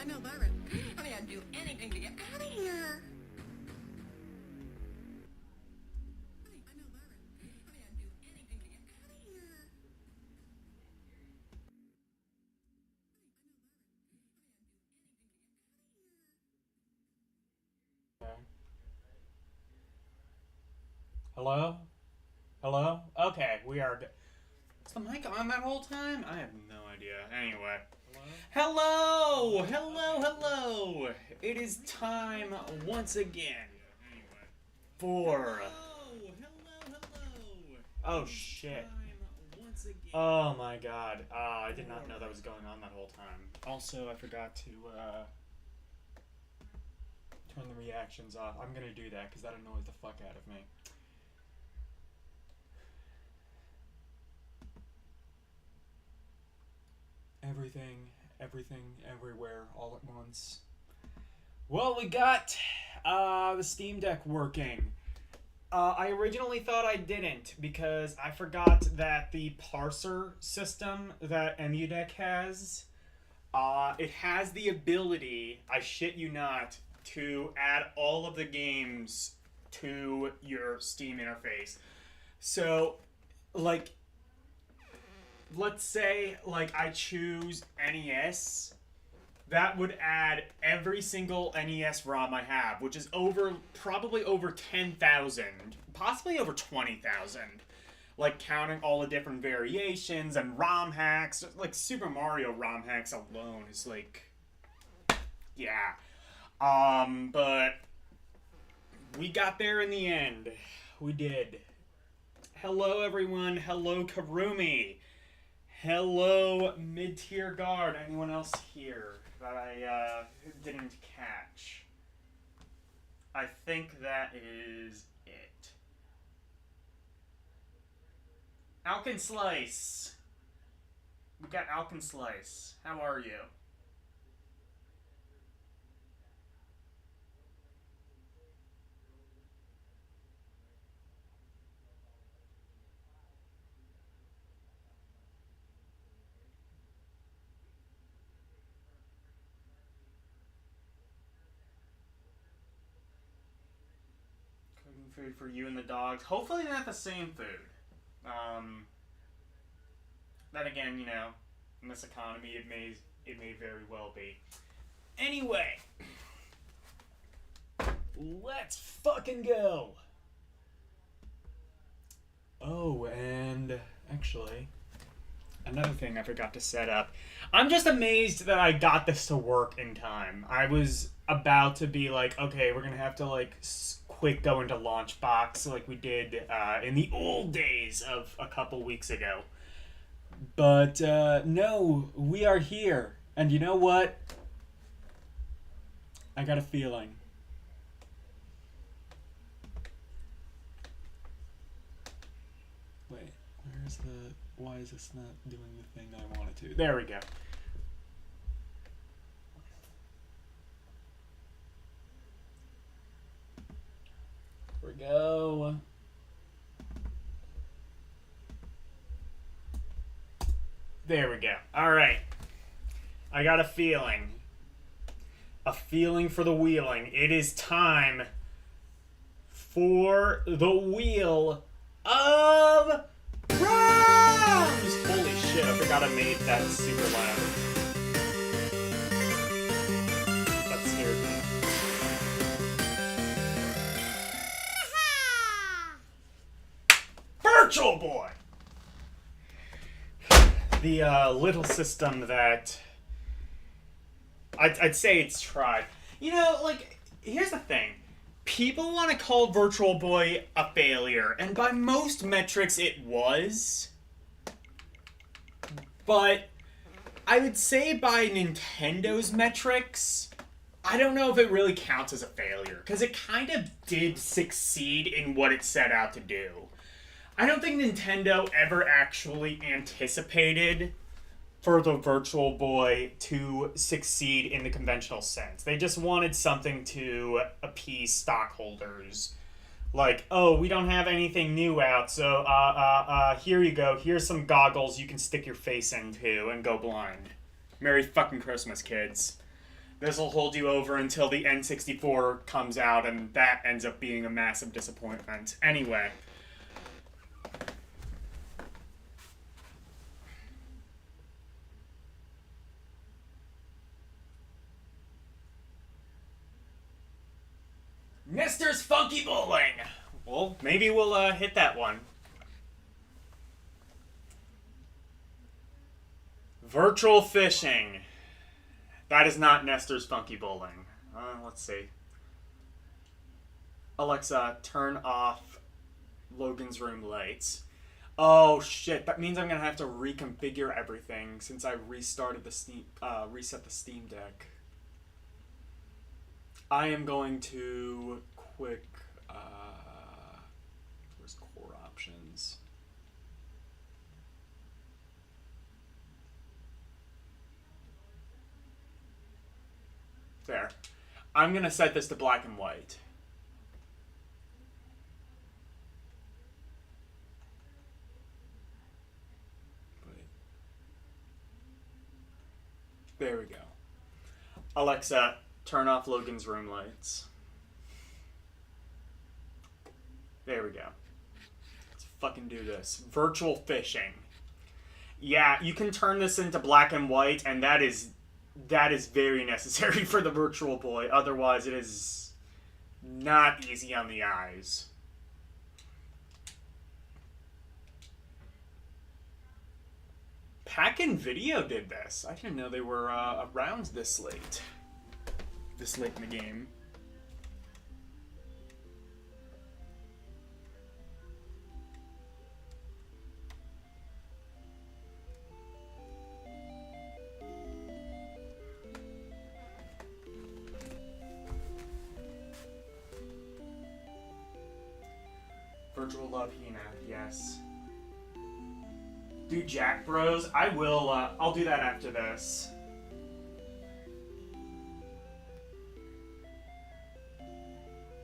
I know Byron. I mean, I'd do anything to get out of here. I know Byron. I mean, I'd do anything to get out of here. Hello? Hello? Okay, we are... Is the mic on that whole time? I have no idea. Anyway. Hello! Hello, hello! It is time once again for... Oh, shit. Oh my god. I did not know that was going on that whole time. Also, I forgot to turn the reactions off. I'm gonna do that because that annoys the fuck out of me. Everything, everywhere, all at once. Well, we got the Steam Deck working. I originally thought I didn't because I forgot that the parser system that EmuDeck has, it has the ability, I shit you not, to add all of the games to your Steam interface. So, like, let's say, like, I choose NES, that would add every single NES ROM I have, which is probably over 10,000, possibly over 20,000. Like, counting all the different variations and ROM hacks. Like, Super Mario ROM hacks alone is, like, yeah. But we got there in the end. We did. Hello, everyone. Hello, Karumi. Hello, Mid-Tier Guard. Anyone else here that I didn't catch? I think that is it. Alkin Slice. We got Alkin Slice. How are you? Food for you and the dogs. Hopefully not the same food. Then again, you know, in this economy, it may very well be. Anyway, let's fucking go. Oh, and actually, another thing I forgot to set up. I'm just amazed that I got this to work in time. I was about to be like, okay, we're gonna have to like quick go into Launchbox like we did in the old days of a couple weeks ago. But no, we are here. And you know what? I got a feeling. Wait, where's the... Why is this not doing the thing I wanted to? There we go. Here we go. There we go. Alright. I got a feeling. A feeling for the wheeling. It is time for the wheel of ROMs! Holy shit, I forgot I made that super loud. That scared me. Virtual Boy! The little system that I'd say it's tried. You know, like, here's the thing. People want to call Virtual Boy a failure, and by most metrics it was. But I would say by Nintendo's metrics, I don't know if it really counts as a failure, because it kind of did succeed in what it set out to do. I don't think Nintendo ever actually anticipated for the Virtual Boy to succeed in the conventional sense. They just wanted something to appease stockholders. Like, oh, we don't have anything new out, so, here you go. Here's some goggles you can stick your face into and go blind. Merry fucking Christmas, kids. This'll hold you over until the N64 comes out, and that ends up being a massive disappointment. Anyway. Nestor's Funky Bowling! Well, maybe we'll hit that one. Virtual Fishing. That is not Nestor's Funky Bowling. Let's see. Alexa, turn off Logan's room lights. Oh shit! That means I'm gonna have to reconfigure everything since I restarted the reset the Steam Deck. I am going to quick. Where's core options? There. I'm gonna set this to black and white. There we go. Alexa, turn off Logan's room lights. There we go. Let's fucking do this. Virtual fishing. Yeah, you can turn this into black and white, and that is very necessary for the Virtual Boy. Otherwise, it is not easy on the eyes. Pack-In Video did this. I didn't know they were around this late. This late in the game. Virtual Love Hina, yes. Do Jack Bros? I will, I'll do that after this.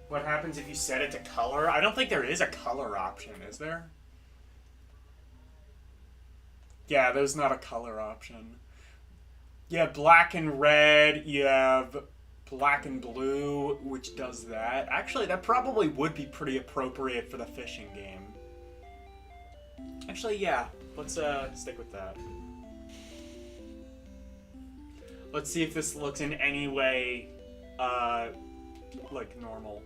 What happens if you set it to color? I don't think there is a color option, is there? Yeah, there's not a color option. You have black and red, you have black and blue, which does that. Actually, that probably would be pretty appropriate for the fishing game. Actually, yeah. Let's stick with that. Let's see if this looks in any way like normal.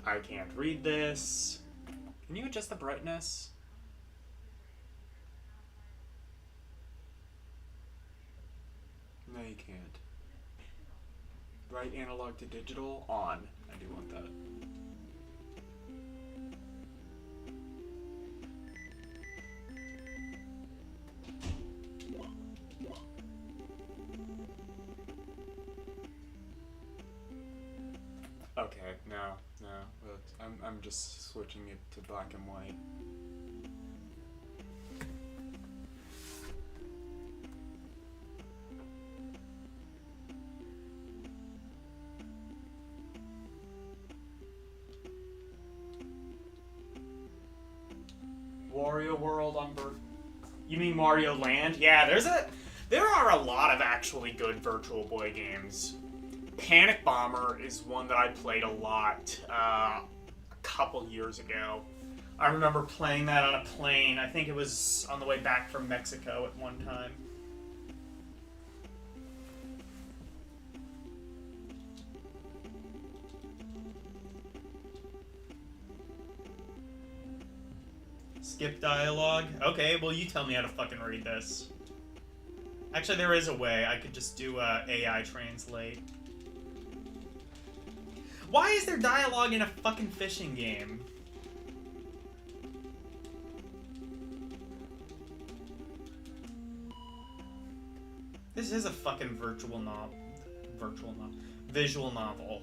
I can't read this. Can you adjust the brightness? No, you can't. Right analog to digital? On. I do want that. Okay, no. I'm just switching it to black and white. Wario World on You mean Mario Land? Yeah, there are a lot of actually good Virtual Boy games. Panic Bomber is one that I played a lot a couple years ago. I remember playing that on a plane. I think it was on the way back from Mexico at one time. Skip dialogue? Okay, well you tell me how to fucking read this. Actually, there is a way. I could just do AI translate. Why is there dialogue in a fucking fishing game? This is a fucking visual novel.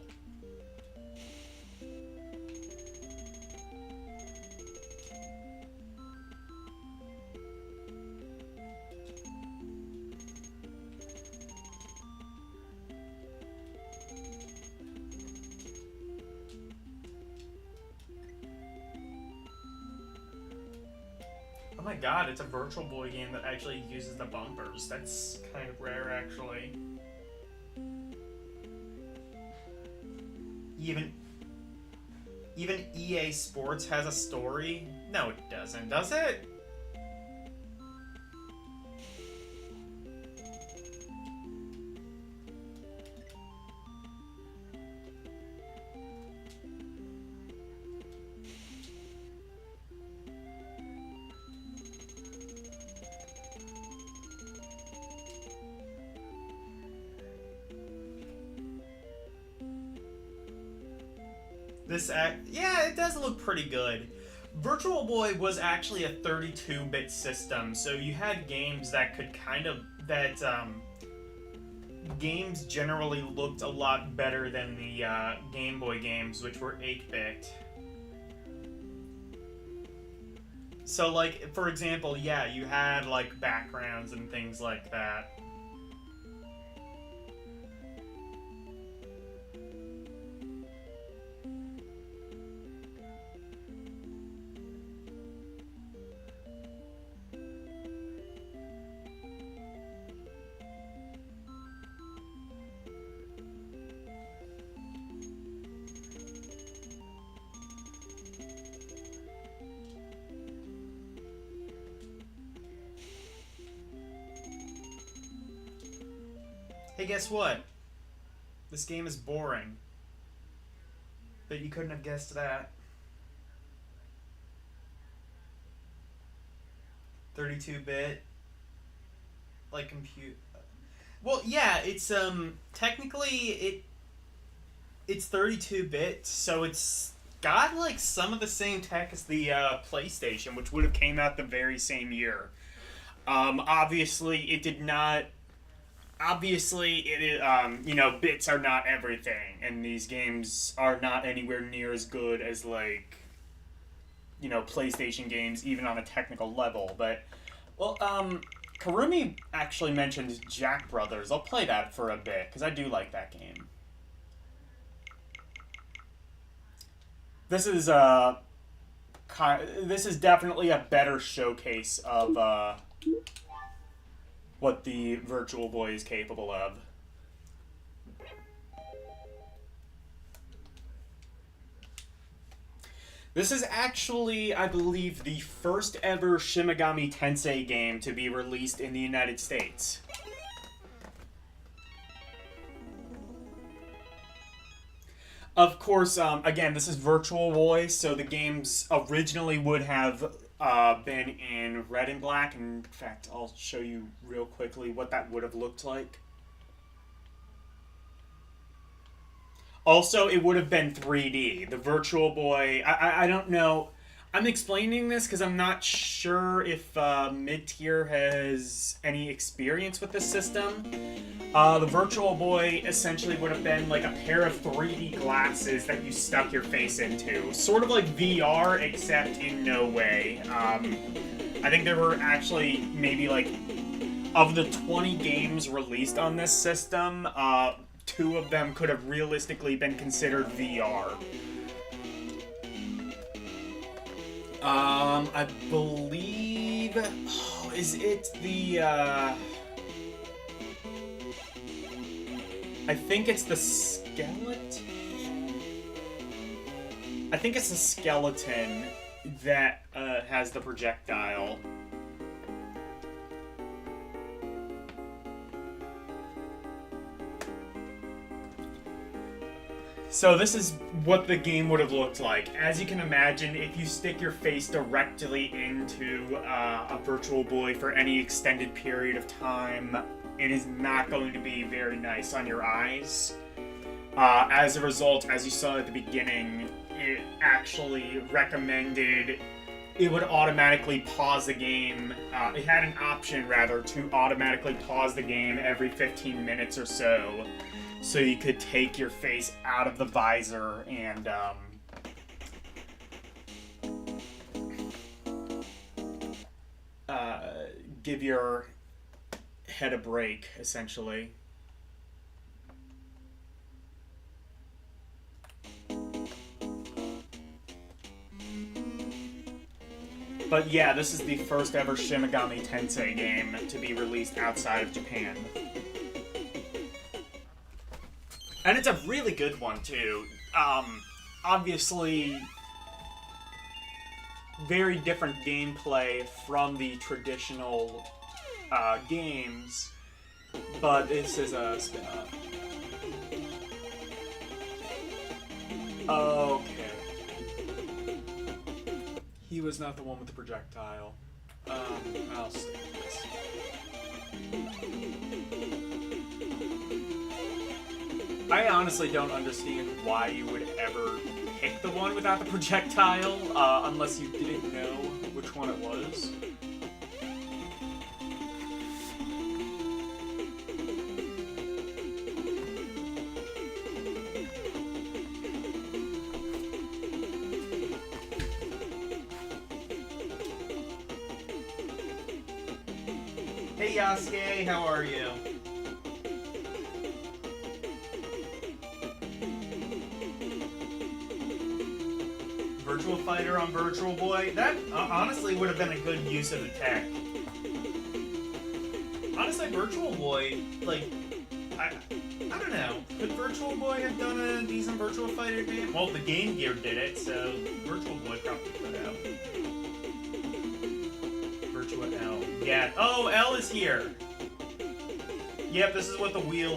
Oh my god, it's a Virtual Boy game that actually uses the bumpers. That's kind of rare, actually. Even EA Sports has a story? No, it doesn't, does it? Yeah, it does look pretty good. Virtual Boy was actually a 32-bit system, so you had games that could games generally looked a lot better than the Game Boy games, which were 8-bit. So, like, for example, yeah, you had, like, backgrounds and things like that. Hey, guess what? This game is boring. But you couldn't have guessed that. 32-bit. Like compute. Well, yeah, it's technically it's 32-bit, so it's got like some of the same tech as the PlayStation, which would have came out the very same year. Obviously, it did not. Obviously, bits are not everything, and these games are not anywhere near as good as, like, PlayStation games, even on a technical level. But, well, Karumi actually mentioned Jack Brothers. I'll play that for a bit, because I do like that game. This is definitely a better showcase of, what the Virtual Boy is capable of. This is actually, I believe, the first ever Shin Megami Tensei game to be released in the United States. Of course, again, this is Virtual Boy, so the games originally would have been in red and black. In fact, I'll show you real quickly what that would have looked like. Also, it would have been 3D. The Virtual Boy, I don't know. I'm explaining this because I'm not sure if Mid-Tier has any experience with this system. The Virtual Boy essentially would have been like a pair of 3D glasses that you stuck your face into. Sort of like VR, except in no way. I think there were actually maybe like, of the 20 games released on this system, 2 of them could have realistically been considered VR. I believe... Oh, is it the, I think it's the skeleton? I think it's the skeleton that, has the projectile. So this is what the game would have looked like. As you can imagine, if you stick your face directly into a Virtual Boy for any extended period of time, it is not going to be very nice on your eyes. As a result, as you saw at the beginning, it actually recommended it would automatically pause the game. It had an option, rather, to automatically pause the game every 15 minutes or so. So you could take your face out of the visor and give your head a break, essentially. But yeah, this is the first ever Shin Megami Tensei game to be released outside of Japan. And it's a really good one, too. Obviously, very different gameplay from the traditional games, but this is a spin-off. Okay. He was not the one with the projectile. I'll save this. I honestly don't understand why you would ever pick the one without the projectile, unless you didn't know which one it was. Hey Yasuke, how are you? Virtual Fighter on Virtual Boy? That honestly would have been a good use of the tech. Honestly, Virtual Boy, like, I don't know. Could Virtual Boy have done a decent Virtual Fighter game? Well, the Game Gear did it, so Virtual Boy probably could have. Virtua L. Yeah. Oh, L is here. Yep, this is what the wheel,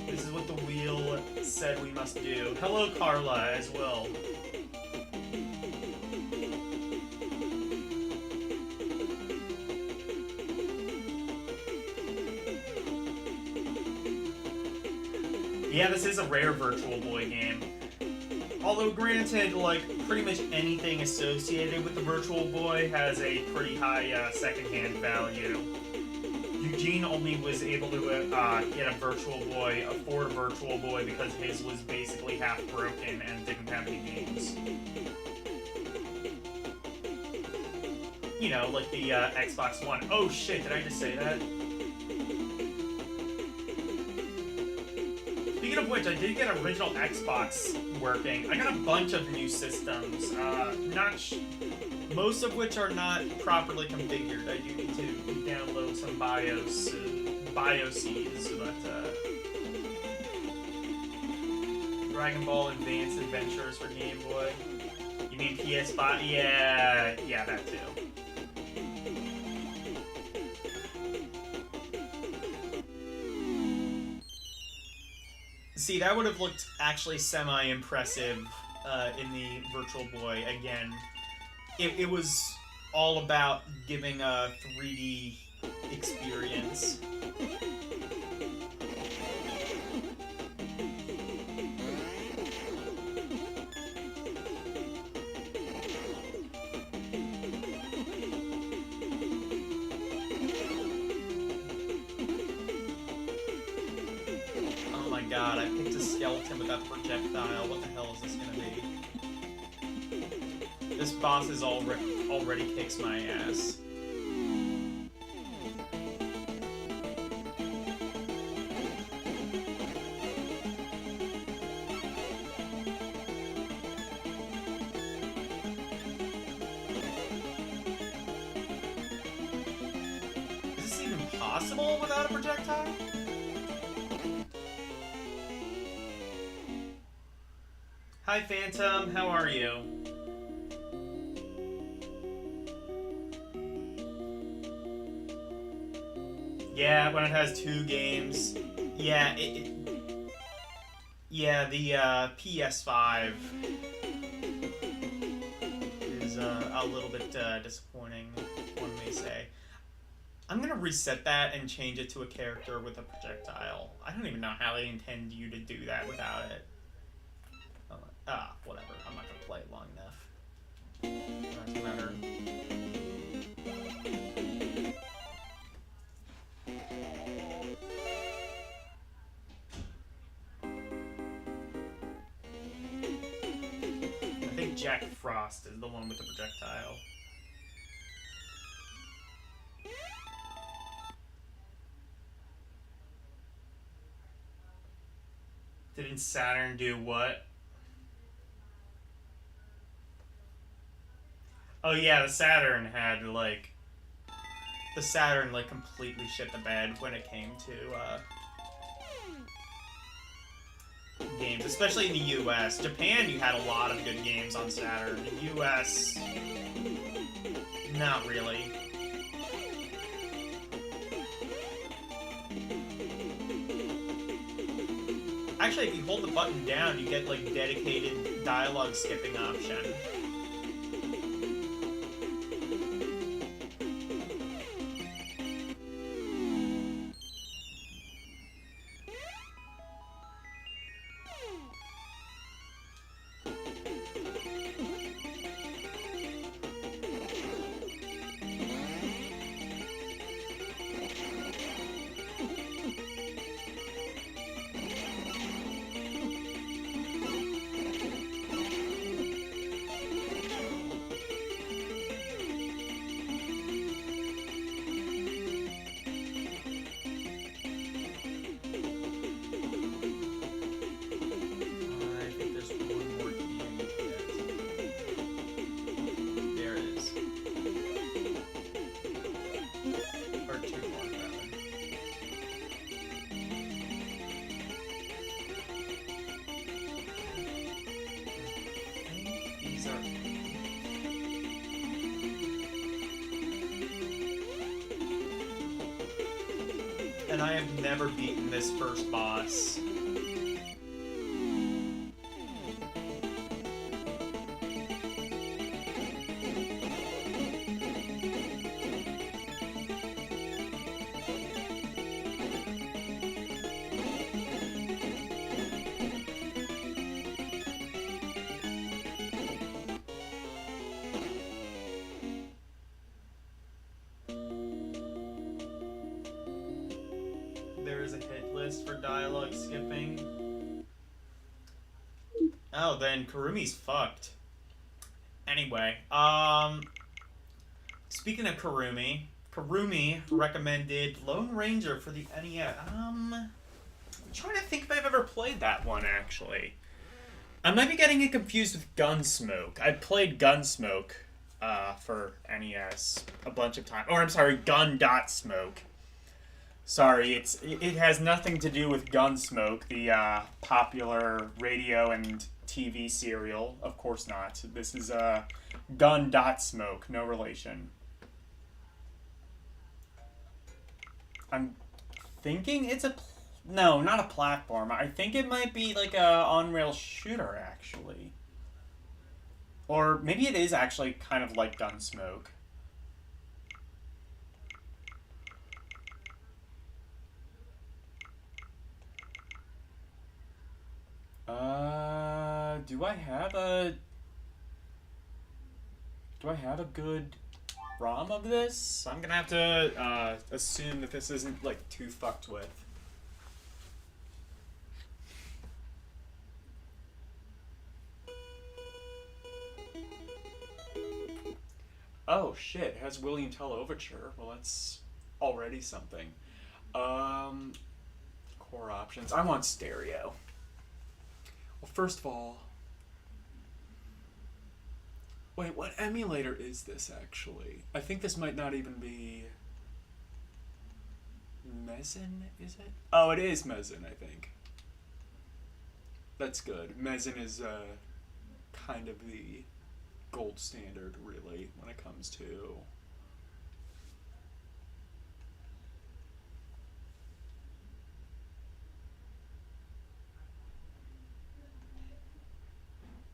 this is what the wheel said we must do. Hello, Carla, as well. Yeah, this is a rare Virtual Boy game. Although, granted, like, pretty much anything associated with the Virtual Boy has a pretty high secondhand value. Eugene only was able to get a Virtual Boy, afford a Virtual Boy, because his was basically half broken and didn't have any games. You know, like the Xbox One. Oh shit, did I just say that? Speaking of which, I did get original Xbox working. I got a bunch of new systems, most of which are not properly configured. I do need to download some BIOSes, but Dragon Ball Advance Adventures for Game Boy. You mean PS5? Yeah, that too. See, that would have looked actually semi-impressive in the Virtual Boy. Again, it was all about giving a 3D experience. God, I picked a skeleton without the projectile. What the hell is this gonna be? This boss is already kicks my ass. Is this even possible without a projectile? Hi Phantom, how are you? Yeah, when it has 2 games. Yeah, yeah, the PS5 is a little bit disappointing, one may say. I'm gonna reset that and change it to a character with a projectile. I don't even know how they intend you to do that without it. Whatever. I'm not gonna play it long enough. Doesn't matter. I think Jack Frost is the one with the projectile. Didn't Saturn do what? Oh yeah, the Saturn had, like... The Saturn, like, completely shit the bed when it came to, games. Especially in the US. Japan, you had a lot of good games on Saturn. The US... Not really. Actually, if you hold the button down, you get, like, dedicated dialogue skipping option. and I have never beaten this first boss. There is a hit list for dialogue skipping. Oh, then Karumi's fucked. Anyway, speaking of Karumi, Karumi recommended Lone Ranger for the NES. I'm trying to think if I've ever played that one, actually. I might be getting it confused with Gunsmoke. I played Gunsmoke for NES a bunch of times. Or, I'm sorry, Gun.Smoke. Sorry, it has nothing to do with Gunsmoke, the popular radio and TV serial. Of course not. This is Gun.Smoke, no relation. I'm thinking it's a... No, not a platform. I think it might be like a on-rail shooter, actually. Or maybe it is actually kind of like Gunsmoke. Do I have a good ROM of this? I'm gonna have to assume that this isn't like too fucked with. Oh shit, it has William Tell Overture. Well, that's already something. Core options. I want stereo. Well, first of all... Wait, what emulator is this, actually? I think this might not even be... Mezen, is it? Oh, it is Mezen, I think. That's good. Mezen is kind of the gold standard, really, when it comes to...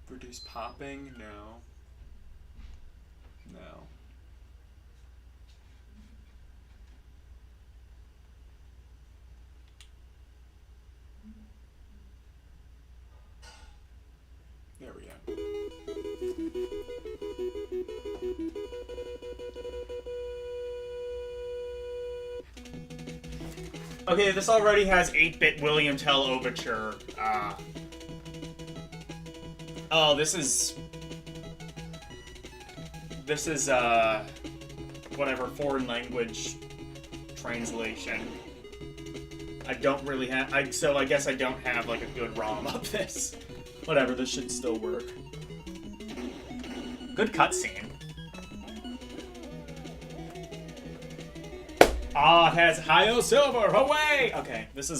Reduce popping? No. No. There we go. Okay, this already has 8-bit William Tell Overture. Oh, this is whatever, foreign language translation. I don't really have, so I guess I don't have like a good ROM of this. Whatever, this should still work. Good cutscene. Ah, it has Hi-Yo Silver, away! Okay, this has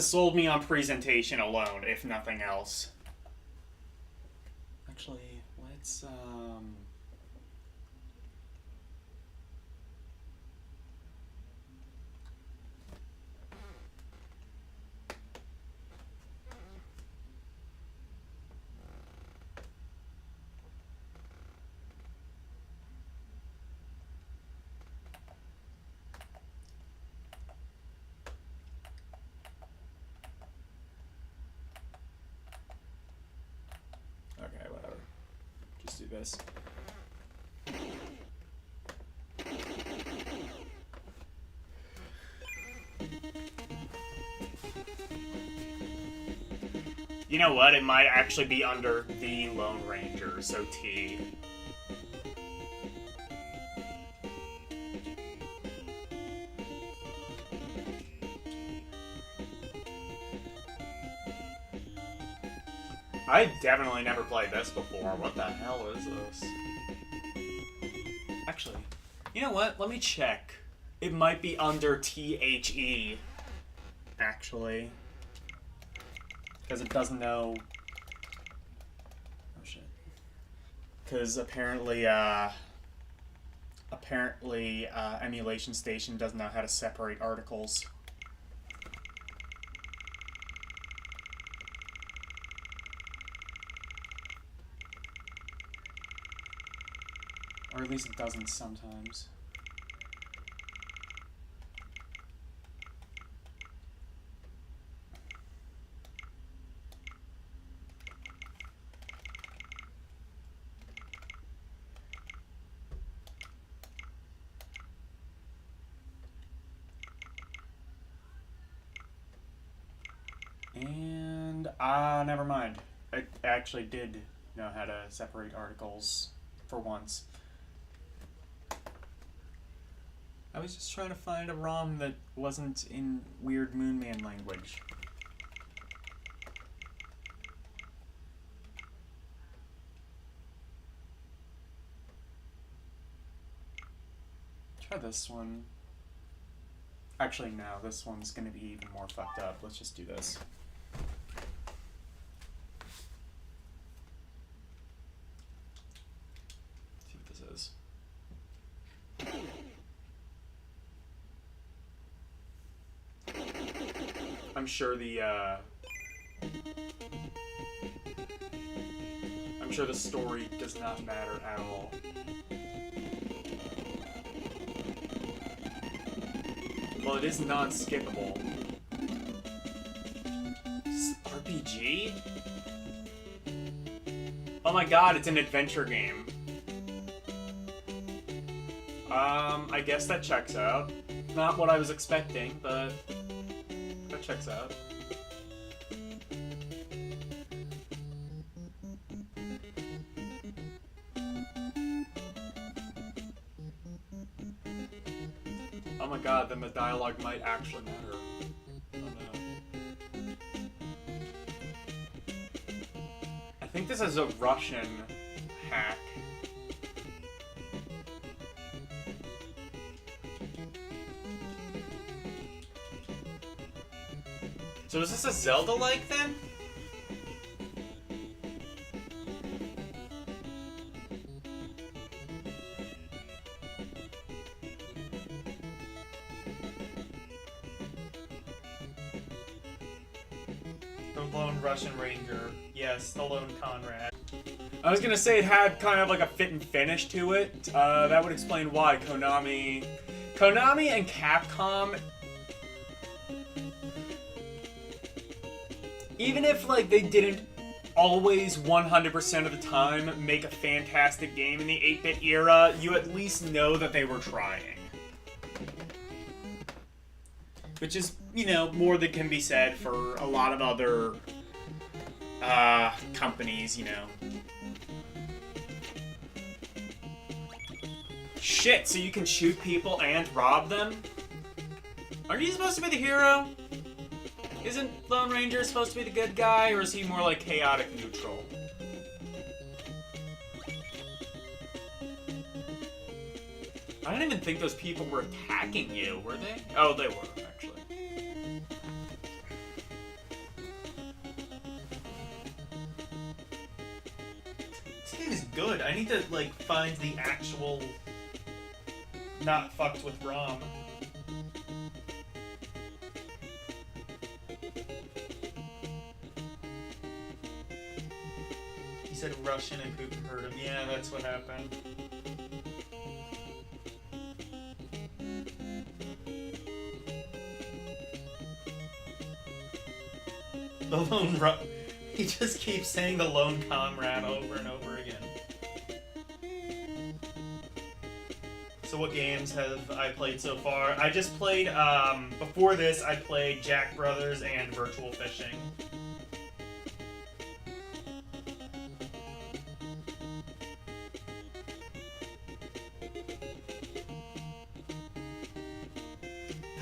sold me on presentation alone, if nothing else. Actually, let's, okay, whatever. Just do this. You know what? It might actually be under the Lone Ranger, so T. I definitely never played this before. What the hell is this? Actually, you know what? Let me check. It might be under THE, actually. Because it doesn't know... Oh, shit. Because apparently, apparently Emulation Station doesn't know how to separate articles. Or at least it doesn't sometimes. And, never mind. I actually did know how to separate articles for once. I was just trying to find a ROM that wasn't in weird Moonman language. Try this one. Actually, no, this one's gonna be even more fucked up. Let's just do this. See what this is. I'm sure the story does not matter at all. Well, it is non-skippable. RPG? Oh my god, it's an adventure game. I guess that checks out. Not what I was expecting, but that checks out. Oh my god, then the dialogue might actually matter. Oh no. I think this is a Russian hack. So is this a Zelda-like then? The lone Russian ranger. Yes, the lone Conrad. I was gonna say it had kind of like a fit and finish to it. That would explain why Konami and Capcom, even if like they didn't always 100% of the time make a fantastic game in the 8-bit era, you at least know that they were trying. Which is, you know, more than can be said for a lot of other companies, you know. Shit, so you can shoot people and rob them? Aren't you supposed to be the hero? Isn't Lone Ranger supposed to be the good guy, or is he more like chaotic neutral? I don't even think those people were attacking you, were they? Oh, they were, actually. This game is good. I need to, like, find the actual not fucked with ROM. He said Russian and Putin heard him. Yeah, that's what happened. The lone he just keeps saying the lone comrade over and over again. So what games have I played so far? I just played, before this, I played Jack Brothers and Virtual Fishing.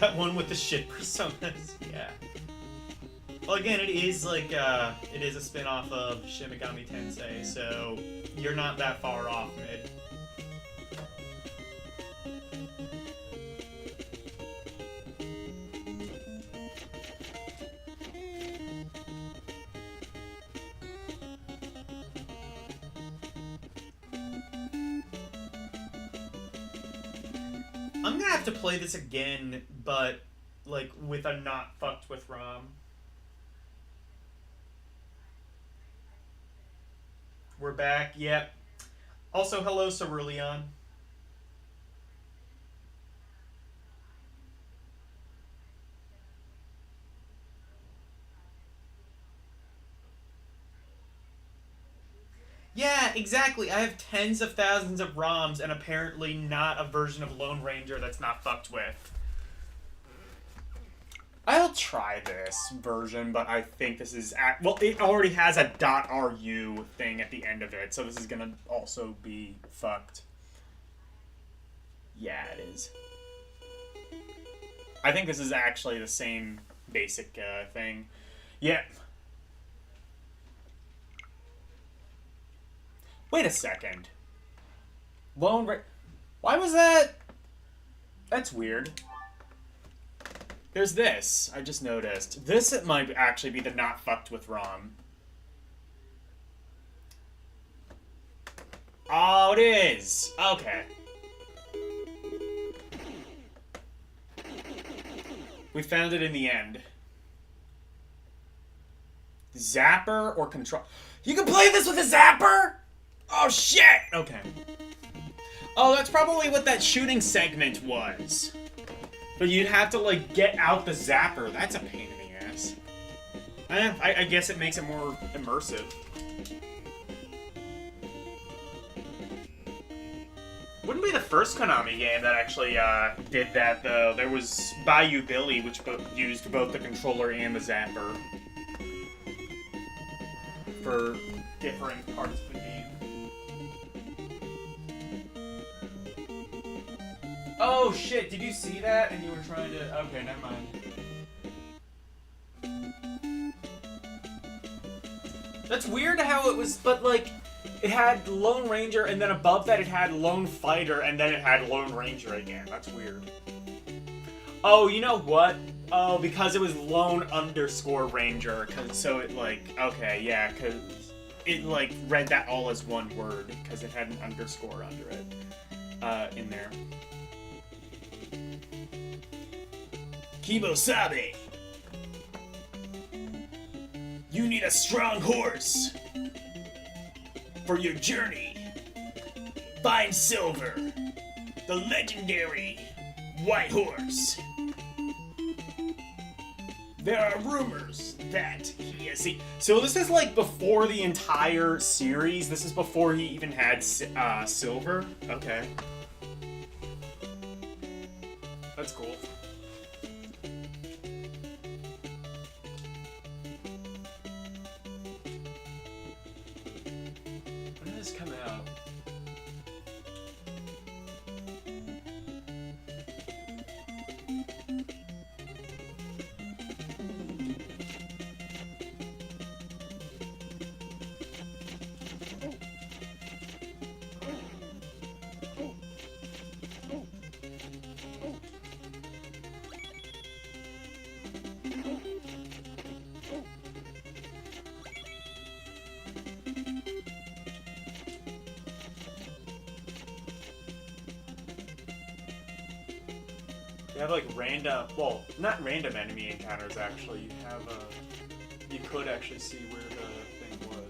That one with the shit personas, yeah. Well, again, it is like, it is a spin-off of Shin Megami Tensei, so you're not that far off, mid. I'm gonna have to play this again, but like with a not fucked with ROM. We're back. Yep. Also, hello, Cerulean. Yeah, exactly. I have tens of thousands of ROMs and apparently not a version of Lone Ranger that's not fucked with. I'll try this version, but I think this is... well, it already has a .ru thing at the end of it, so this is gonna also be fucked. Yeah, it is. I think this is actually the same basic thing. Yeah. Wait a second. Why was that? That's weird. There's this. I just noticed. This might actually be the not fucked with ROM. Oh, it is. Okay. We found it in the end. Zapper or control? You can play this with a zapper? Oh, shit! Okay. Oh, that's probably what that shooting segment was. But you'd have to, like, get out the zapper. That's a pain in the ass. I guess it makes it more immersive. Wouldn't be the first Konami game that actually did that, though. There was Bayou Billy, which used both the controller and the zapper for different parts of the game. Oh shit, did you see that? And you were trying to... Okay, never mind. That's weird how it was, but like, it had Lone Ranger, and then above that it had Lone Fighter, and then it had Lone Ranger again. That's weird. Oh, you know what? Oh, because it was Lone _ Ranger, so it like... Okay, yeah, because it like read that all as one word, because it had an underscore under it. In there. Kimosabe! You need a strong horse for your journey. Find Silver, the legendary white horse. There are rumors that he has seen... So this is like before the entire series. This is before he even had Silver. Okay. That's cool. When did this come out? You have like random, well, not random enemy encounters actually. You have you could actually see where the thing was.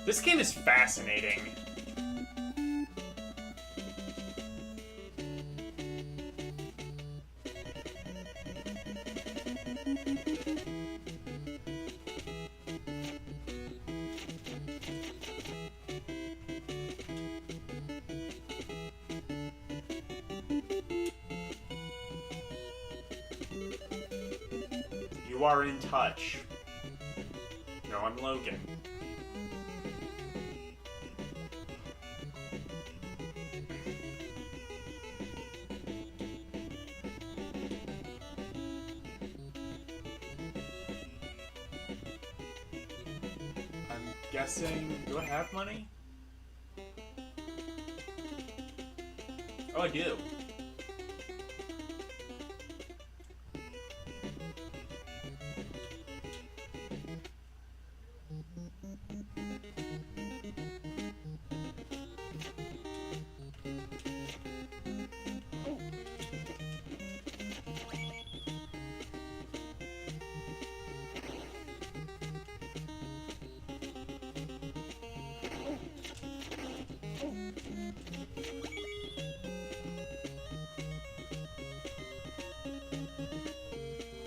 This game is fascinating. You are in touch. No, I'm Logan. I'm guessing... Do I have money? Oh, I do.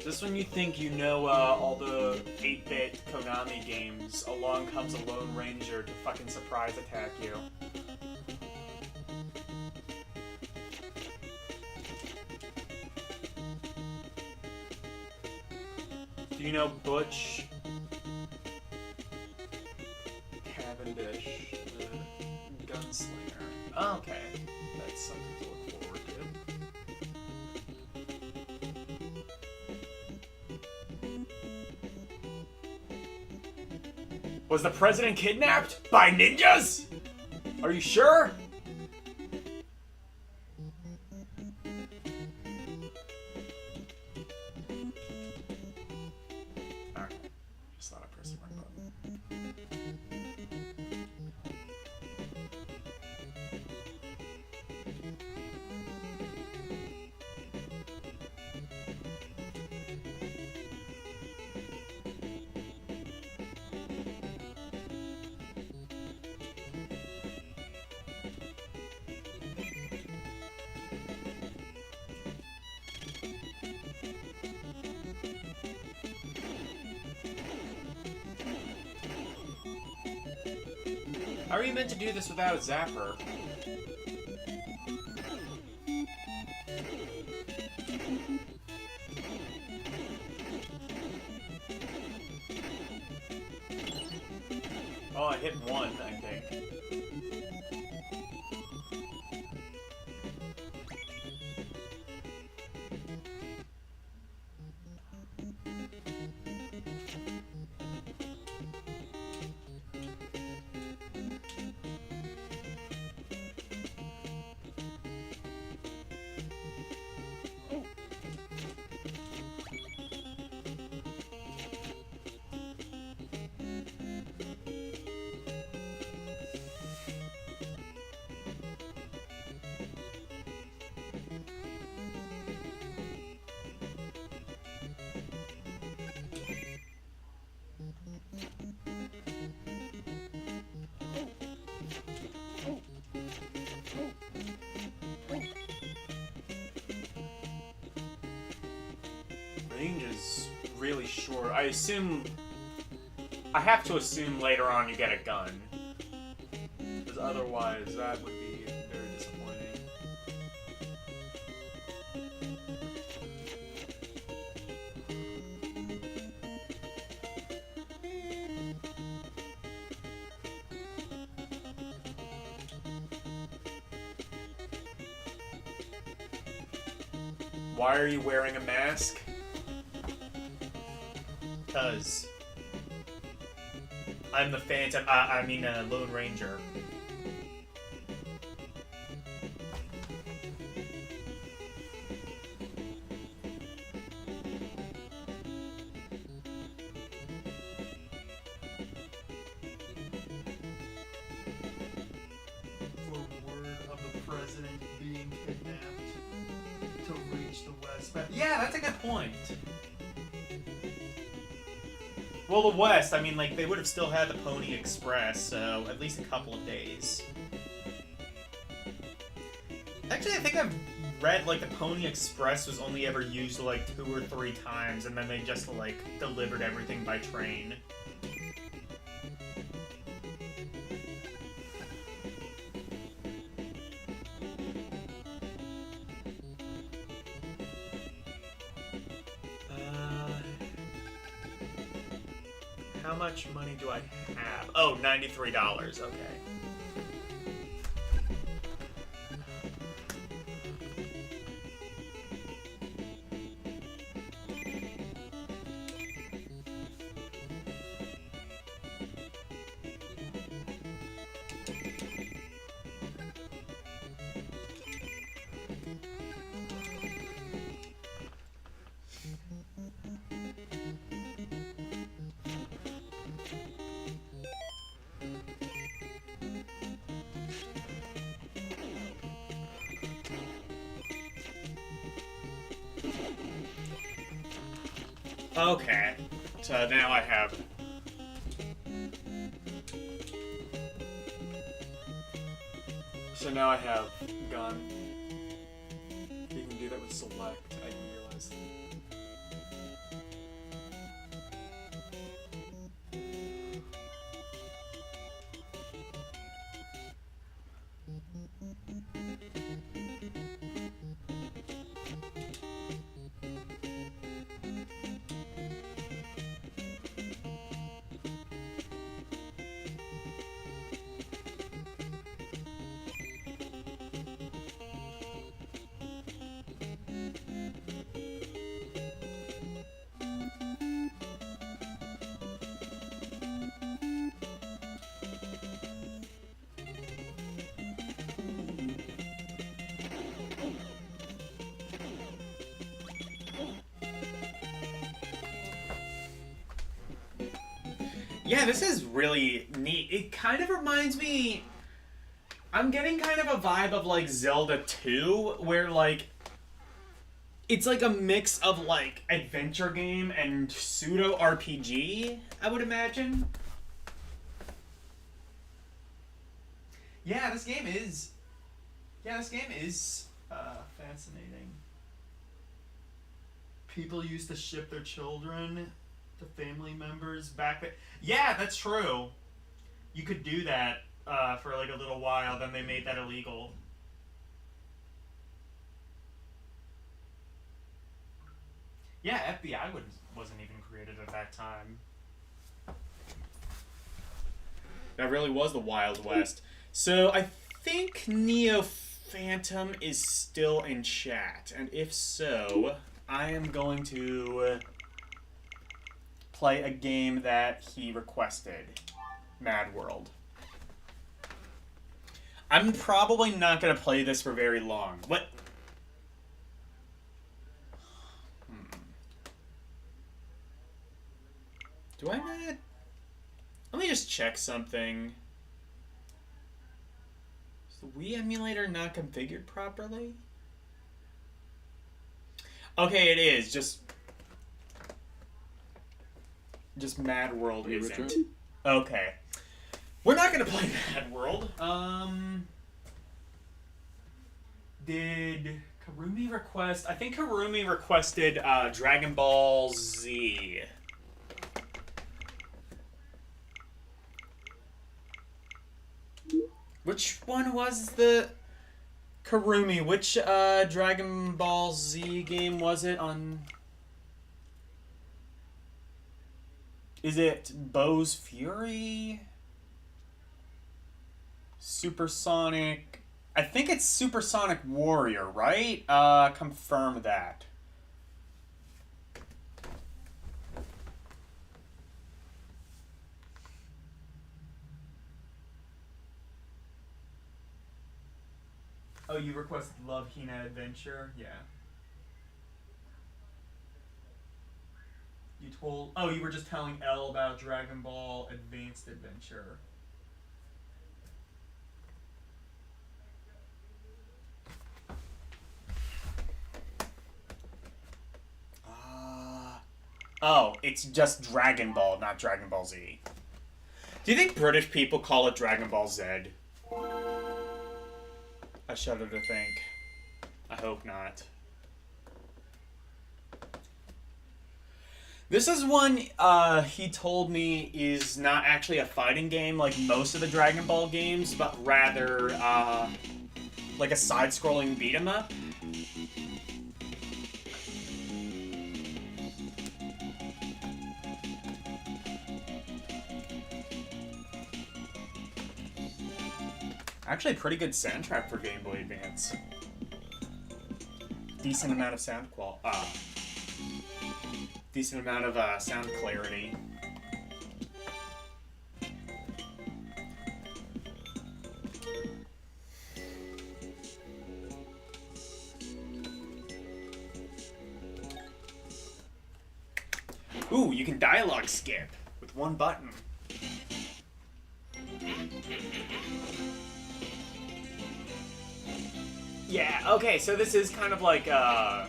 Just when you think you know all the 8-bit Konami games, along comes a Lone Ranger to fucking surprise attack you. Do you know Butch Cavendish, the gunslinger? Oh, okay, that's something to look forward to. Was the president kidnapped by ninjas? Are you sure? How are you meant to do this without a zapper? Oh, I hit one, I think. Range is really short. I have to assume later on you get a gun. Because otherwise that would be very disappointing. Why are you wearing a mask? Because I'm the Phantom, Lone Ranger. For word of the president being kidnapped to reach the West. But Yeah, that's a good point. Well, the West, I mean, like, they would have still had the Pony Express, so at least a couple of days. Actually, I think I've read, like, the Pony Express was only ever used, like, 2 or 3 times, and then they just, like, delivered everything by train. How much money do I have? Oh, $93. Okay. Okay, so now I have... So now I have gun. You can do that with select, I didn't realize. Yeah, this is really neat. It kind of reminds me... I'm getting kind of a vibe of, like, Zelda 2, where, like... It's like a mix of, like, adventure game and pseudo-RPG, I would imagine. Yeah, this game is... Fascinating. People used to ship their children to family members back then. Yeah, that's true. You could do that for like a little while, then they made that illegal. Yeah, FBI wasn't even created at that time. That really was the Wild West. So I think Neo Phantom is still in chat, and if so, I am going to play a game that he requested, Mad World. I'm probably not going to play this for very long. What? Do I not? Let me just check something. Is the Wii emulator not configured properly? Okay, it is. Just Mad World isn't. Okay. We're not gonna play Mad World. Did Karumi request? I think Karumi requested Dragon Ball Z. Which one was the Karumi? Which Dragon Ball Z game was it on? Is it Bow's Fury? Supersonic? I think it's Supersonic Warrior, right? Confirm that. Oh, you requested Love Hina Adventure? Yeah. You told... Oh, you were just telling Elle about Dragon Ball Advanced Adventure. Oh, it's just Dragon Ball, not Dragon Ball Z. Do you think British people call it Dragon Ball Z? I shudder to think. I hope not. This is one he told me is not actually a fighting game like most of the Dragon Ball games, but rather like a side-scrolling beat-em-up. Actually, a pretty good soundtrack for Game Boy Advance. Decent amount of sound decent amount of sound clarity. Ooh, you can dialogue skip with one button. Yeah, okay, so this is kind of like, I'm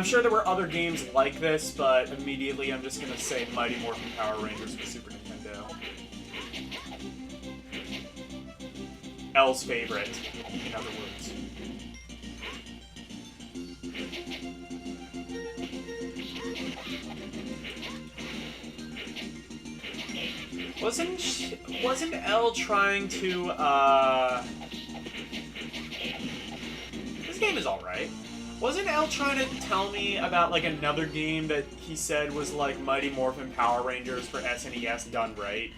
sure there were other games like this, but immediately I'm just gonna say Mighty Morphin Power Rangers for Super Nintendo. Elle's favorite, in other words. Wasn't Elle trying to, This game is alright. Wasn't Elle trying to tell me about, like, another game that he said was, like, Mighty Morphin Power Rangers for SNES done right?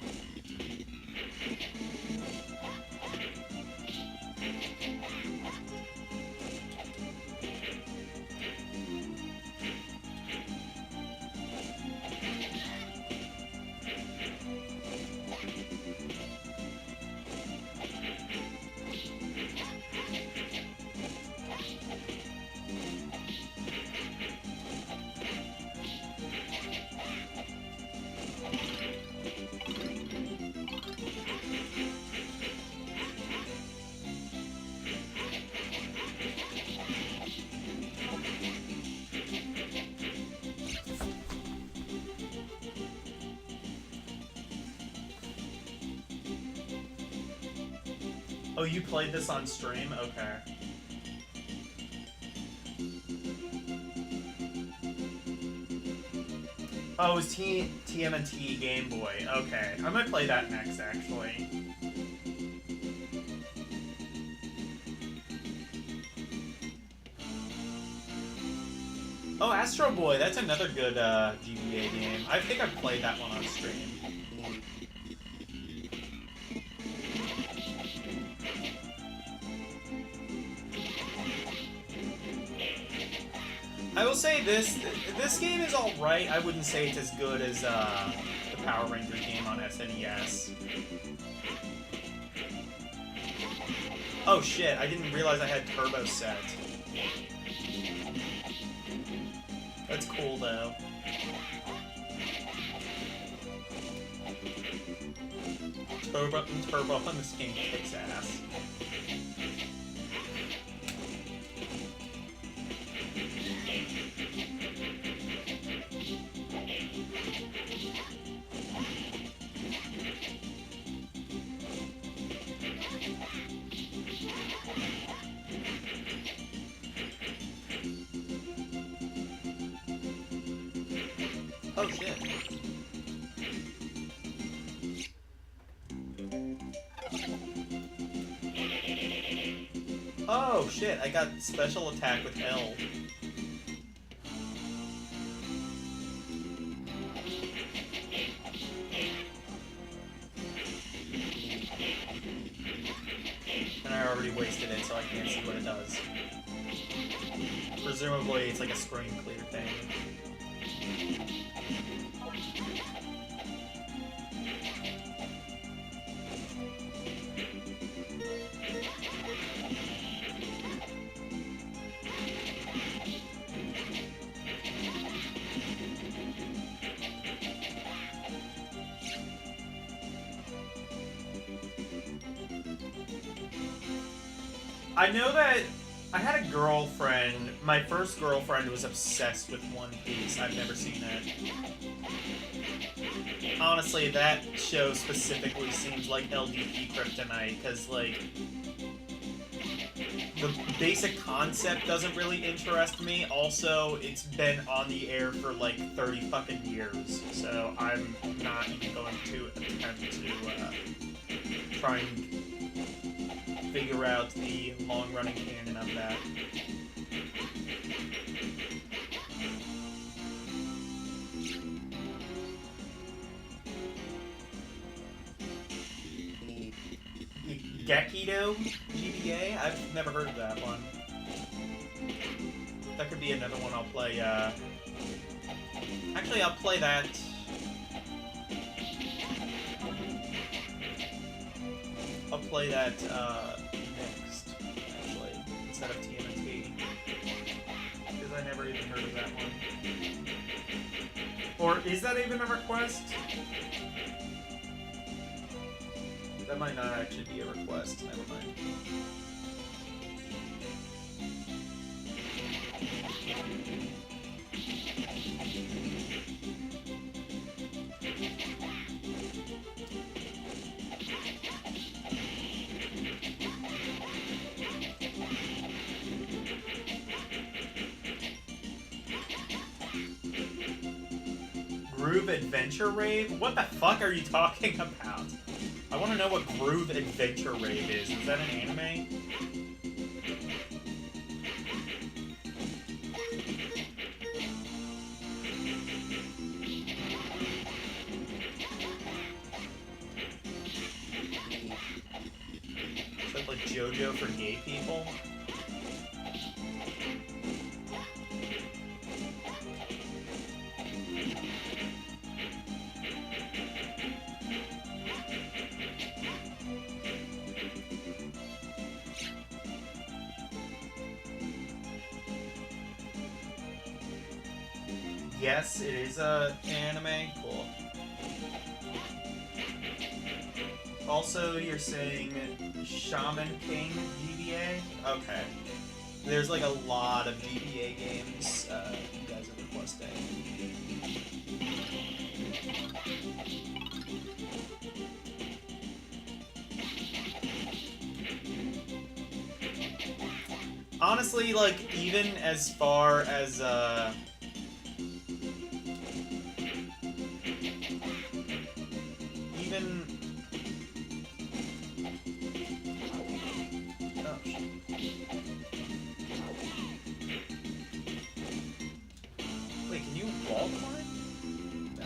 Oh, you played this on stream? Okay. Oh, it was TMNT Game Boy. Okay. I might play that next, actually. Oh, Astro Boy. That's another good GBA game. I think I've played that one on stream. I will say this game is alright. I wouldn't say it's as good as the Power Rangers game on SNES. Oh shit, I didn't realize I had turbo set. That's cool though. Turbo on this game kicks ass. Oh shit. Oh shit, I got special attack with L. And I already wasted it, so I can't see what it does. Presumably it's like a screen clear thing. I know that I had a girlfriend, my first girlfriend was obsessed with One Piece. I've never seen it. Honestly, that show specifically seems like LDP kryptonite, because, like, the basic concept doesn't really interest me. Also, it's been on the air for, like, 30 fucking years, so I'm not even going to attempt to try and figure out the long-running canon of that. Gekido GBA? I've never heard of that one. That could be another one I'll play, Actually, I'll play that... I'll play that, next, actually, instead of TMNT. Because I never even heard of that one. Or is that even a request? That might not actually be a request, never mind. Groove Adventure Rave? What the fuck are you talking about? I want to know what Groove Adventure Rave is. Is that an anime? Is that like JoJo for gay people? Yes, it is a anime. Cool. Also, you're saying Shaman King GBA? Okay. There's like a lot of GBA games you guys are requesting. Honestly, like, even as far as, even... Oh, shit. Wait, can you wall climb? No.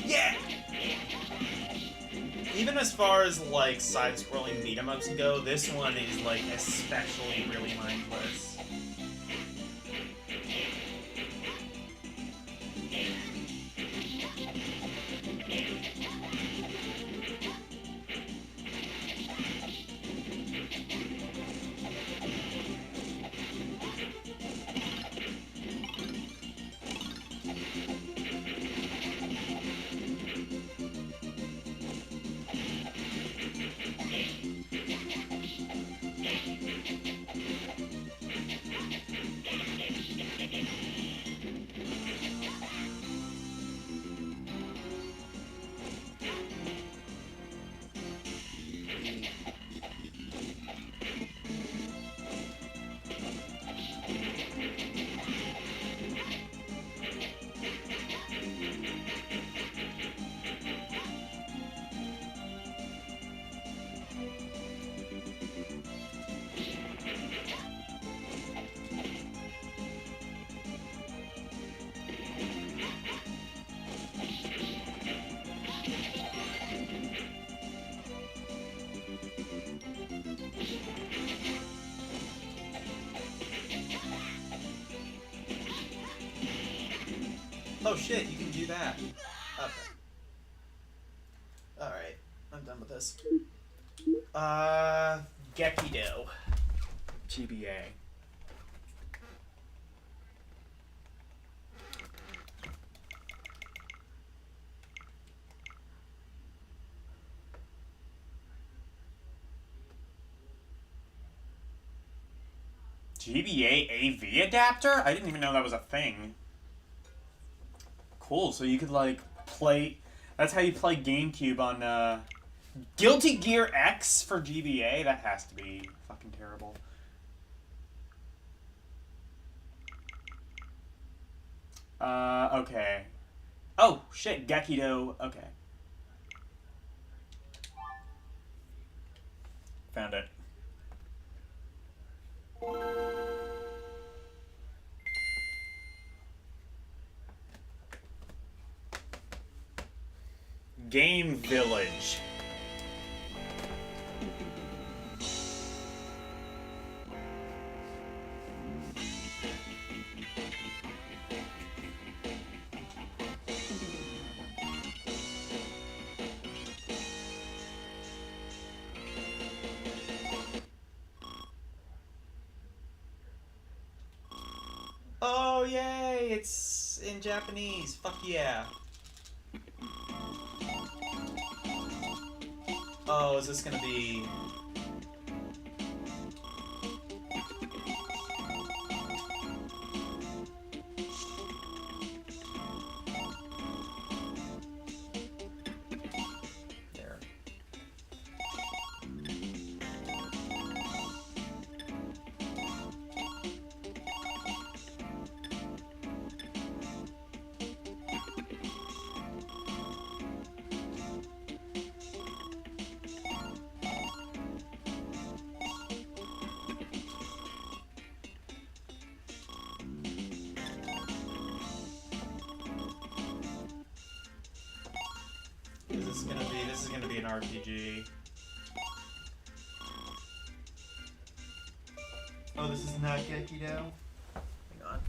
Yeah! Even as far as, like, side-scrolling beat-em-ups go, this one is, like, especially really mindless. Oh shit, you can do that. Okay. Alright, I'm done with this. Gekido. GBA. GBA AV adapter? I didn't even know that was a thing. Cool, so you could, like, play... That's how you play GameCube on, Guilty Gear X for GBA? That has to be fucking terrible. Okay. Oh, shit, Gekido. Okay. Found it. Game Village. Oh, yay! It's in Japanese. Fuck yeah. Oh, is this gonna be... There. This is gonna be an RPG. Oh, this is not Gekido? Hang on.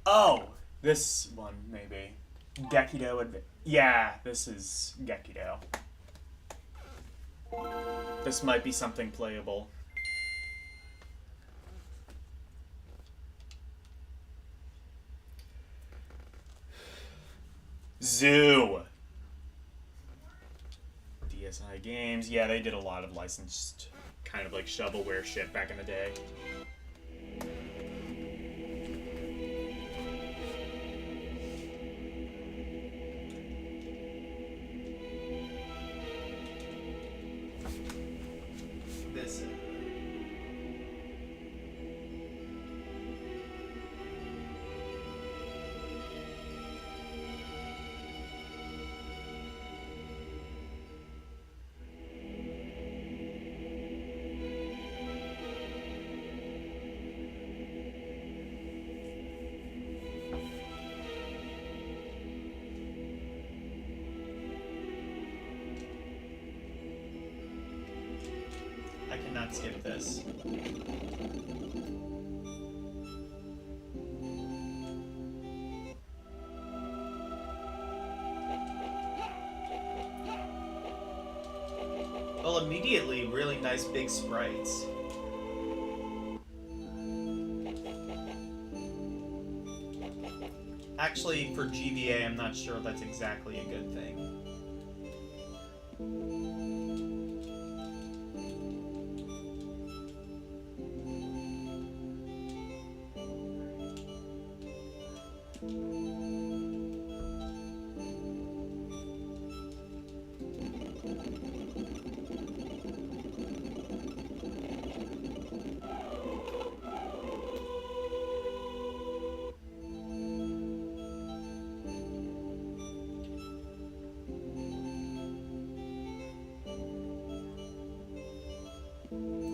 Oh! This one, maybe. Gekido Yeah, this is Gekido. This might be something playable. Zoo. DSI Games. Yeah, they did a lot of licensed kind of like shovelware shit back in the day. This. I cannot skip this. Well, immediately, really nice big sprites. Actually, for GBA, I'm not sure that's exactly a good thing.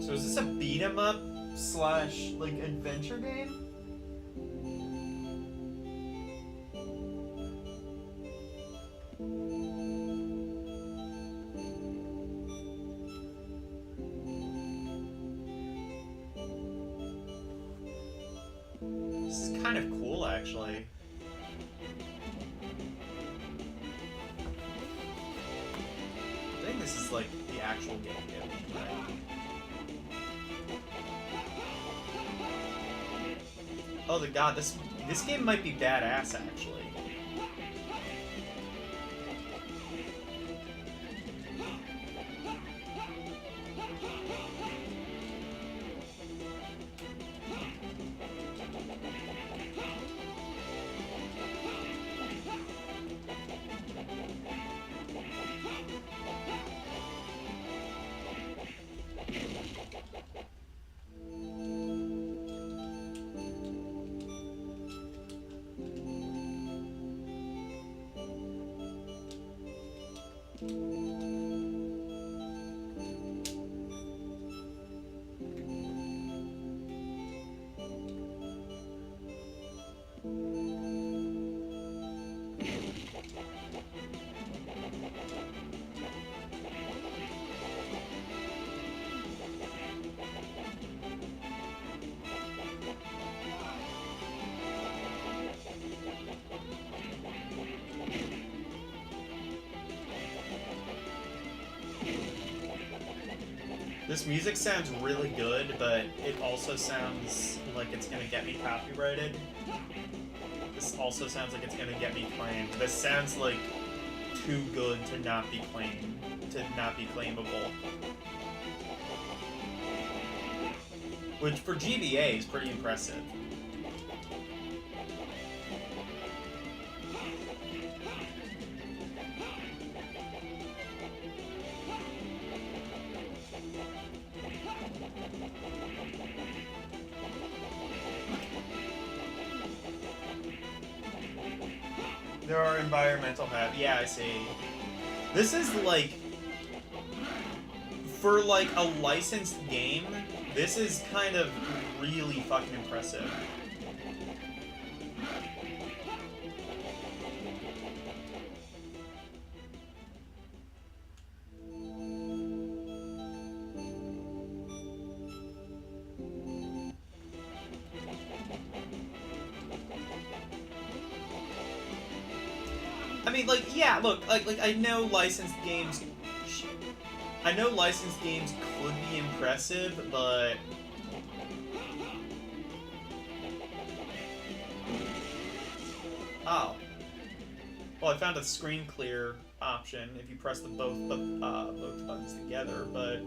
So is this a beat 'em up slash like adventure game? This is kind of cool, actually. I think this is like the actual game, right? Oh the god, this game might be badass actually. This music sounds really good, but it also sounds like it's gonna get me copyrighted. This also sounds like it's gonna get me claimed. This sounds like too good to not be claimable. Which for GBA is pretty impressive. There are environmental hazards. Yeah, I see. This is like, for like a licensed game, this is kind of really fucking impressive. I mean, like, yeah, look, like I know licensed games. I know licensed games could be impressive, but... Oh. Well, I found a screen clear option if you press both buttons together, but...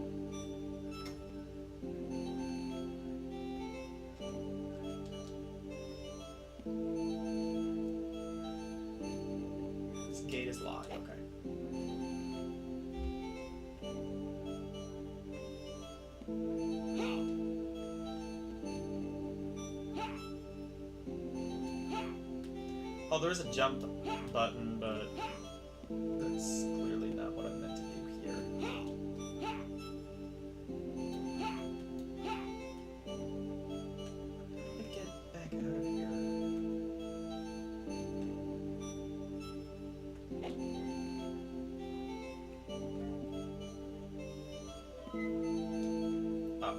This gate is locked, okay. Oh, there's a jump button, but that's clearly not what I meant to do here. Let me get back out of here. Up.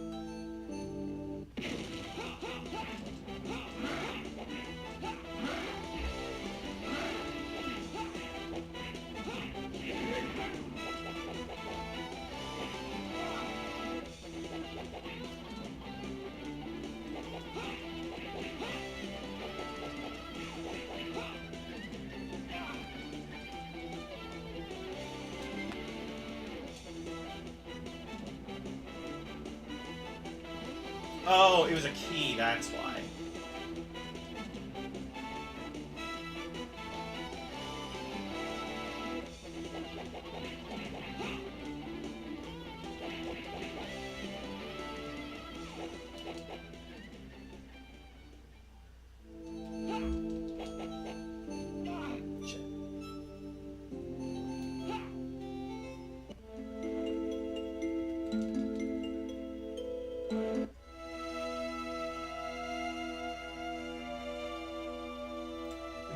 Oh, it was a key, that's why.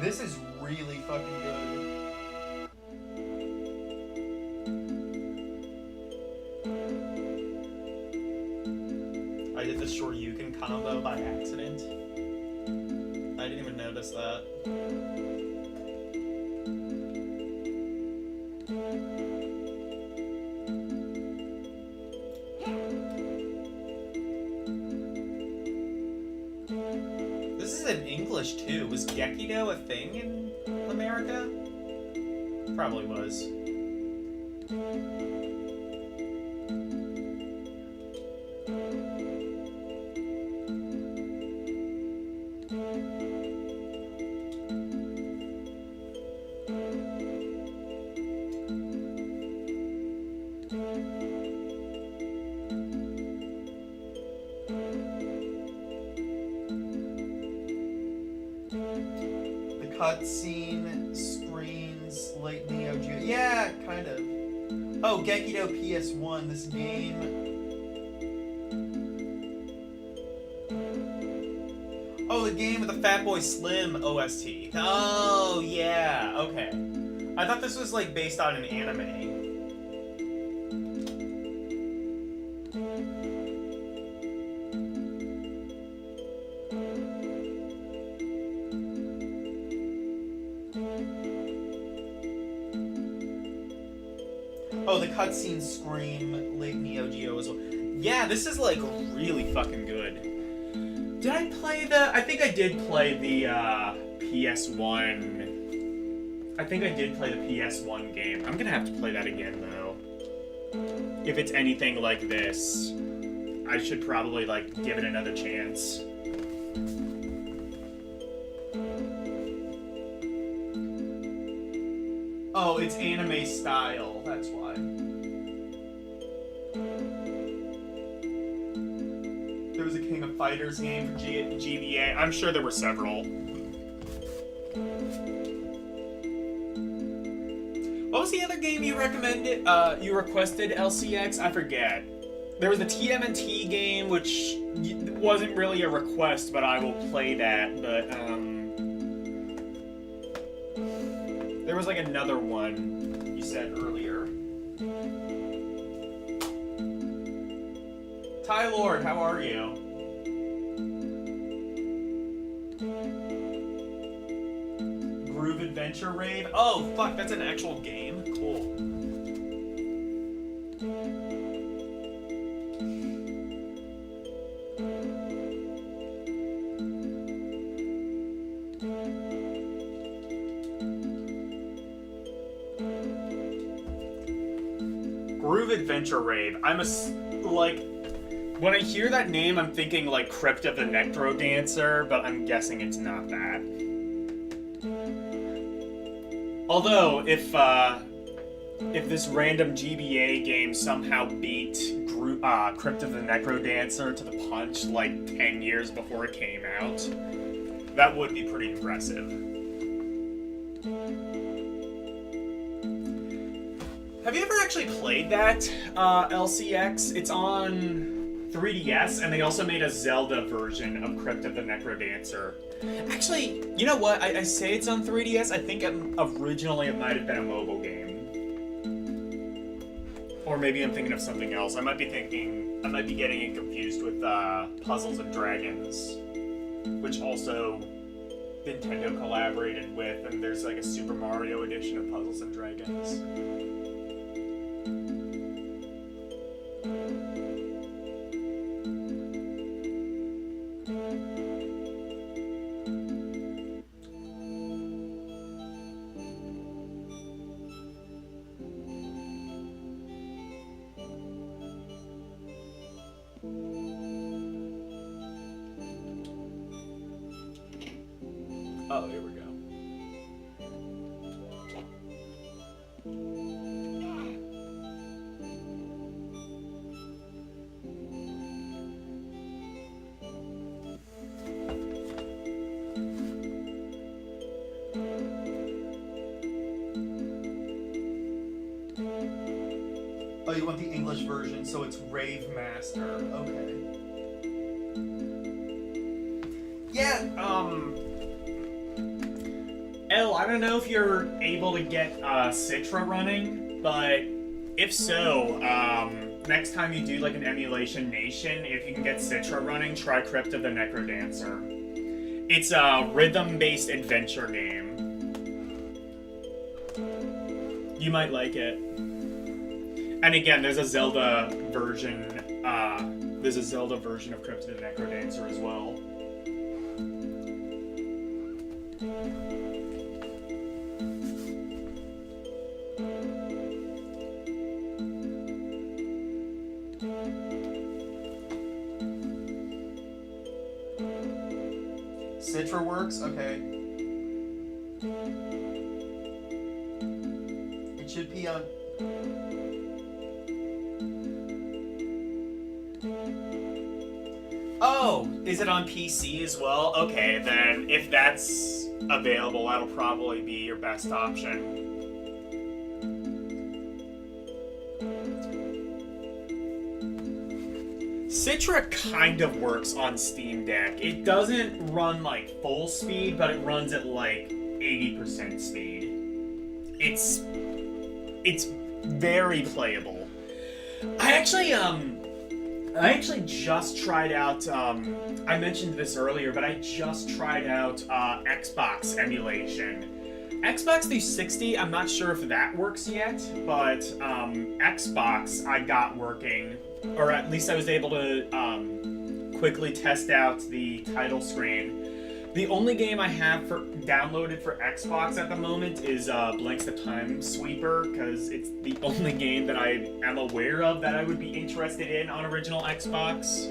This is really fucking good. I did the Shoryuken combo by accident. I didn't even notice that. This is in English too. Was Gekido a thing in America? Probably was. Cutscene, screens, late Neo Geo. Yeah, kind of. Oh, Gekido PS1, this game. Oh, the game with the Fatboy Slim OST. Oh, yeah, okay. I thought this was like based on an anime. Oh, the cutscene scream, late Neo Geo as well. Yeah, this is like really fucking good. Did I play I think I did play the PS1. I think I did play the PS1 game. I'm gonna have to play that again though. If it's anything like this, I should probably like give it another chance. Oh, it's anime style, that's why. There was a King of Fighters game for GBA. I'm sure there were several. What was the other game you recommended? You requested, LCX? I forget. There was the TMNT game, which wasn't really a request, but I will play that. But there was like another one you said earlier. Ty Lord, how are you? Groove Adventure Rave? Oh, fuck, that's an actual game? Cool. Adventure Rave. Like, when I hear that name, I'm thinking like Crypt of the Necrodancer, but I'm guessing it's not that. Although, if this random GBA game somehow beat Crypt of the Necrodancer to the punch like 10 years before it came out, that would be pretty impressive. Have you ever actually played that, LCX? It's on 3DS, and they also made a Zelda version of Crypt of the Necrodancer. Actually, you know what? I say it's on 3DS. I think originally it might have been a mobile game. Or maybe I'm thinking of something else. I might be getting it confused with Puzzles and Dragons, which also Nintendo collaborated with, and there's like a Super Mario edition of Puzzles and Dragons. Oh, here we go. Oh, you want the English version, so it's Rave Master. Okay. Yeah, I don't know if you're able to get Citra running, but if so, next time you do like an emulation nation, if you can get Citra running, try Crypt of the Necrodancer. It's a rhythm-based adventure game. You might like it. And again, there's a Zelda version. There's a Zelda version of Crypt of the Necrodancer as well. Citra works? Okay. It should be on... Oh, is it on PC as well? Okay, then if that's available, that'll probably be your best option. Citra kind of works on Steam Deck. It doesn't run like full speed, but it runs at like 80% speed. It's very playable. I actually just tried out, I mentioned this earlier, but I just tried out Xbox emulation. Xbox 360, I'm not sure if that works yet, but Xbox I got working, or at least I was able to quickly test out the title screen. The only game I have downloaded for Xbox at the moment is Blanks the Time Sweeper, because it's the only game that I am aware of that I would be interested in on original Xbox.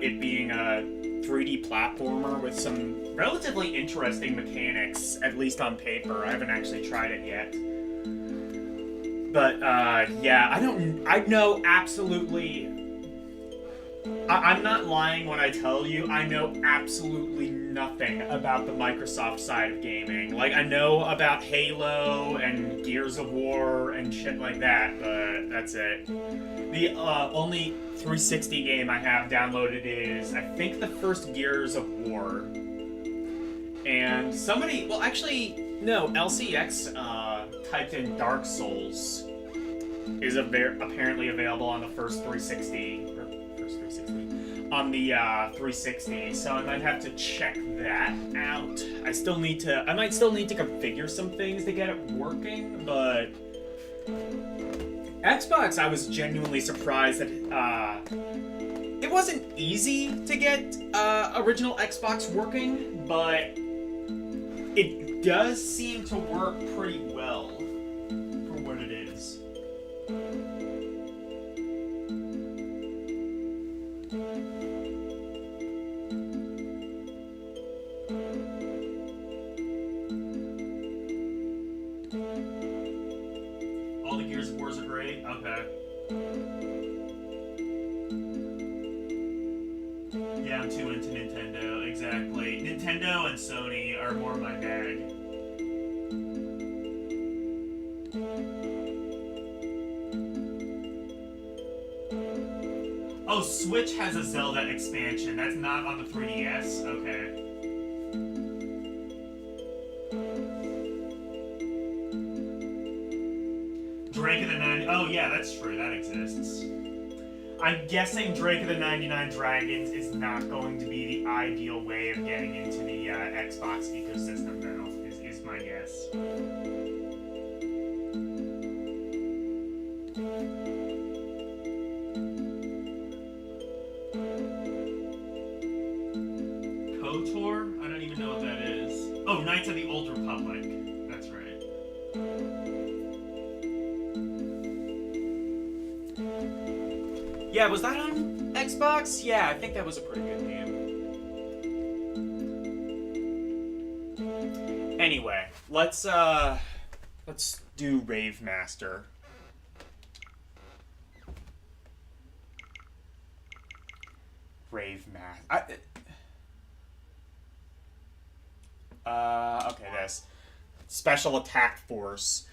It being a 3D platformer with some relatively interesting mechanics, at least on paper. I haven't actually tried it yet. But yeah, I know absolutely... I'm not lying when I tell you I know absolutely nothing about the Microsoft side of gaming. Like, I know about Halo and Gears of War and shit like that, but that's it. The only 360 game I have downloaded is, I think, the first Gears of War. And somebody, well actually, no, LCX typed in Dark Souls is apparently available on the first 360. On the 360, so I might have to check that out. I might still need to configure some things to get it working, but Xbox, I was genuinely surprised that it wasn't easy to get original Xbox working, but it does seem to work pretty well for what it is. I'm too into Nintendo. Exactly. Nintendo and Sony are more my bag. Oh, Switch has a Zelda expansion. That's not on the 3DS? Okay. Drake of the 90... Oh, yeah, that's true. That exists. I'm guessing Drake of the 99 Dragons is not going to be the ideal way of getting into the Xbox ecosystem, though, is my guess. KOTOR? I don't even know what that is. Oh, Knights of the Old Republic. That's right. Yeah, was that on Xbox? Yeah, I think that was a pretty good game. Anyway, let's do Rave Master. Rave Master. Okay, this. Special Attack Force.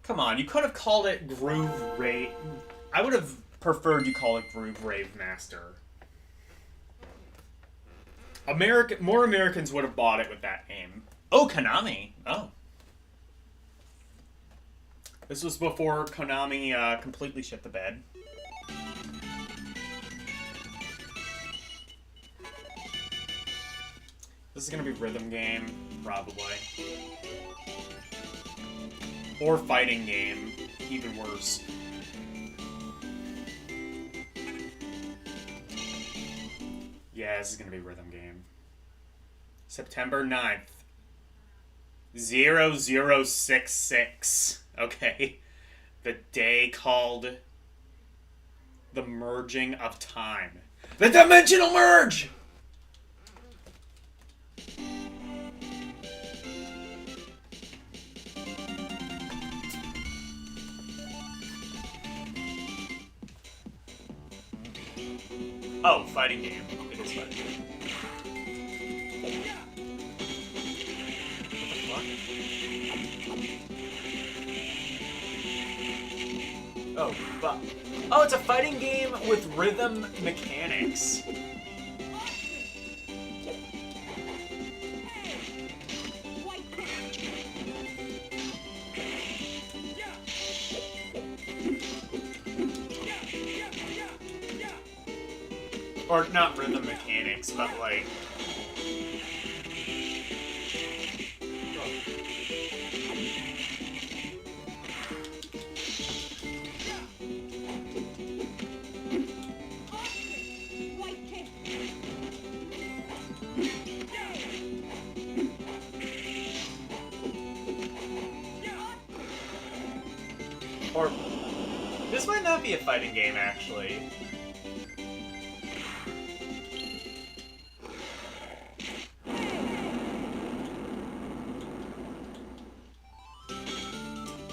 Come on, you could have called it Groove Rave. I would have preferred you call it Groove Rave Master. More Americans would have bought it with that name. Oh, Konami. Oh. This was before Konami completely shit the bed. This is gonna be rhythm game, probably. Or fighting game, even worse. Yeah, this is gonna be rhythm game. September 9th. 0066. Okay. The day called the merging of time. The dimensional merge! Oh, fighting game. It is fighting game. What the fuck? Oh, fuck. Oh, it's a fighting game with rhythm mechanics. Or not rhythm mechanics, but like... Or... This might not be a fighting game, actually.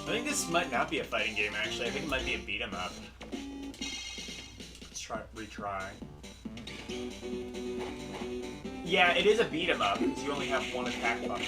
I think this might not be a fighting game, actually. I think it might be a beat 'em up. Let's retry. Yeah, it is a beat 'em up, because you only have one attack button.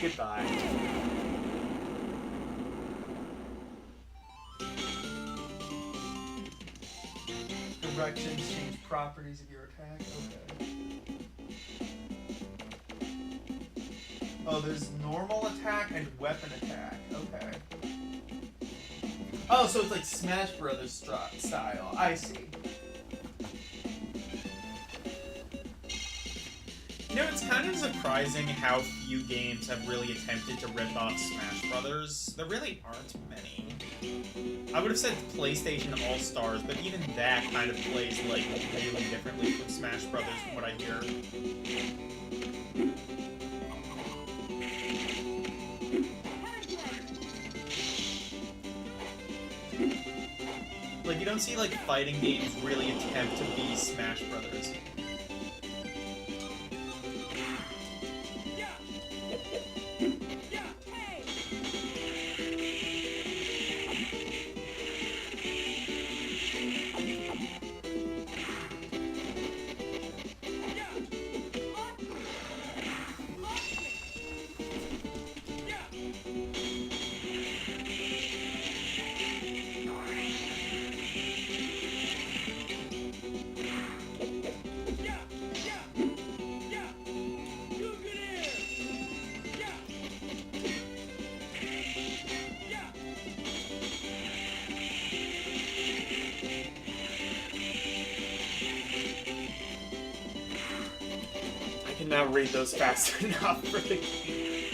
Goodbye. Directions change properties of your attack. Okay. Oh, there's normal attack and weapon attack. Okay. Oh, so it's like Smash Brothers style. I see. You know, it's kind of surprising how few games have really attempted to rip off Smash Brothers. There really aren't many. I would have said PlayStation All-Stars, but even that kind of plays, like, really differently from Smash Brothers from what I hear. Like, you don't see, like, fighting games really attempt to be Smash Brothers. I cannot read those fast enough for the game.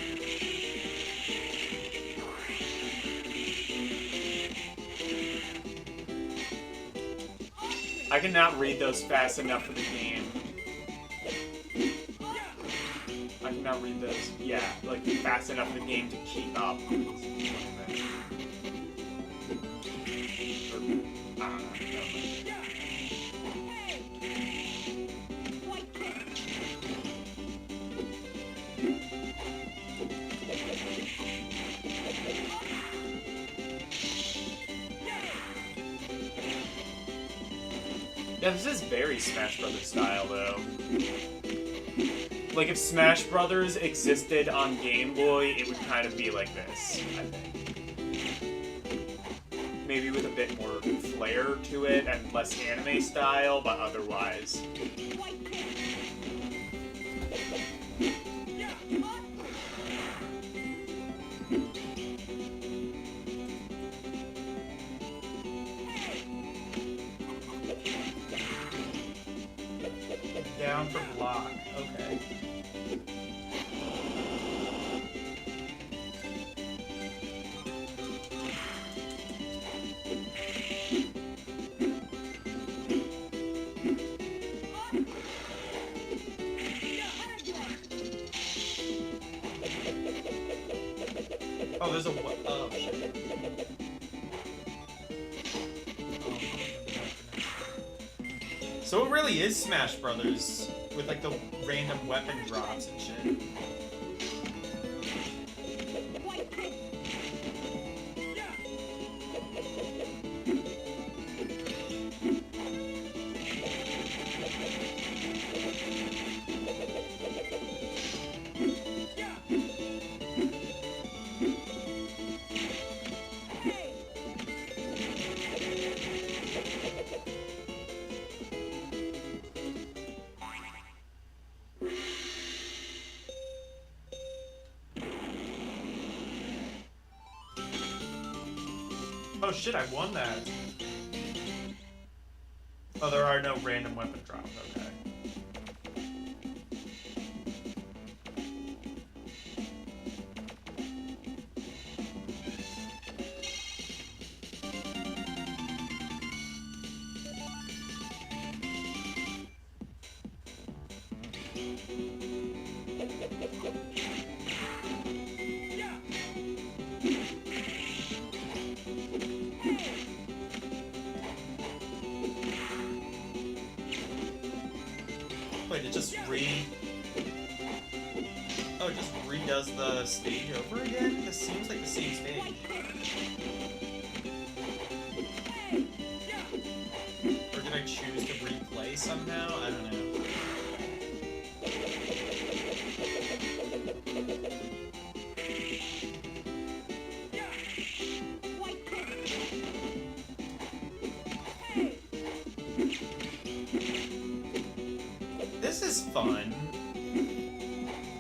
I cannot read those fast enough for the game. I cannot read those, yeah, like fast enough for the game to keep up. Yeah, this is very Smash Brothers style, though. Like, if Smash Brothers existed on Game Boy, it would kind of be like this, I think. Maybe with a bit more flair to it and less anime style, but otherwise. Down for block. Okay. Oh, there's a what? Oh, shit. So it really is Smash Brothers with like the random weapon drops and shit. Oh shit, I won that. Oh, there are no random weapon drops, okay. Wait, it just Oh, it just redoes the stage over again? This seems like the same stage. Or did I choose to replay somehow? I don't know. This is fun.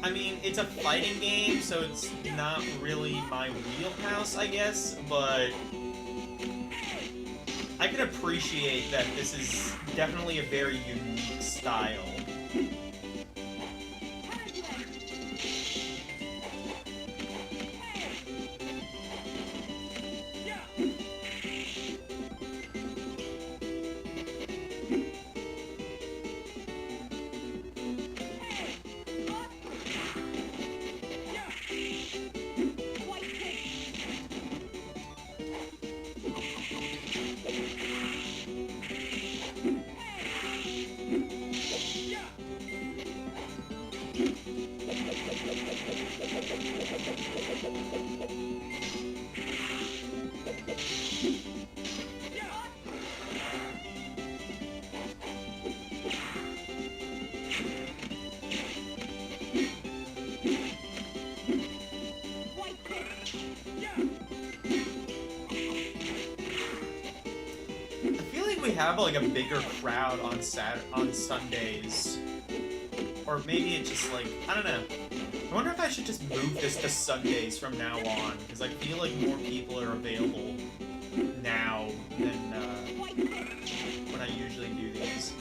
I mean, it's a fighting game, so it's not really my wheelhouse, I guess, but I can appreciate that this is definitely a very unique style. I feel like we have like a bigger crowd on Sundays. Or maybe it's just like, I don't know. I wonder if I should just move this to Sundays from now on, because I feel like more people are available now than when I usually do these.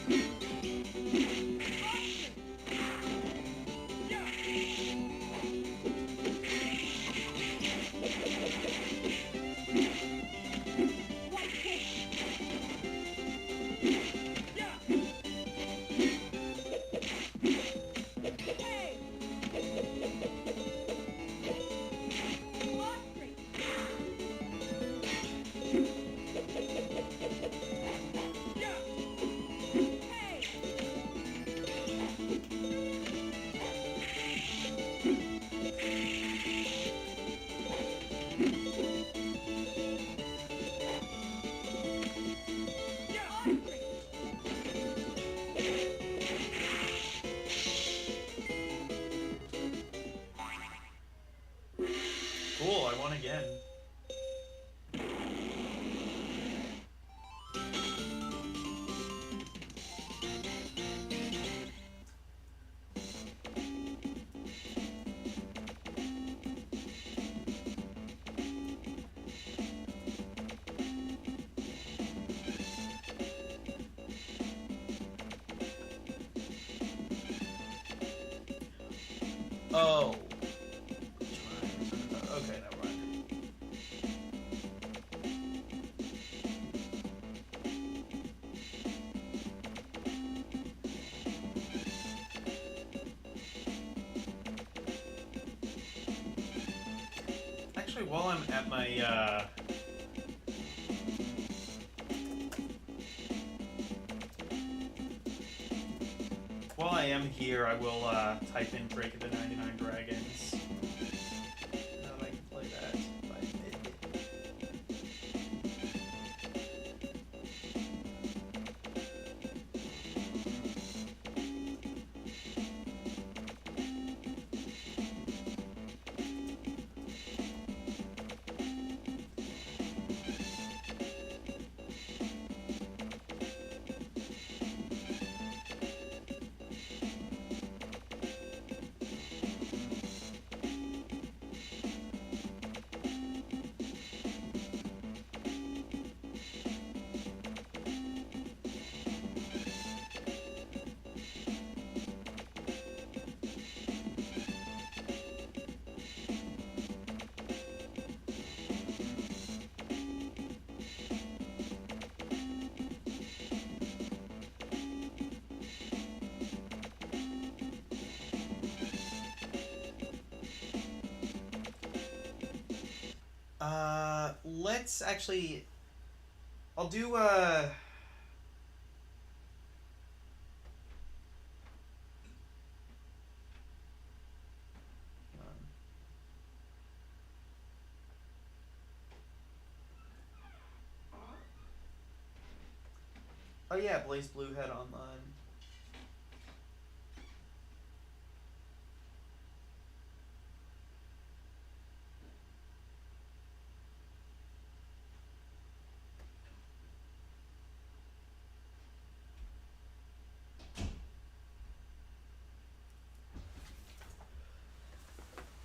Cool, I won again. Oh. Okay, never mind. Actually, while I'm at my while I am here, I will type in Drake of the 99 Dragons. Now that I can play that by mid. Let's actually... I'll do, oh yeah, Blaze Blue Head Online.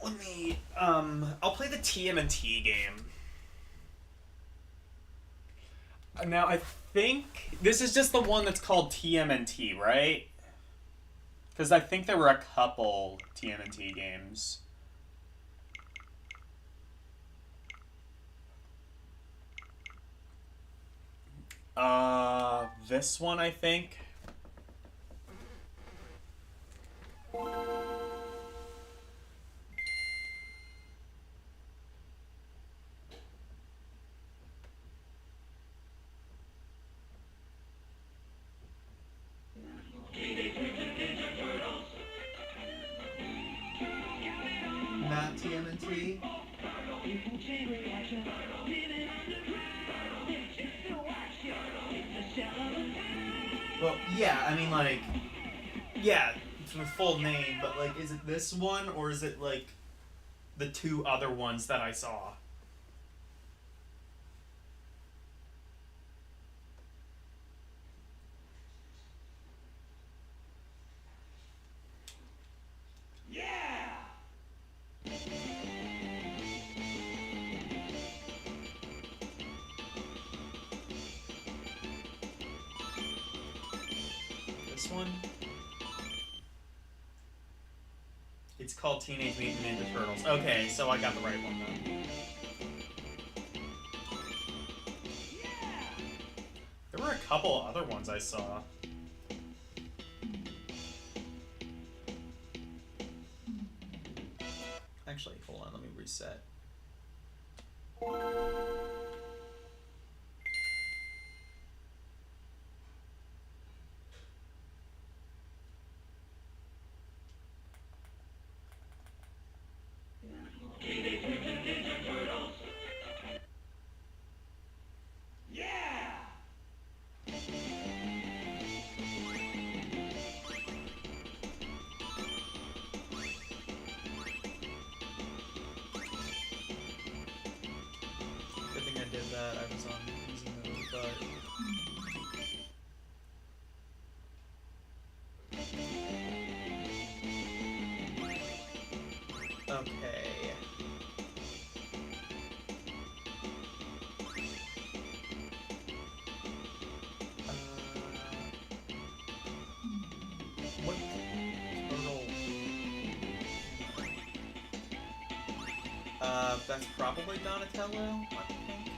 Let me, I'll play the TMNT game. Now, I think this is just the one that's called TMNT, right? Because I think there were a couple TMNT games. This one, I think. Not TMNT. Well, yeah, I mean, like, yeah, it's the full name, but, like, is it this one, or is it, like, the two other ones that I saw? one? It's called Teenage Mutant Ninja Turtles. Okay, so I got the right one then. There were a couple other ones I saw. Actually, hold on, let me reset. Good thing I did that. I was on easy mode, but... Okay. What turtle? That's probably Donatello, I think.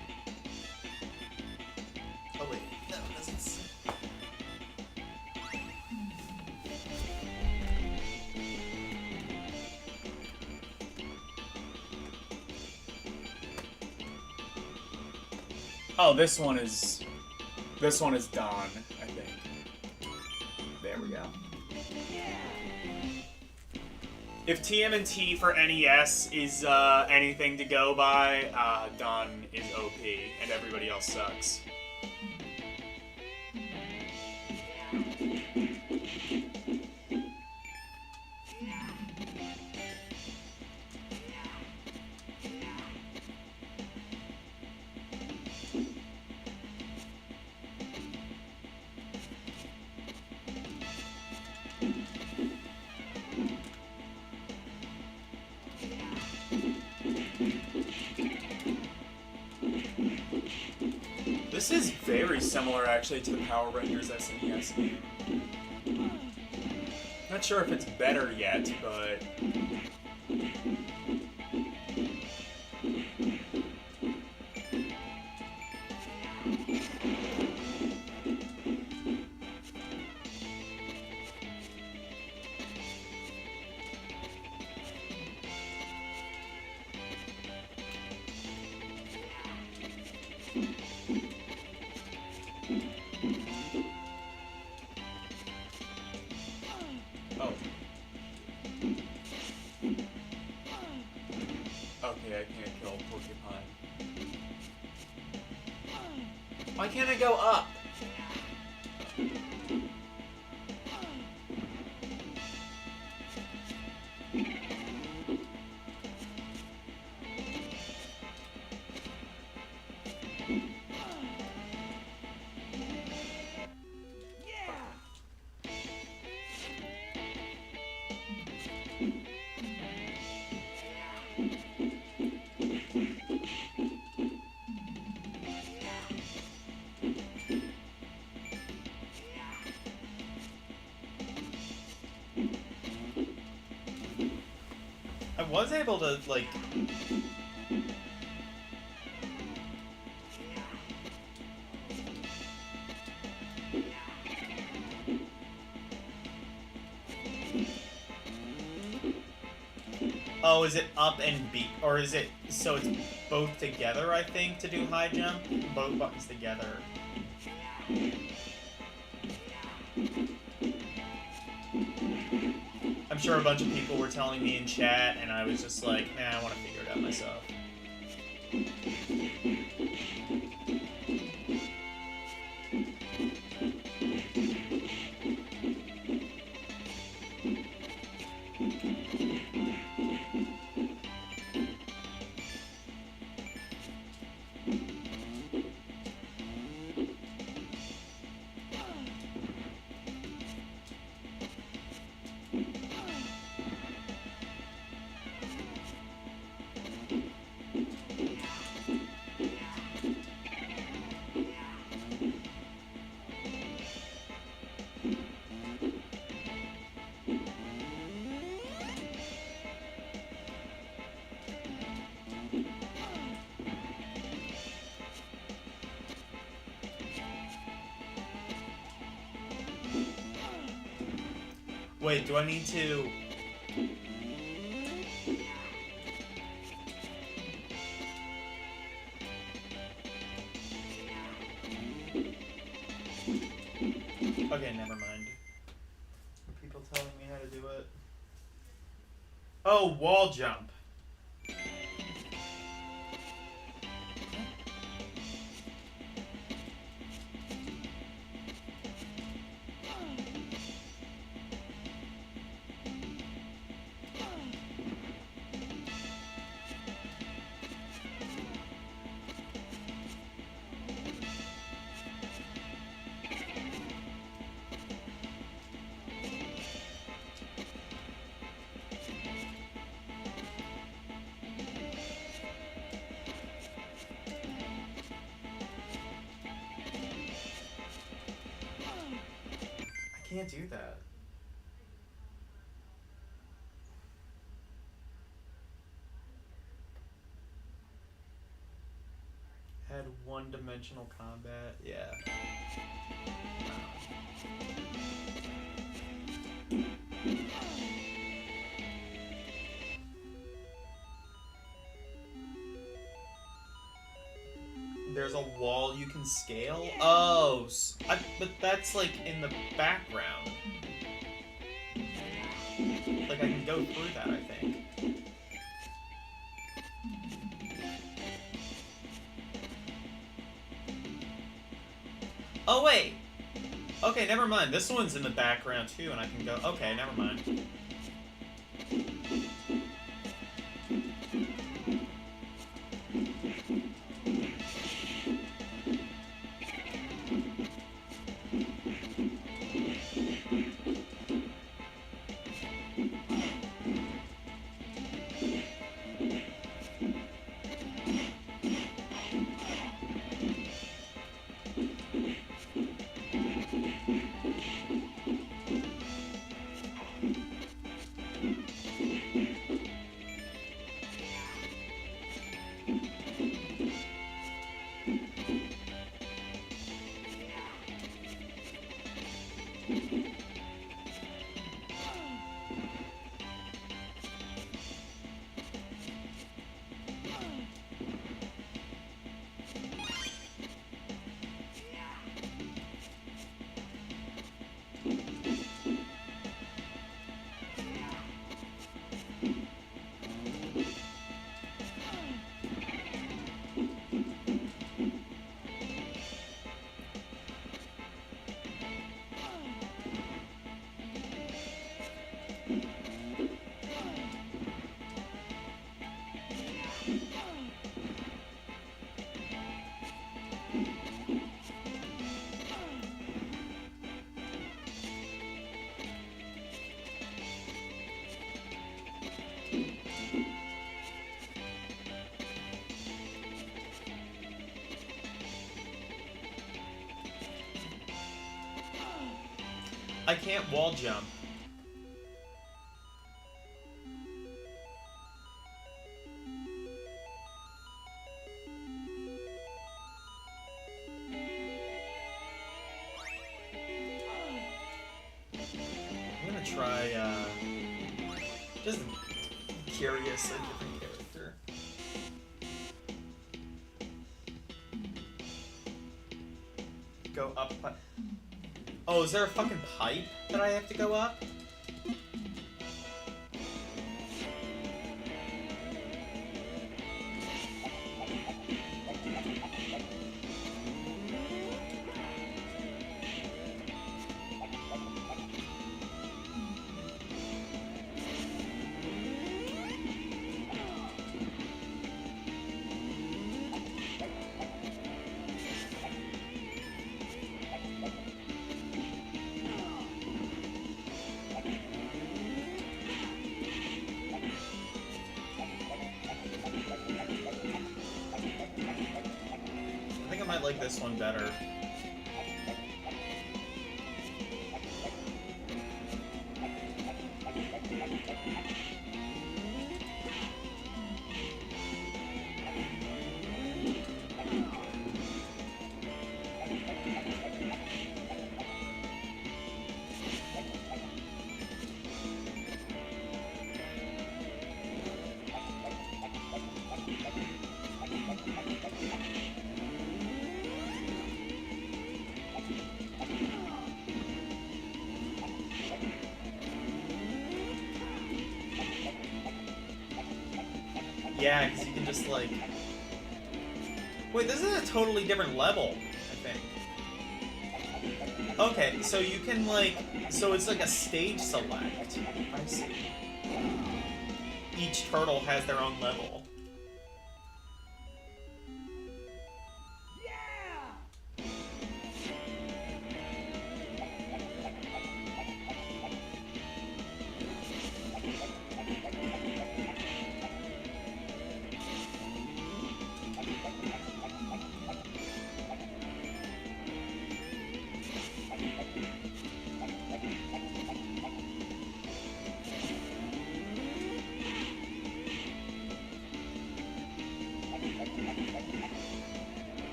Oh wait, no, it doesn't say. Oh, this one is Don, I think. There we go. If TMNT for NES is anything to go by, Don is OP, and everybody else sucks. This is very similar, actually, to the Power Rangers SNES game. Not sure if it's better yet, but... Oh. Okay, I can't kill Porcupine. Why can't I go up? I was able to, like... Oh, is it up and B? Or is it... So it's both together, I think, to do high jump? Both buttons together. I'm sure a bunch of people were telling me in chat, and I was just like, nah, I want to figure it out myself. Wait, do I need to... Okay, never mind. Are people telling me how to do it? Oh, wall jump. I can't do that. Had one-dimensional combat, yeah. There's a wall you can scale? Oh, but that's like in the background. Like I can go through that, I think. Oh wait! Okay, never mind. This one's in the background too, and I can go... Okay, never mind. I can't wall jump. I'm gonna try, just curious, a different character. Go up. Oh, is there a fucking pipe that I have to go up? I like this one better. Yeah, because you can just, like... Wait, this is a totally different level, I think. Okay, so you can, like... So it's like a stage select. I see. Each turtle has their own level.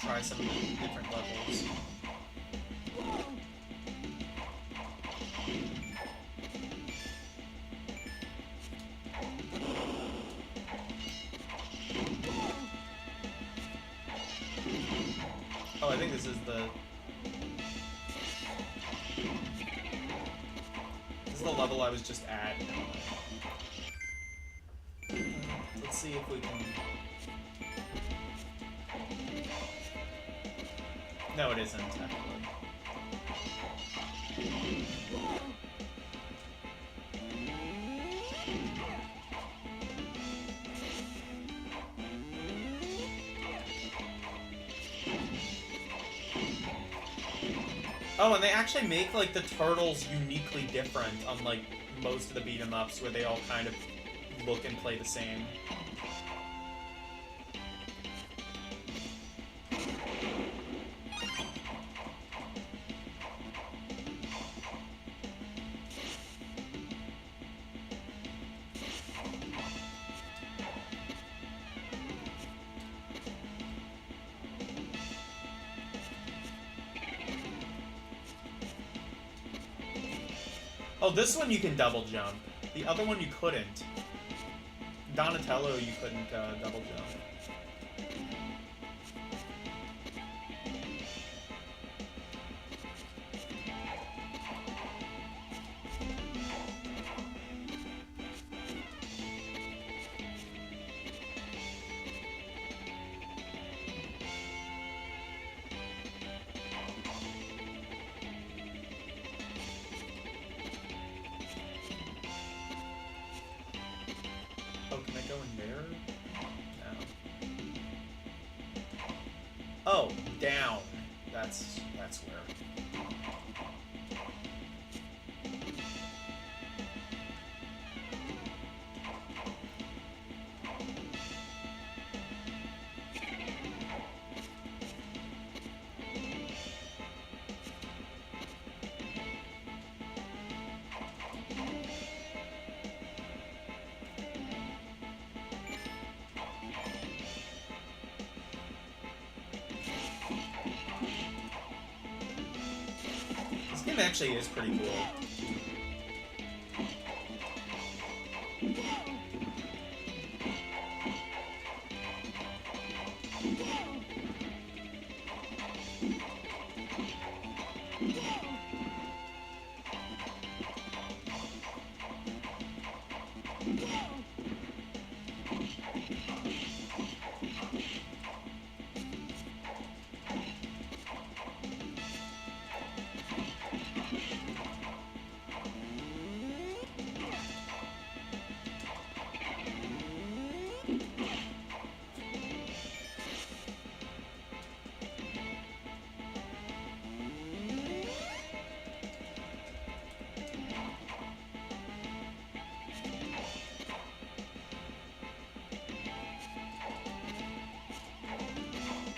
Try some different levels. Oh, I think this is the level I was just at. Let's see if we can... No, it isn't, actually. Oh, and they actually make, like, the turtles uniquely different, unlike most of the beat-em-ups, where they all kind of look and play the same. Oh, this one you can double jump. The other one you couldn't. Donatello, you couldn't double jump. Oh, down. That's where. This game actually is pretty cool.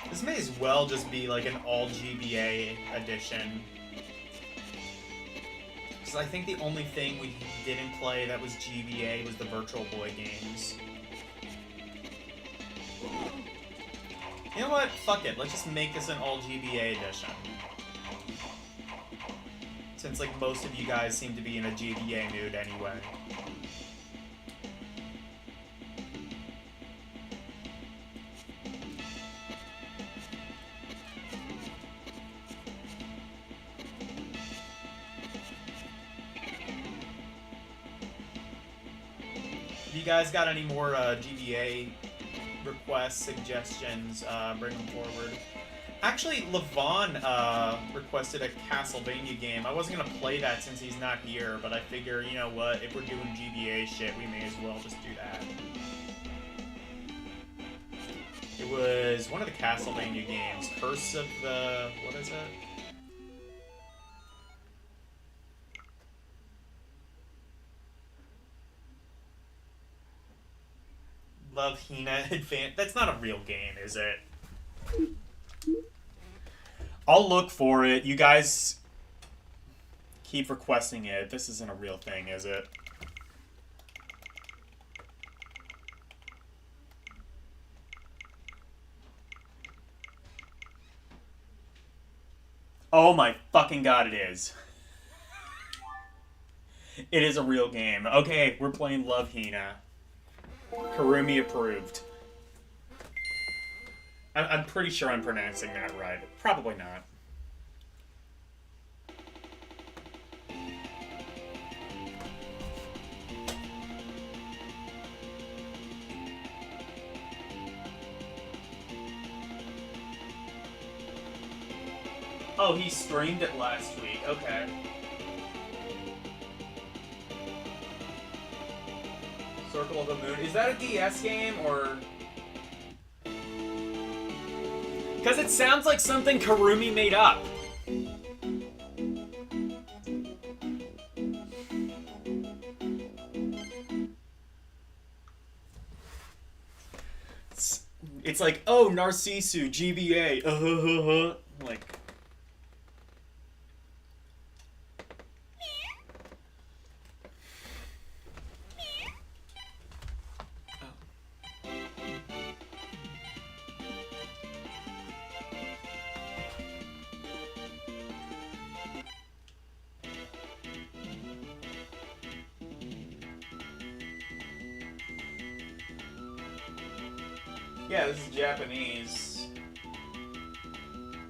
This may as well just be like an all GBA edition. Because I think the only thing we didn't play that was GBA was the Virtual Boy games. You know what? Fuck it. Let's just make this an all GBA edition. Since like most of you guys seem to be in a GBA mood anyway. If you guys got any more GBA requests, suggestions, bring them forward. Actually, Levon requested a Castlevania game. I wasn't going to play that since he's not here, but I figure, you know what, if we're doing GBA shit, we may as well just do that. It was one of the Castlevania games. Curse of the... what is it? Love Hina Advance. That's not a real game, is it? I'll look for it. You guys keep requesting it. This isn't a real thing, is it? Oh my fucking god, it is. It is a real game. Okay, we're playing Love Hina. Karumi approved. I'm pretty sure I'm pronouncing that right. Probably not. Oh, he streamed it last week. Okay. Circle of the Moon. Is that a DS game, or... Because it sounds like something Karumi made up. It's like, oh, Narcisu, GBA, like... Yeah, this is Japanese.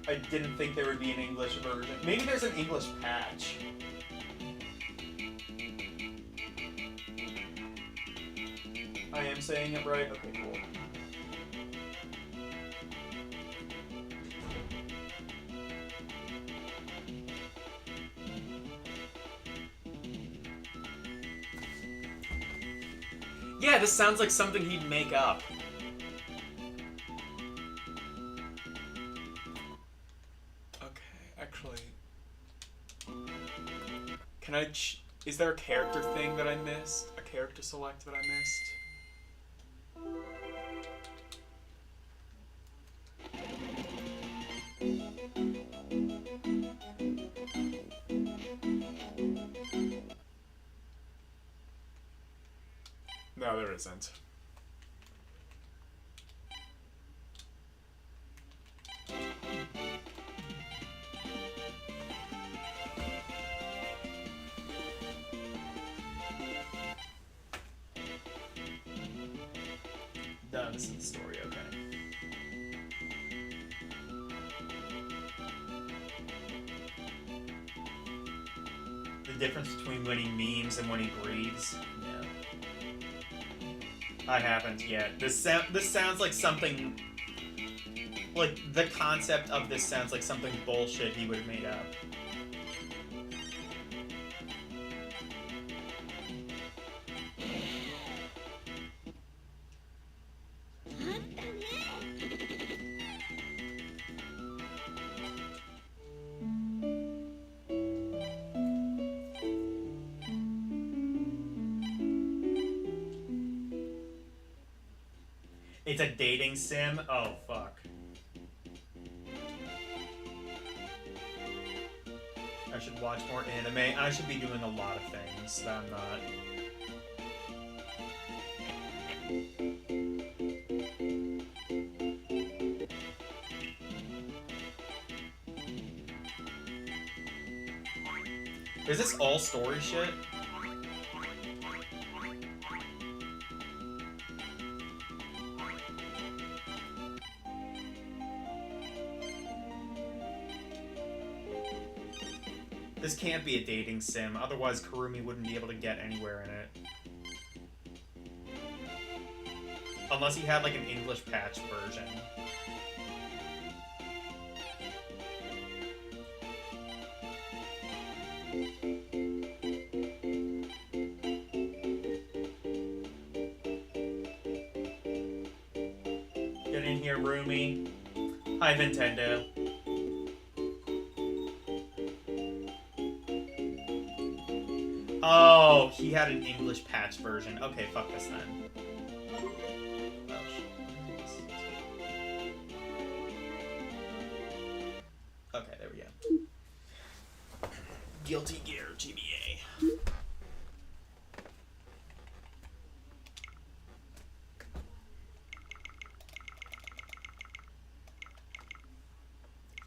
I didn't think there would be an English version. Maybe there's an English patch. I am saying it right? Okay, cool. Yeah, this sounds like something he'd make up. Can I? Is there a character thing that I missed? A character select that I missed? No, there isn't. No, this is the story, okay. The difference between when he memes and when he breathes. Yeah. I haven't yet. This sounds like something. Like, the concept of this sounds like something bullshit he would have made up. It's a dating sim? Oh, fuck. I should watch more anime. I should be doing a lot of things that I'm not. Is this all story shit? This can't be a dating sim, otherwise Kurumi wouldn't be able to get anywhere in it. Unless he had like an English patch version. Get in here, Rumi. Hi, Nintendo. Oh, he had an English patch version. Okay, fuck this then. Oh, shit. Okay, there we go. Guilty Gear GBA.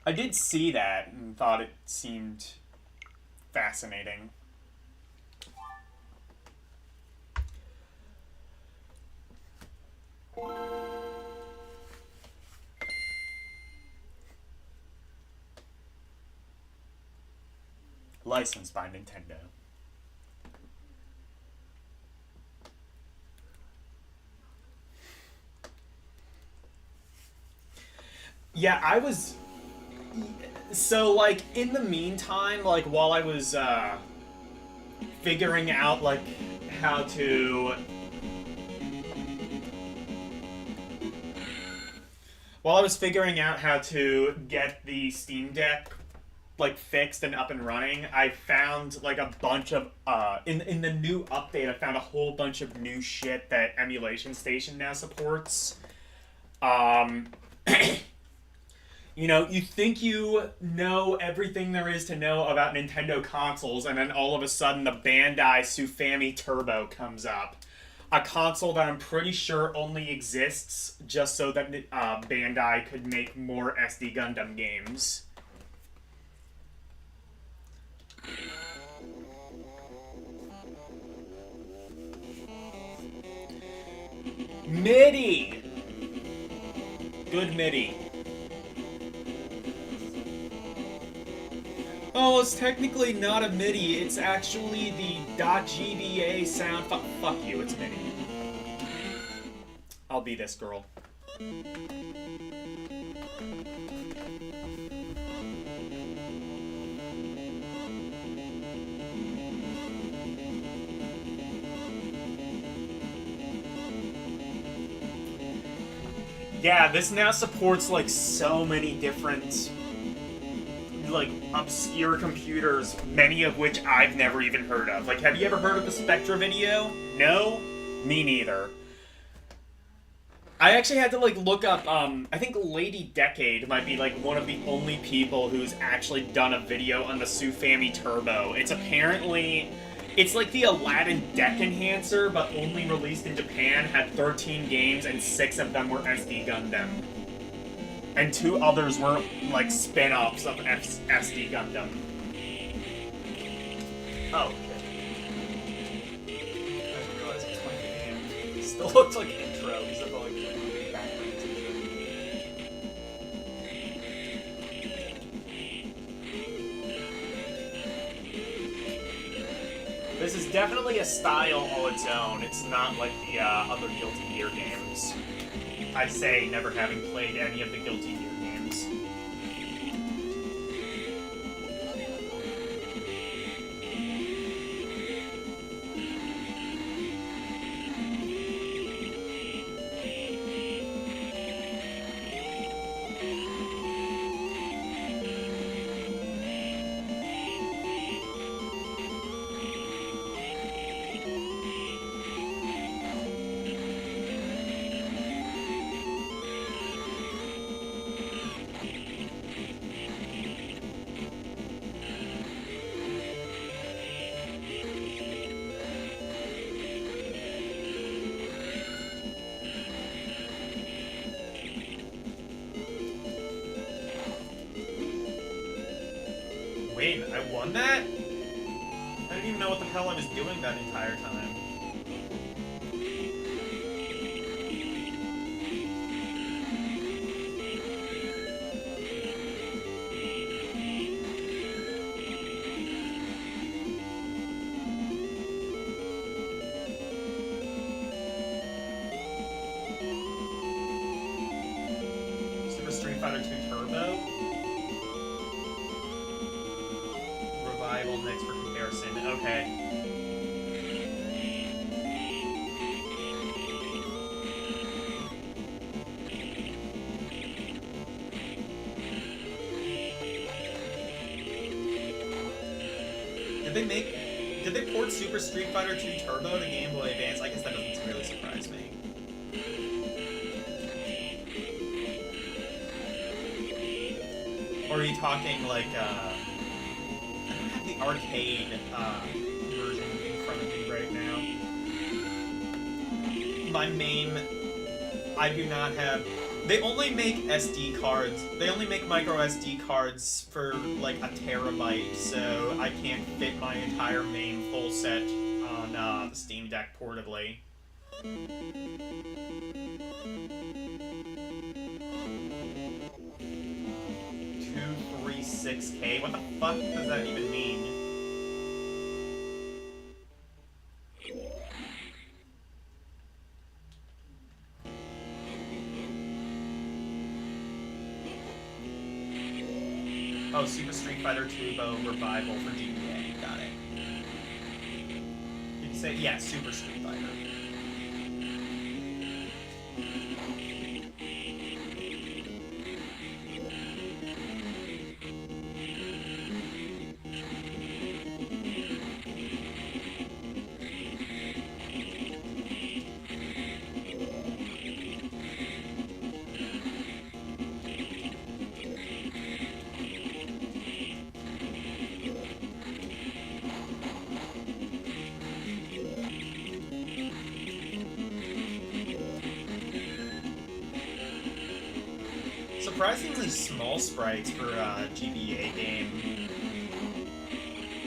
I did see that and thought it seemed fascinating. Licensed by Nintendo. Yeah, I was... So, like, in the meantime, like, while I was, figuring out, like, how to... While I was figuring out how to get the Steam Deck, like, fixed and up and running, I found, like, a bunch of, in the new update, I found a whole bunch of new shit that Emulation Station now supports. You know, you think you know everything there is to know about Nintendo consoles, and then all of a sudden the Bandai Sufami Turbo comes up. A console that I'm pretty sure only exists just so that Bandai could make more SD Gundam games. MIDI! Good MIDI. Oh, it's technically not a MIDI, it's actually the .gba sound. Fuck you, it's MIDI. I'll be this girl. Yeah, this now supports like so many different like, obscure computers, many of which I've never even heard of. Like, have you ever heard of the Spectra video? No? Me neither. I actually had to, like, look up, I think Lady Decade might be, like, one of the only people who's actually done a video on the Sufami Turbo. It's apparently... It's like the Aladdin deck enhancer, but only released in Japan, had 13 games, and 6 of them were SD Gundam. And 2 others were, like, spin-offs of SD Gundam. Oh, okay. I didn't realize it was playing the game. It still looks like an intro, except for, like, the background This is definitely a style all its own. It's not like the other Guilty Gear games. I say, never having played any of the Guilty Gear games. Wait, I won that? I didn't even know what the hell I was doing that entire time. Super Street Fighter 2 Turbo? Revival next for comparison. Okay. Did they port Super Street Fighter 2 Turbo to Game Boy Advance? I guess that doesn't really surprise me. Or are you talking like I don't have the arcade version in front of me right now. My main, I do not have. They only make SD cards. They only make micro SD cards for like a terabyte, so I can't fit my entire main full set on the Steam Deck portably. 236K? What the fuck does that even mean? Oh, Super Street Fighter Turbo Revival for GBA. Got it. Did you say? Yeah, Super Street Fighter. Surprisingly small sprites for a GBA game.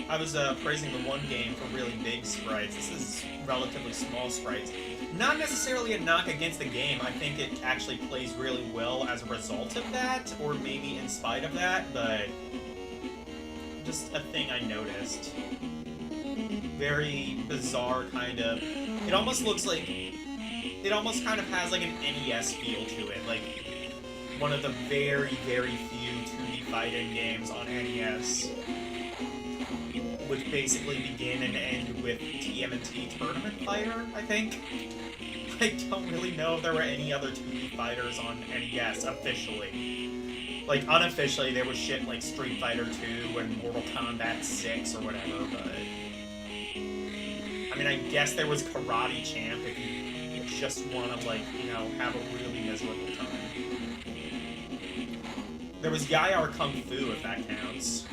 I was praising the one game for really big sprites. This is relatively small sprites. Not necessarily a knock against the game. I think it actually plays really well as a result of that, or maybe in spite of that, but just a thing I noticed. Very bizarre kind of. It almost looks like. It almost kind of has like an NES feel to it. Like one of the very, very few 2D fighting games on NES, which basically begin and end with TMNT Tournament Fighter, I think. I don't really know if there were any other 2D fighters on NES officially. Like, unofficially, there was shit like Street Fighter 2 and Mortal Kombat 6 or whatever, but... I mean, I guess there was Karate Champ if you just want to, like, you know, have a really miserable time. There was Yayar Kung Fu, if that counts.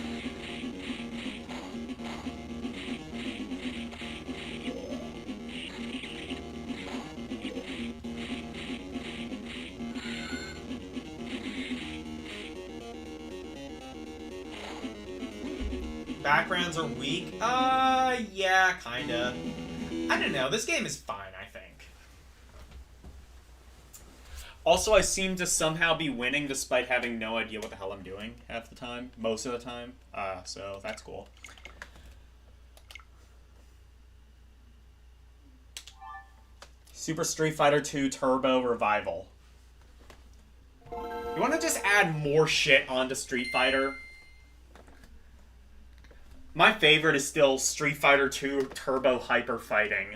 Backgrounds are weak? Yeah, kinda. I don't know, this game is fine, I think. Also, I seem to somehow be winning despite having no idea what the hell I'm doing half the time, most of the time. So that's cool. Super Street Fighter 2 Turbo Revival. You want to just add more shit onto Street Fighter? My favorite is still Street Fighter 2 Turbo Hyper Fighting.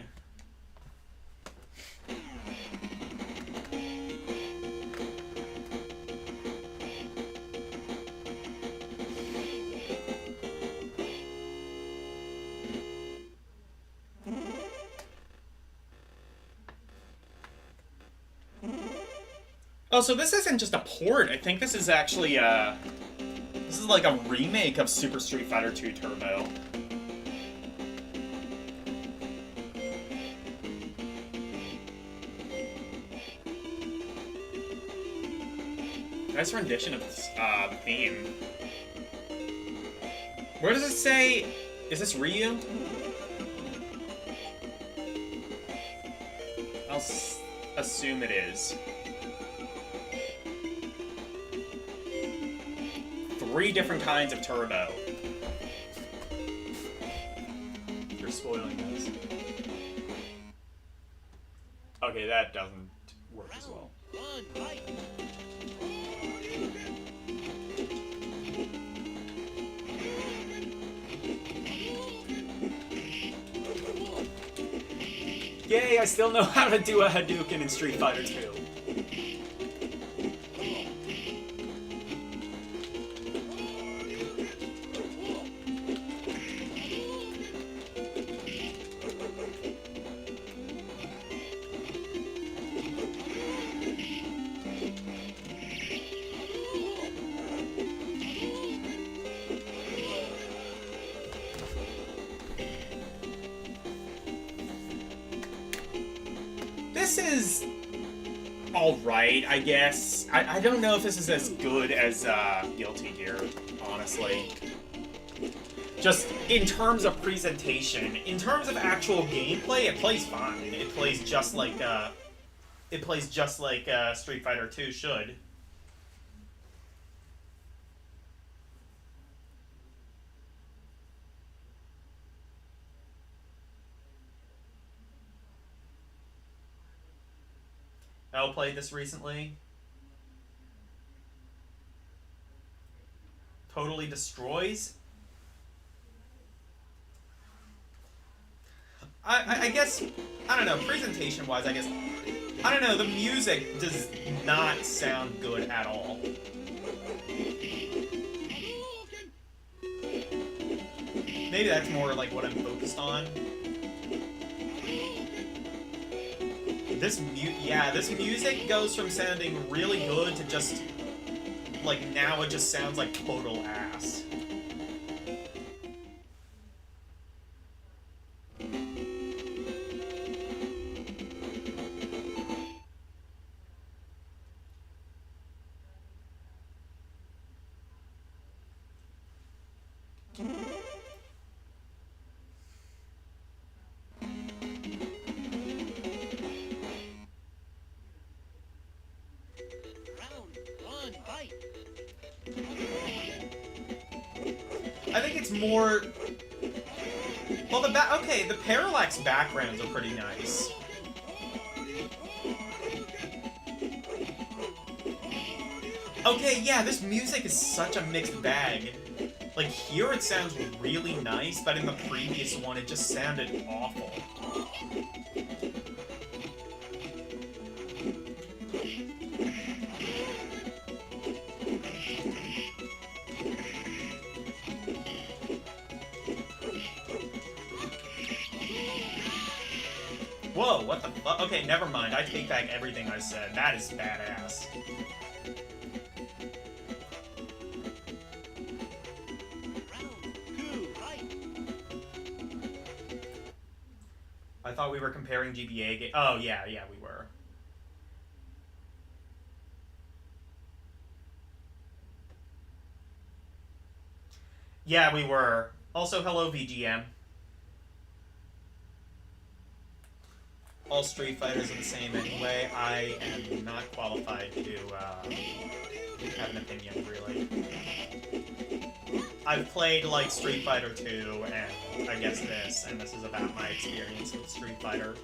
Oh, so this isn't just a port. I think this is actually this is like a remake of Super Street Fighter 2 Turbo. Nice rendition of this, the theme. Where does it say? Is this Ryu? I'll assume it is. 3 different kinds of turbo. You're spoiling this. Okay, that doesn't work as well. Yay, I still know how to do a Hadouken in Street Fighter 2. This is alright, I guess. I don't know if this is as good as Guilty Gear, honestly. Just in terms of presentation. In terms of actual gameplay, it plays fine. It plays just like Street Fighter 2 should. I played this recently. Totally destroys. I guess, I don't know, presentation-wise, I guess, I don't know, the music does not sound good at all. Maybe that's more like what I'm focused on. This music goes from sounding really good to just, like, now it just sounds like total ass. I think it's more... Well, the parallax backgrounds are pretty nice. Okay, yeah, this music is such a mixed bag. Like, here it sounds really nice, but in the previous one it just sounded awful. Okay, never mind. I take back everything I said. That is badass. I thought we were comparing GBA games. Oh, yeah, we were. Yeah, we were. Also, hello, VGM. All Street Fighters are the same anyway. I am not qualified to have an opinion, really. I've played, like, Street Fighter 2 and I guess this, and this is about my experience with Street Fighter.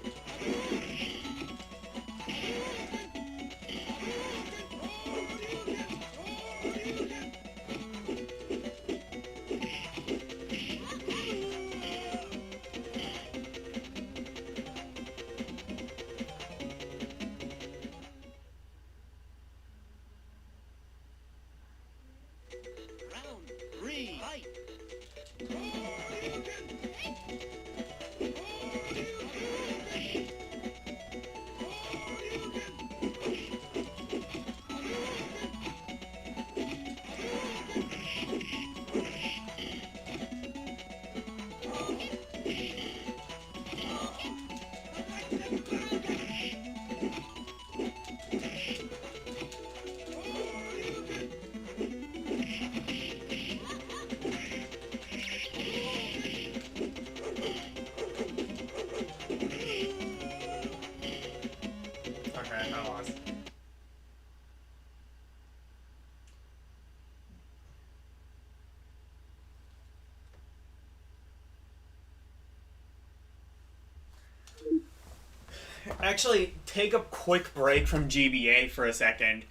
Actually, take a quick break from GBA for a second.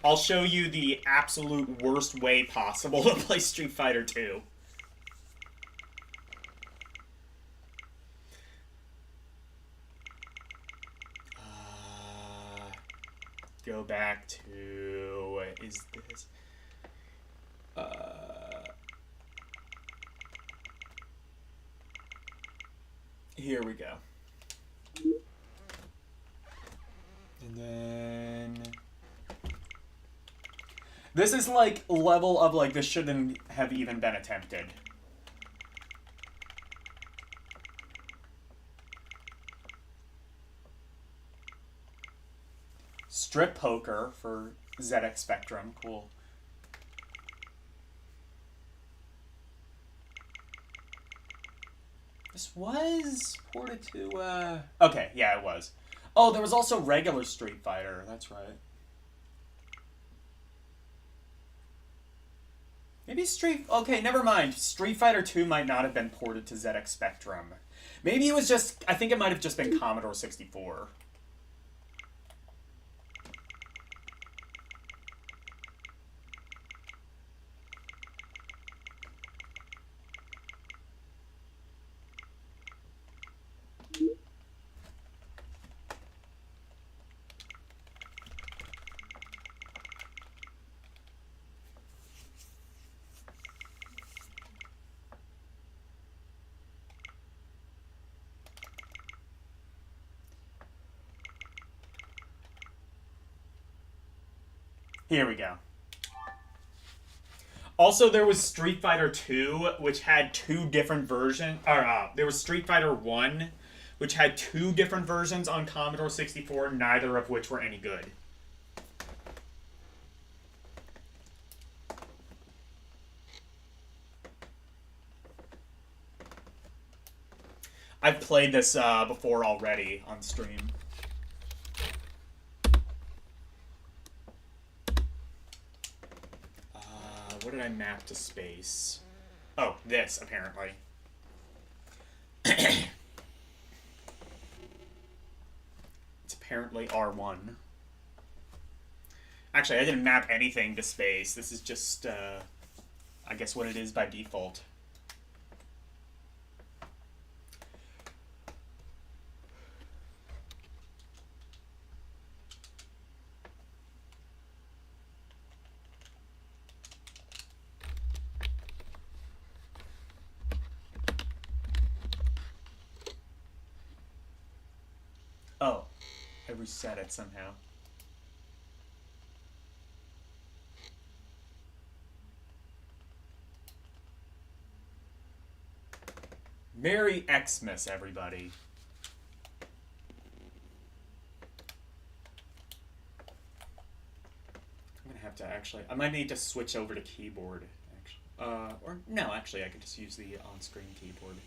I'll show you the absolute worst way possible to play Street Fighter 2. Go back to... what is this? Here we go. And then... this is like level of like, this shouldn't have even been attempted. Strip Poker for ZX Spectrum. Cool. This was ported to, okay, yeah, it was. Oh, there was also regular Street Fighter. That's right. Maybe okay, never mind. Street Fighter 2 might not have been ported to ZX Spectrum. Maybe it was just, I think it might have just been Commodore 64. Here we go. Also, there was Street Fighter 2, which had two different versions. Or, there was Street Fighter 1, which had two different versions on Commodore 64, neither of which were any good. I've played this before already on stream. What did I map to space? Oh, this, apparently. It's apparently R1. Actually, I didn't map anything to space. This is just, I guess what it is by default. Oh, reset it somehow. Merry Xmas, everybody. I'm gonna have to actually... I might need to switch over to keyboard, actually. Or, no, actually, I could just use the on-screen keyboard.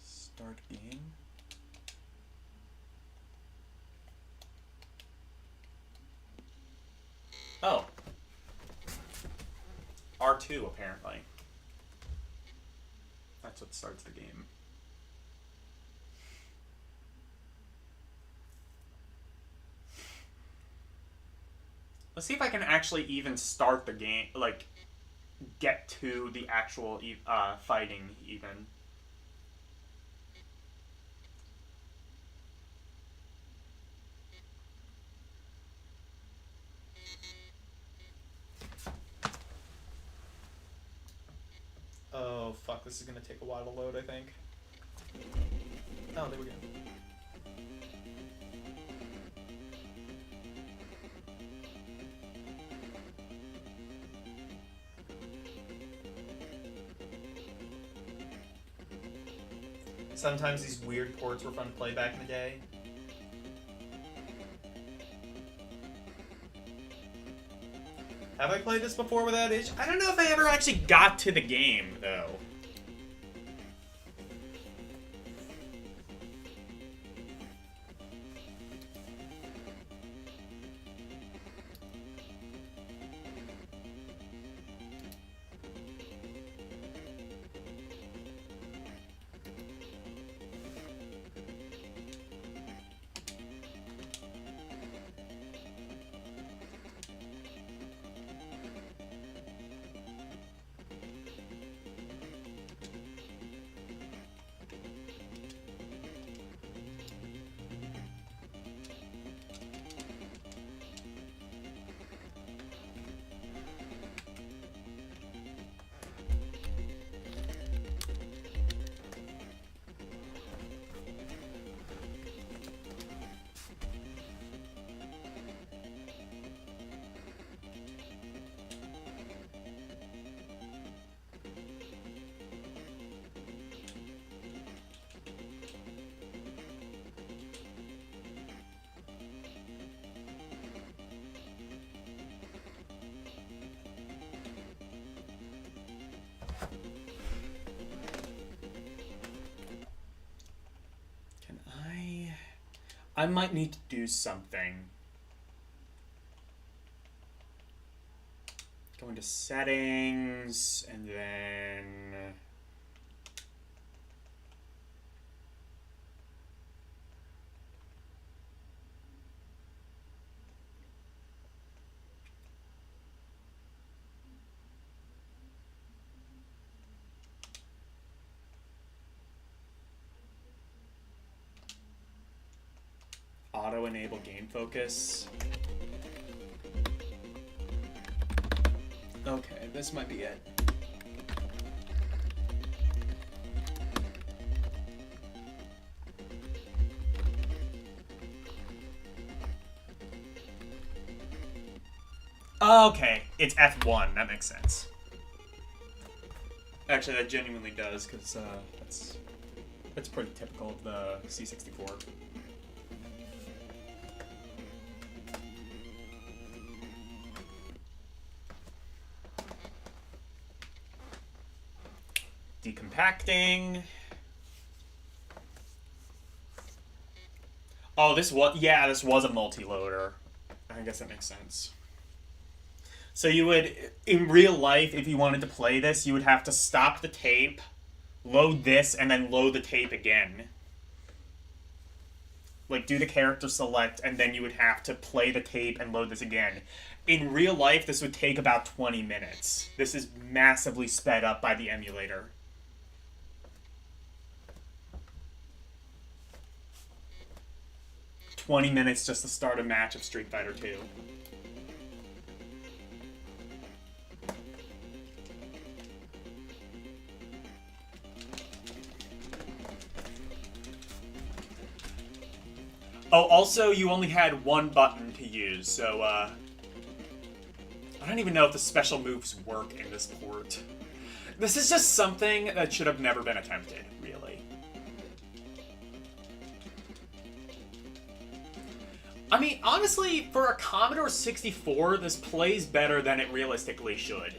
Start game. Oh. R2, apparently. That's what starts the game. Let's see if I can actually even start the game, like, get to the actual fighting, even. Oh, fuck, this is gonna take a while to load, I think. Oh, there we go. Sometimes these weird ports were fun to play back in the day. Have I played this before without itch? I don't know if I ever actually got to the game, though. I might need to do something. Go into settings, and then... auto-enable game focus. Okay, this might be it. Okay, it's F1. That makes sense. Actually, that genuinely does, because that's pretty typical of the C64. Decompacting. Oh, this was a multi-loader. I guess that makes sense. So you would, in real life, if you wanted to play this, you would have to stop the tape, load this, and then load the tape again. Like, do the character select, and then you would have to play the tape and load this again. In real life, this would take about 20 minutes. This is massively sped up by the emulator. "20 minutes just to start a match of Street Fighter 2. Oh, also, you only had one button to use, so, I don't even know if the special moves work in this port. This is just something that should have never been attempted, really. I mean, honestly, for a Commodore 64, this plays better than it realistically should.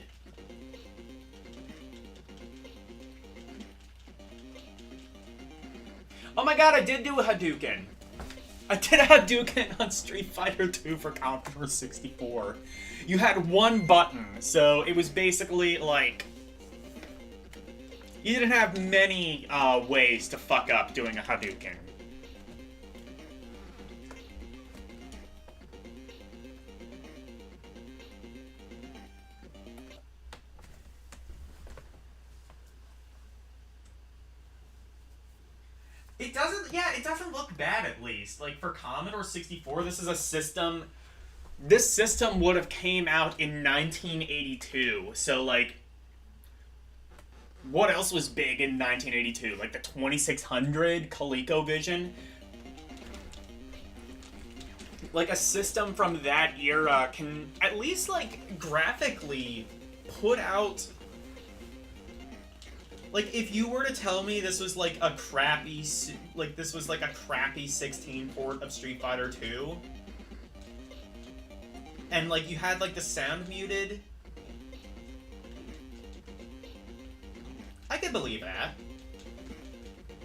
Oh my god, I did do a Hadouken! I did a Hadouken on Street Fighter 2 for Commodore 64. You had one button, so it was basically like... You didn't have many ways to fuck up doing a Hadouken. It doesn't look bad, at least. Like, for Commodore 64, this is a system... This system would have came out in 1982, so, like... What else was big in 1982? Like, the 2600 ColecoVision? Like, a system from that era can, at least, like, graphically put out... Like, if you were to tell me this was, like, a crappy... Like, this was, like, a crappy 16 port of Street Fighter 2... And, like, you had, like, the sound muted... I could believe that.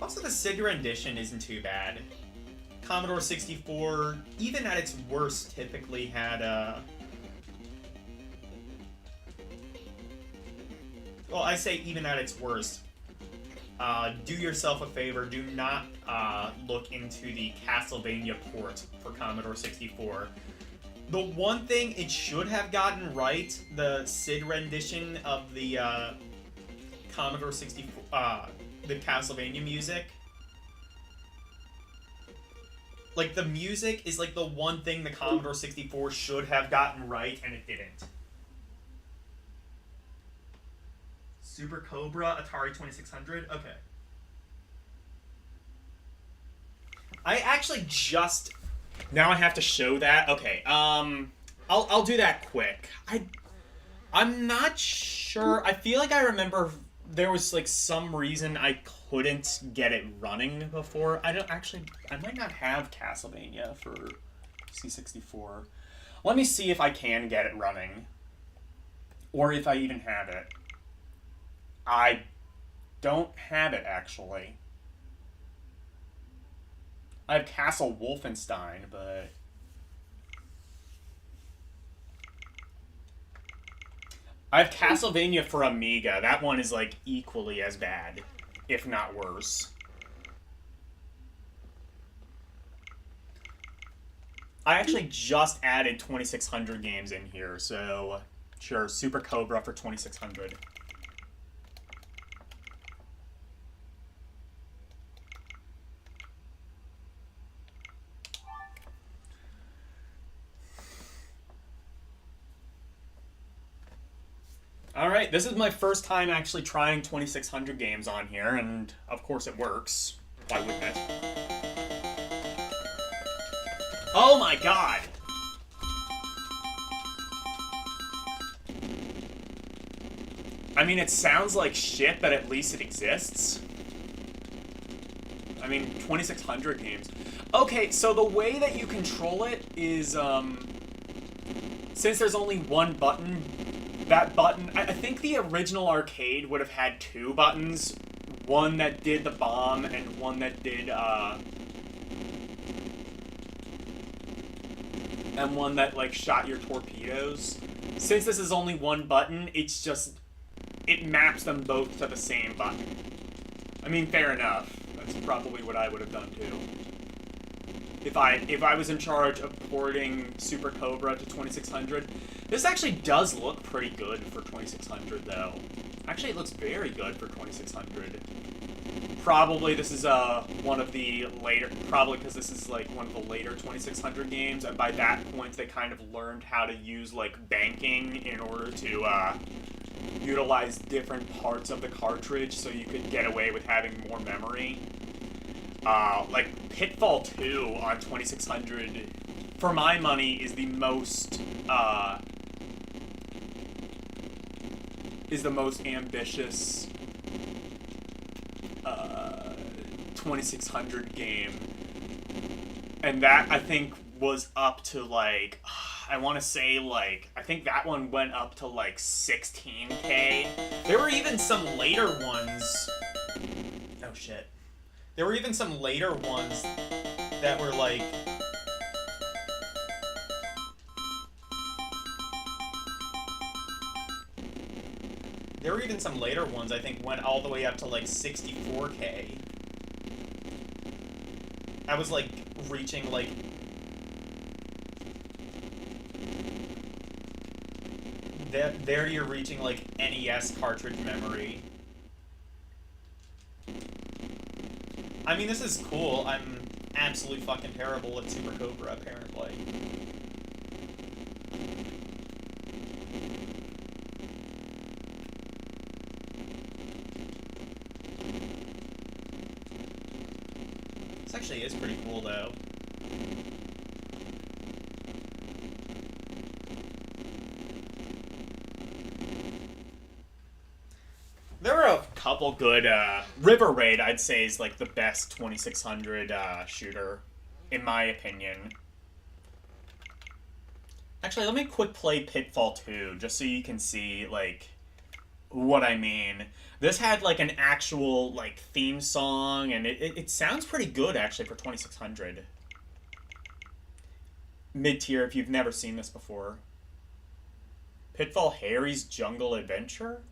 Also, the SIG rendition isn't too bad. Commodore 64, even at its worst, typically had, Well, I say even at its worst. Do yourself a favor, do not look into the Castlevania port for Commodore 64. The one thing it should have gotten right, the SID rendition of the Commodore 64, the Castlevania music. Like, the music is like the one thing the Commodore 64 should have gotten right, and it didn't. Super Cobra, Atari 2600? Okay. I actually just... Now I have to show that? Okay, I'll do that quick. I'm not sure. I feel like I remember there was, like, some reason I couldn't get it running before. I might not have Castlevania for C64. Let me see if I can get it running. Or if I even have it. I don't have it, actually. I have Castle Wolfenstein, but... I have Castlevania for Amiga. That one is, like, equally as bad, if not worse. I actually just added 2600 games in here, so... Sure, Super Cobra for 2600. Alright, this is my first time actually trying 2600 games on here, and of course it works. Why wouldn't it? Oh my god! I mean, it sounds like shit, but at least it exists. I mean, 2600 games. Okay, so the way that you control it is, since there's only one button, that button, I think the original arcade would have had two buttons. One that did the bomb and one that did, and one that like shot your torpedoes. Since this is only one button, it's just it maps them both to the same button. I mean, fair enough. That's probably what I would have done too. If I was in charge of porting Super Cobra to 2600. This actually does look pretty good for 2600 though. Actually, it looks very good for 2600. Probably this is one of the later, probably because this is like one of the later 2600 games, and by that point they kind of learned how to use like banking in order to utilize different parts of the cartridge so you could get away with having more memory. Like Pitfall 2 on 2600, for my money, is the most ambitious 2600 game, and that I think was up to like I want to say like I think that one went up to like 16K. There were even some later ones. Oh shit. There were even some later ones that were like. There were even some later ones I think went all the way up to like 64K. I was like reaching like. There you're reaching like NES cartridge memory. I mean, this is cool. I'm absolutely fucking terrible at Super Cobra, apparently. This actually is pretty cool, though. There were a couple good, River Raid, I'd say, is like the best 2600 shooter, in my opinion. Actually, let me quick play Pitfall 2, just so you can see, like, what I mean. This had, like, an actual, like, theme song, and it sounds pretty good, actually, for 2600. Mid-tier, if you've never seen this before. Pitfall Harry's Jungle Adventure?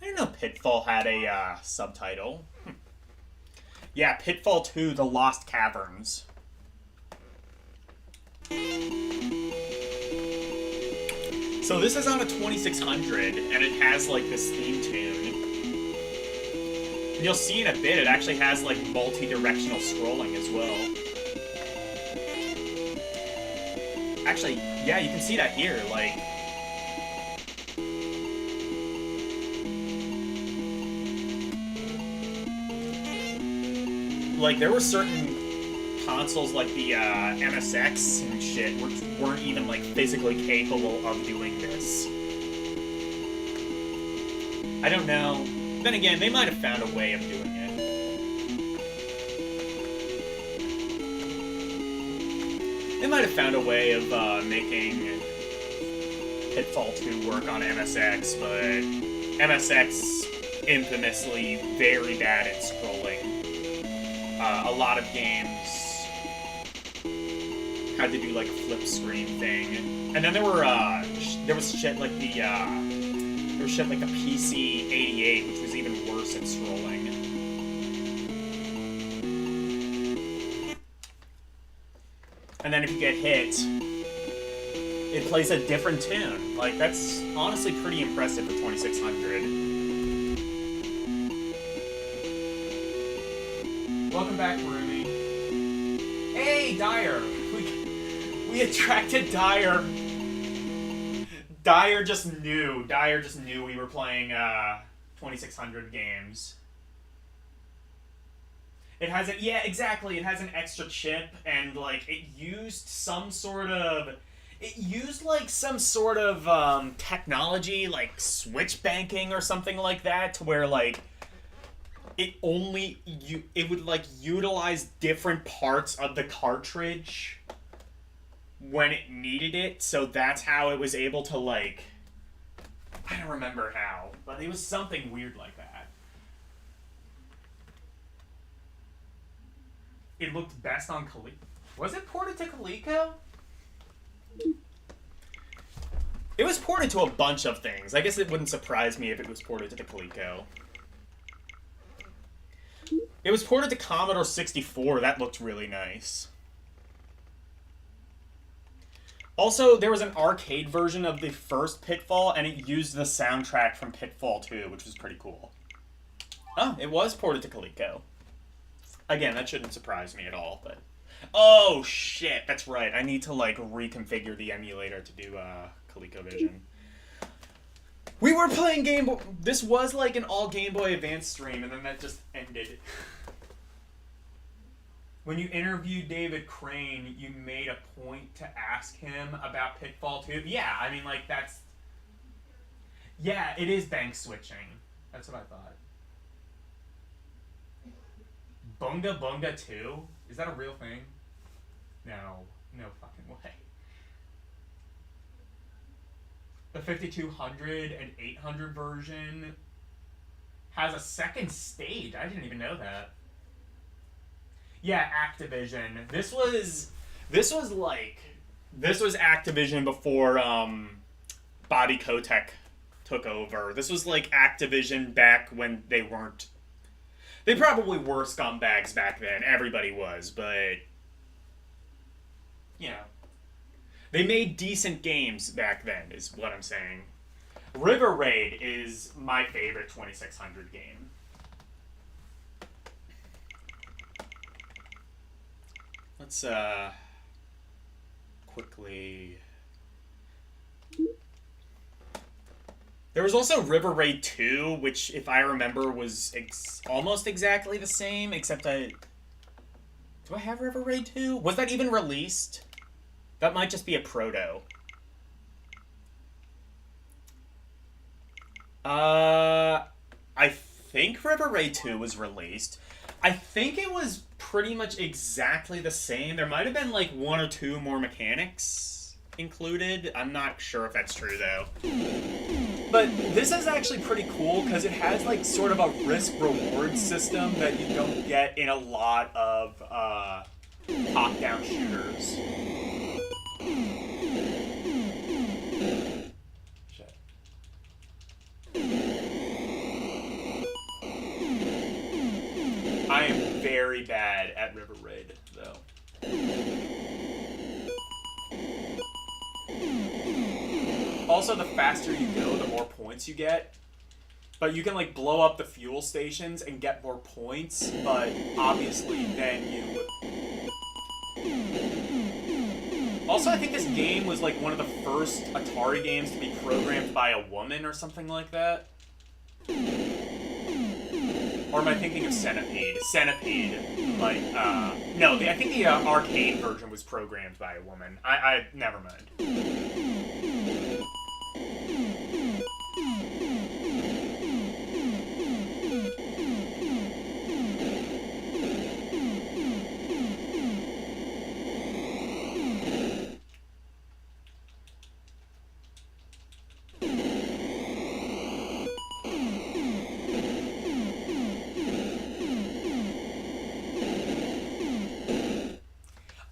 I didn't know Pitfall had a subtitle. Yeah, Pitfall 2, The Lost Caverns. So this is on a 2600, and it has, like, this theme tune. And you'll see in a bit, it actually has, like, multi-directional scrolling as well. Actually, yeah, you can see that here, like... Like, there were certain consoles like the MSX and shit which weren't even, like, physically capable of doing this. I don't know. Then again, they might have found a way of doing it. They might have found a way of making Pitfall 2 work on MSX, but MSX infamously very bad at scrolling. A lot of games had to do like a flip screen thing, and then there was shit like the PC-88, which was even worse at scrolling. And then if you get hit, it plays a different tune. Like, that's honestly pretty impressive for 2600. Welcome back, Rumi. Hey, Dyer! We attracted Dyer. Dyer just knew we were playing 2600 games. It has yeah, exactly. It has an extra chip, and like it used some sort of technology, like switch banking or something like that, to where like it would like utilize different parts of the cartridge when it needed it. So that's how it was able to, like, I don't remember how, but it was something weird like that. It looked best on Coleco. Was it ported to Coleco? It was ported to a bunch of things. I guess it wouldn't surprise me if it was ported to the Coleco. It was ported to Commodore 64. That looked really nice. Also, there was an arcade version of the first Pitfall, and it used the soundtrack from Pitfall 2, which was pretty cool. Oh, it was ported to Coleco. Again, that shouldn't surprise me at all, but... Oh, shit, that's right. I need to, like, reconfigure the emulator to do, ColecoVision. We were playing Game Boy... This was, like, an all Game Boy Advance stream, and then that just ended. When you interviewed David Crane, you made a point to ask him about Pitfall 2. Yeah, I mean, like, that's... Yeah, it is bank switching. That's what I thought. Bunga Bunga 2? Is that a real thing? No. No fucking way. The 5200 and 800 version has a second stage. I didn't even know that. Yeah, Activision. This was Activision before Bobby Kotick took over. This was like Activision back when they weren't. They probably were scumbags back then. Everybody was, but you know, they made decent games back then. Is what I'm saying. River Raid is my favorite 2600 game. Let's quickly. There was also River Raid 2, which, if I remember, was almost exactly the same, except do I have River Raid 2? Was that even released? That might just be a proto. I think River Raid 2 was released. I think it was pretty much exactly the same. There might have been like one or two more mechanics included. I'm not sure if that's true though. But this is actually pretty cool because it has like sort of a risk-reward system that you don't get in a lot of top-down shooters. Shit. I am very bad at River Raid, though. Also, the faster you go, the more points you get. But you can, like, blow up the fuel stations and get more points, but obviously then you... Also, I think this game was, like, one of the first Atari games to be programmed by a woman or something like that. Or am I thinking of Centipede? Centipede, like, no, I think the arcade version was programmed by a woman. Never mind.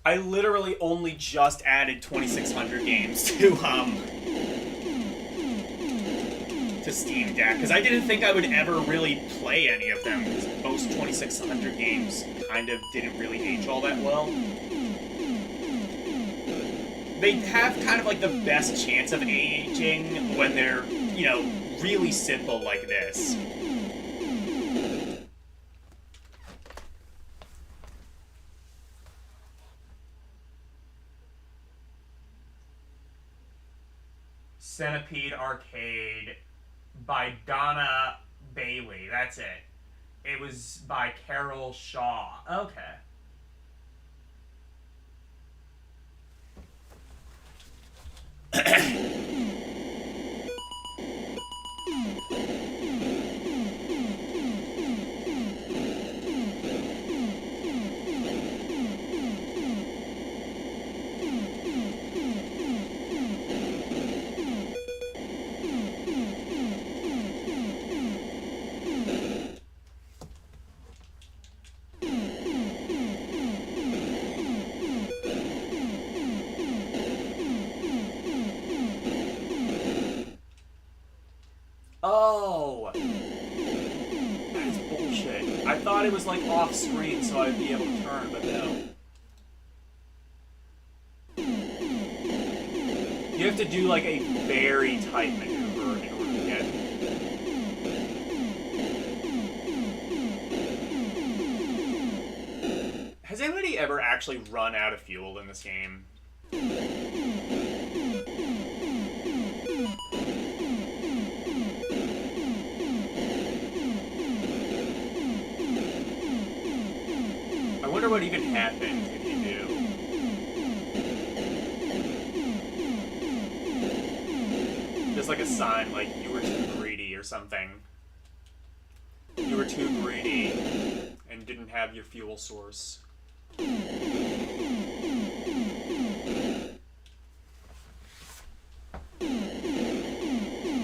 I literally only just added 2600 games to Steam Deck because I didn't think I would ever really play any of them because most 2600 games kind of didn't really age all that well. They have kind of like the best chance of aging when they're, you know, really simple like this. Centipede Arcade by Donna Bailey. That's it. It was by Carol Shaw. Okay. I thought it was like off screen so I'd be able to turn, but no. You have to do like a very tight maneuver in order to get it. Has anybody ever actually run out of fuel in this game? I wonder what even happens if you do. There's like a sign like you were too greedy or something. You were too greedy and didn't have your fuel source.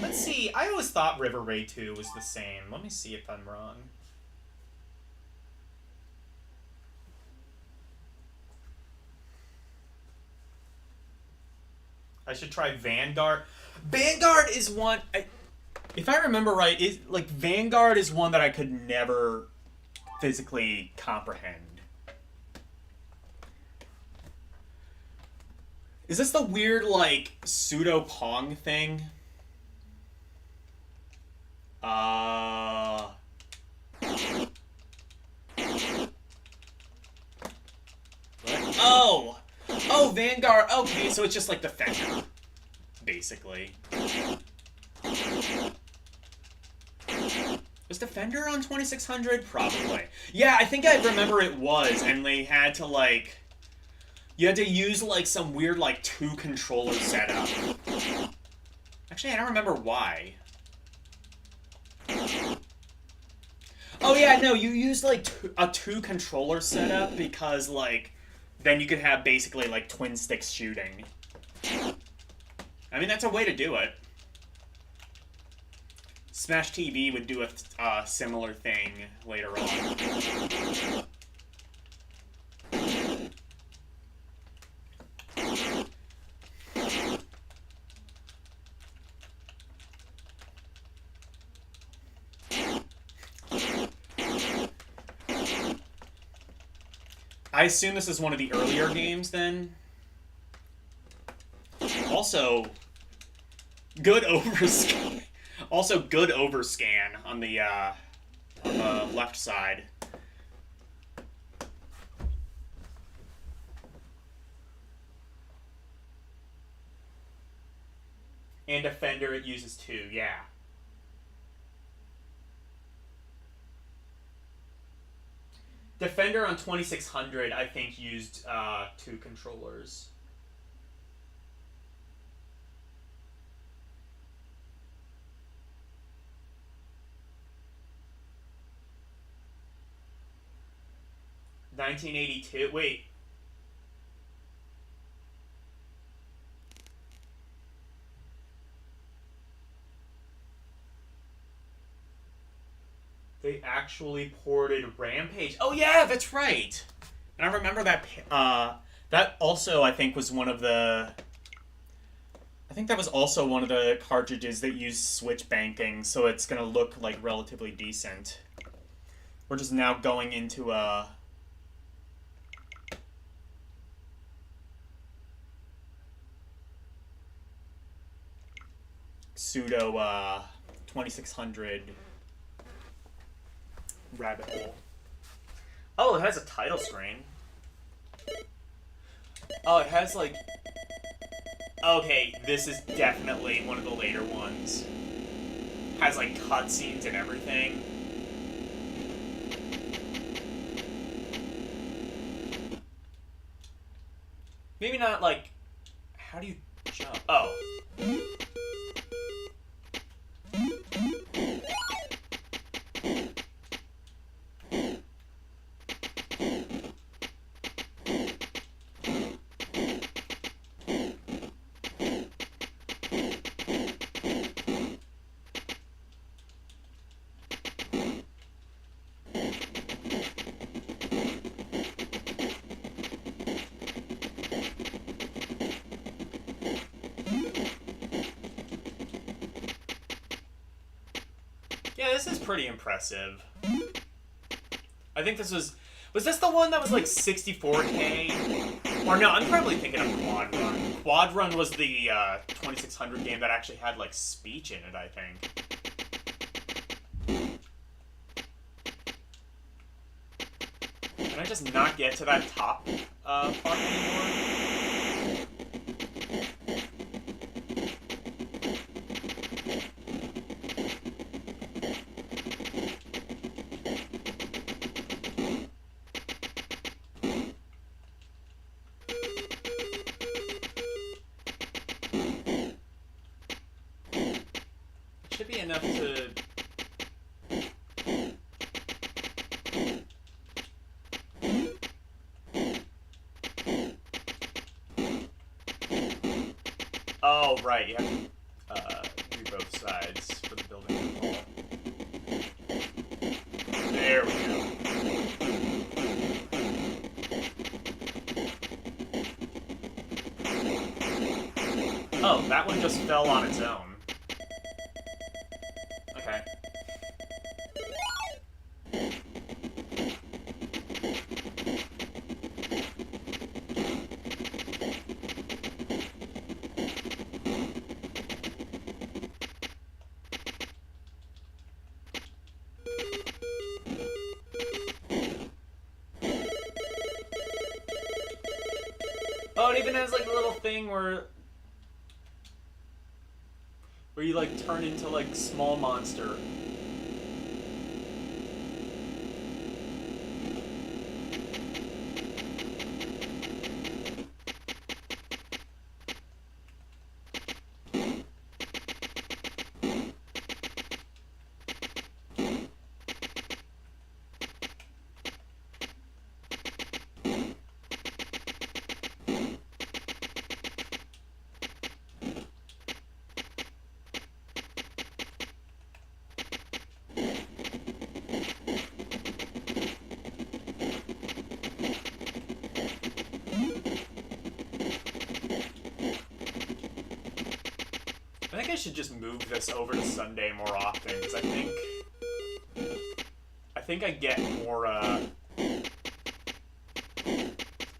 Let's see, I always thought River Raid 2 was the same. Let me see if I'm wrong. I should try Vanguard. Vanguard is one... if I remember right, Vanguard is one that I could never physically comprehend. Is this the weird, like, pseudo-Pong thing? Oh! Oh, Vanguard. Okay, so it's just like Defender, basically. Was Defender on 2600? Probably. Yeah, I think I remember it was, and they had to, like... You had to use, like, some weird, like, 2-controller setup. Actually, I don't remember why. Oh, yeah, no, you used, like, a 2-controller setup because, like, then you could have basically, like, twin-stick shooting. I mean, that's a way to do it. Smash TV would do a similar thing later on. I assume this is one of the earlier games, then. Also, good overscan. Also, good overscan on the left side. And Defender, it uses 2, yeah. Defender on 2600, I think, used 2 controllers. $1982. Wait. They actually ported Rampage. Oh yeah, that's right. And I remember that. That also, I think, was one of the. I think that was also one of the cartridges that used switch banking, so it's gonna look like relatively decent. We're just now going into a. Pseudo 2600 rabbit hole. Oh, it has a title screen. Oh, it has like... Okay, this is definitely one of the later ones. Has like cutscenes and everything. Maybe not like... How do you jump? Oh. Yeah, this is pretty impressive. I think this was this the one that was like 64K? Or no, I'm probably thinking of Quad Run. Quad Run was the 2600 game that actually had like speech in it, I think. Can I just not get to that top part anymore? Should be enough to... Oh, right, you have to do both sides for the building to fall. There we go. Oh, that one just fell on its own. Okay. Oh, it even has like a little thing where you like turn into like small monster. I think I should just move this over to Sunday more often, because I think I get more, I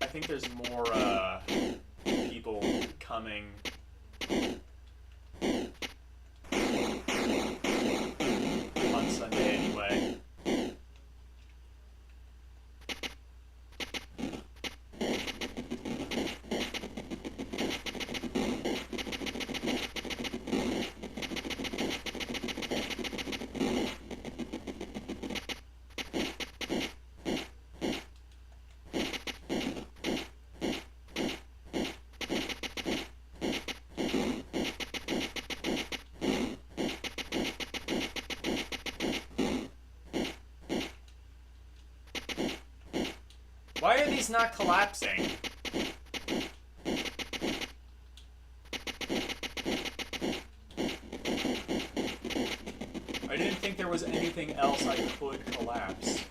think there's more, people coming on Sunday anyway. Why are these not collapsing? I didn't think there was anything else I could collapse.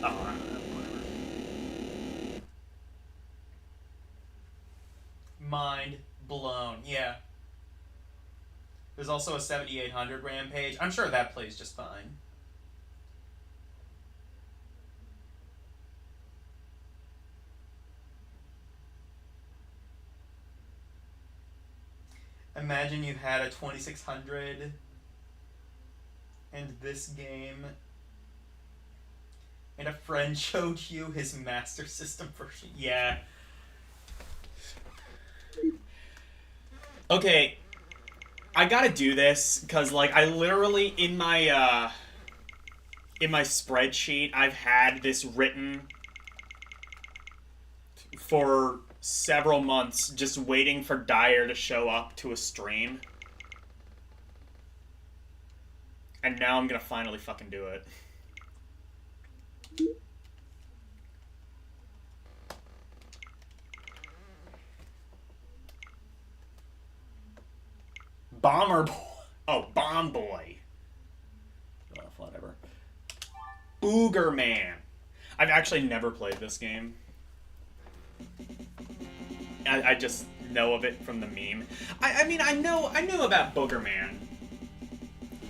Oh, whatever. Mind blown. Yeah. There's also a 7800 Rampage. I'm sure that plays just fine. Imagine you had a 2600 and this game, and a friend showed you his Master System version. Yeah. Okay. I gotta do this, because, like, I literally, in my spreadsheet, I've had this written for several months, just waiting for Dyer to show up to a stream. And now I'm gonna finally fucking do it. Bomber Boy. Oh, Bomb Boy. Oh, whatever. Booger Man. I've actually never played this game. I just know of it from the meme. I mean, I knew about Boogerman.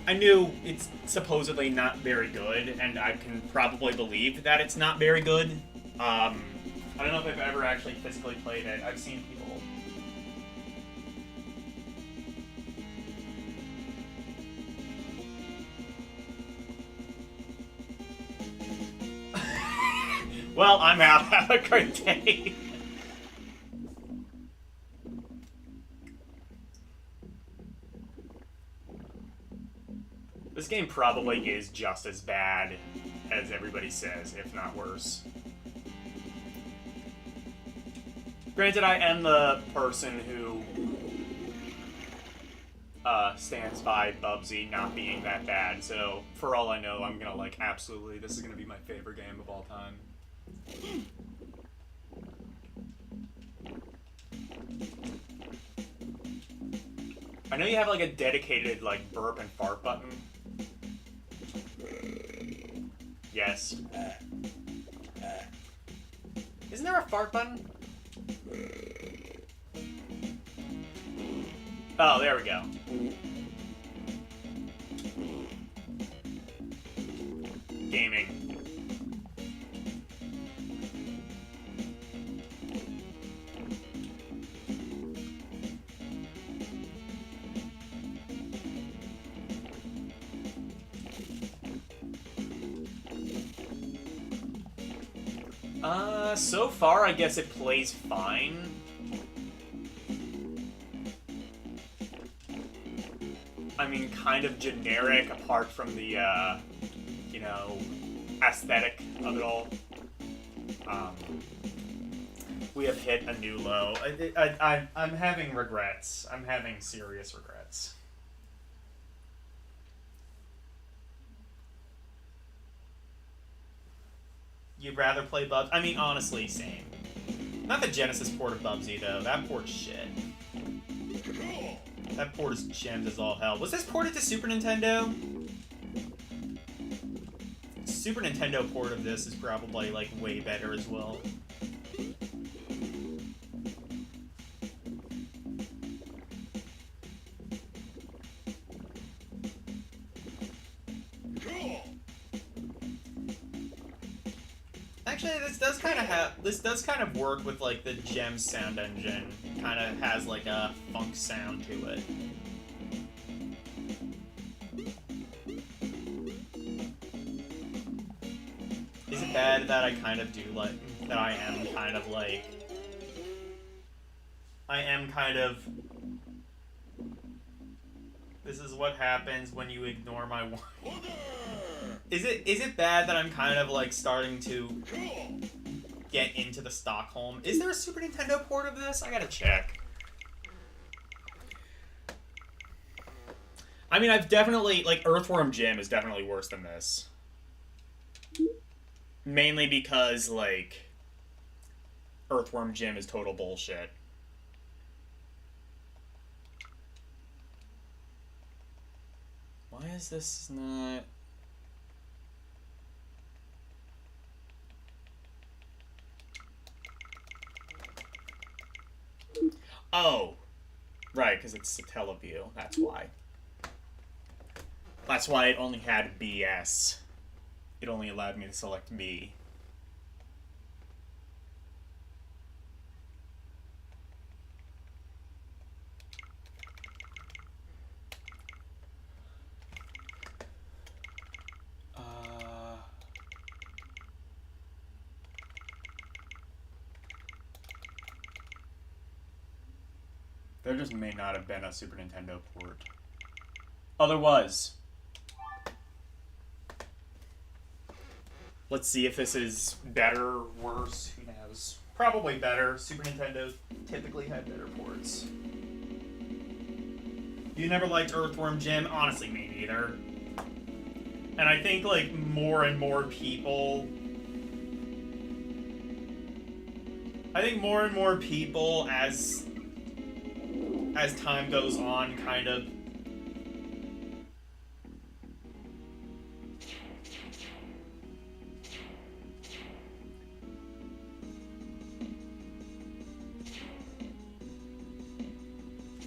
I knew it's supposedly not very good, and I can probably believe that it's not very good. I don't know if I've ever actually physically played it. I've seen people. Well, I'm out. Have a great day. This game probably is just as bad as everybody says, if not worse. Granted, I am the person who stands by Bubsy not being that bad, so for all I know, I'm gonna like absolutely, this is gonna be my favorite game of all time. I know you have like a dedicated like burp and fart button. Yes. Isn't there a fart button? Oh, there we go. Gaming. So far, I guess it plays fine. I mean, kind of generic, apart from the, you know, aesthetic of it all. We have hit a new low. I'm having regrets. I'm having serious regrets. You'd rather play Bubs? I mean, honestly, same. Not the Genesis port of Bubsy, though. That port's shit. That port is gems as all hell. Was this ported to Super Nintendo? Super Nintendo port of this is probably, like, way better as well. Actually, this does kind of work with like the Gem sound engine. Kind of has like a funk sound to it. Is it bad that I kind of do like that? I am kind of. This is what happens when you ignore my warning. Is it bad that I'm kind of like starting to get into the Stockholm? Is there a Super Nintendo port of this? I gotta check. I mean, I've definitely, like, Earthworm Jim is definitely worse than this. Mainly because, like, Earthworm Jim is total bullshit. Why is this not... Oh, right, because it's Satellaview. That's why. That's why it only had BS. It only allowed me to select B. There just may not have been a Super Nintendo port. Oh, there was. Let's see if this is better or worse. Who knows? Probably better. Super Nintendo typically had better ports. You never liked Earthworm Jim? Honestly, me neither. And I think, like, more and more people... as time goes on, kind of...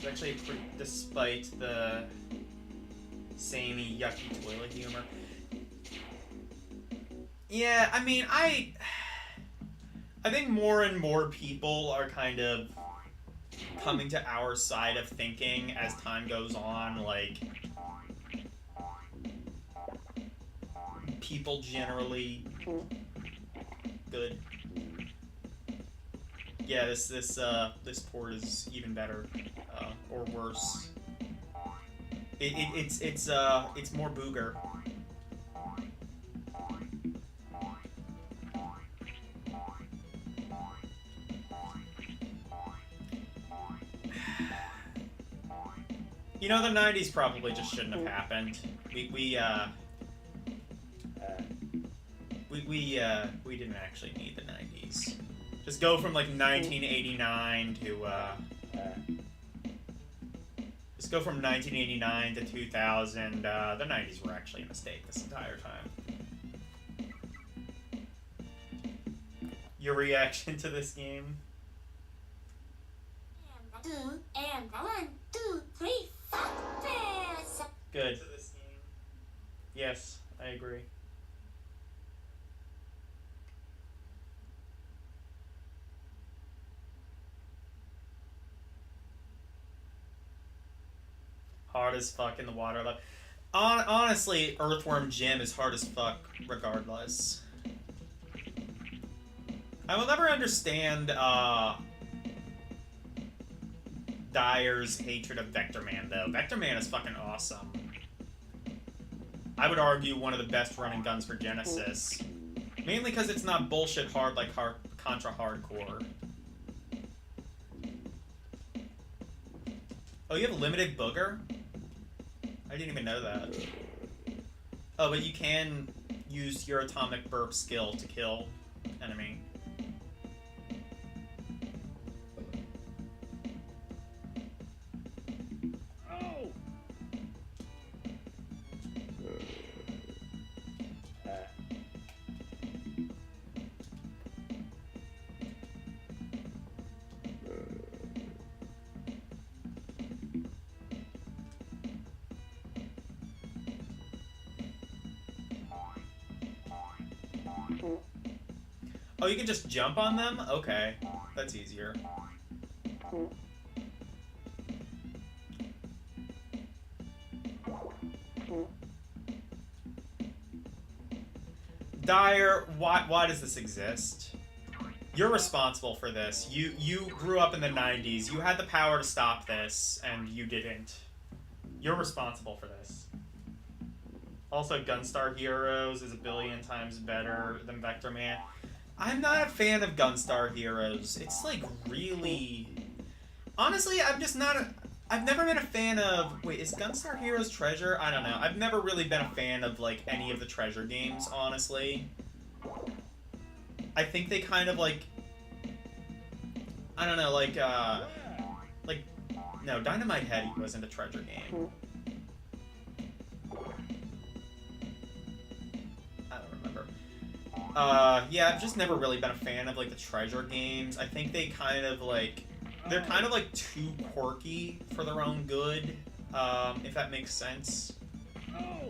actually pretty, despite the samey, yucky toilet humor. Yeah, I mean, I think more and more people are kind of coming to our side of thinking as time goes on. Like, people generally good. Yeah, this port is even better, or worse. It's more booger. You know, the 90s probably just shouldn't have happened. We didn't actually need the 90s. Just go from like 1989 to just go from 1989 to 2000. The 90s were actually a mistake this entire time. Your reaction to this game? And 1, 2, 3, 4. Good. Yes, I agree. Hard as fuck in the water. Honestly, Earthworm Jim is hard as fuck regardless. I will never understand Dyer's hatred of Vector Man, though. Vector Man is fucking awesome. I would argue one of the best running guns for Genesis. Mainly because it's not bullshit hard like Contra Hardcore. Oh, you have a limited booger? I didn't even know that. Oh, but you can use your atomic burp skill to kill enemy. Oh, you can just jump on them? Okay. That's easier. Dyer, why does this exist? You're responsible for this. You grew up in the 90s. You had the power to stop this, and you didn't. You're responsible for this. Also, Gunstar Heroes is a billion times better than Vector Man. I'm not a fan of Gunstar Heroes. It's like really... Honestly, I'm just not a... I've never been a fan of... Wait, is Gunstar Heroes Treasure? I don't know. I've never really been a fan of, like, any of the Treasure games, honestly. I think they kind of, like... I don't know, like, no, Dynamite Head wasn't a Treasure game. I don't remember. Yeah, I've just never really been a fan of, like, the Treasure games. I think they kind of, like... They're kind of, like, too quirky for their own good, if that makes sense. I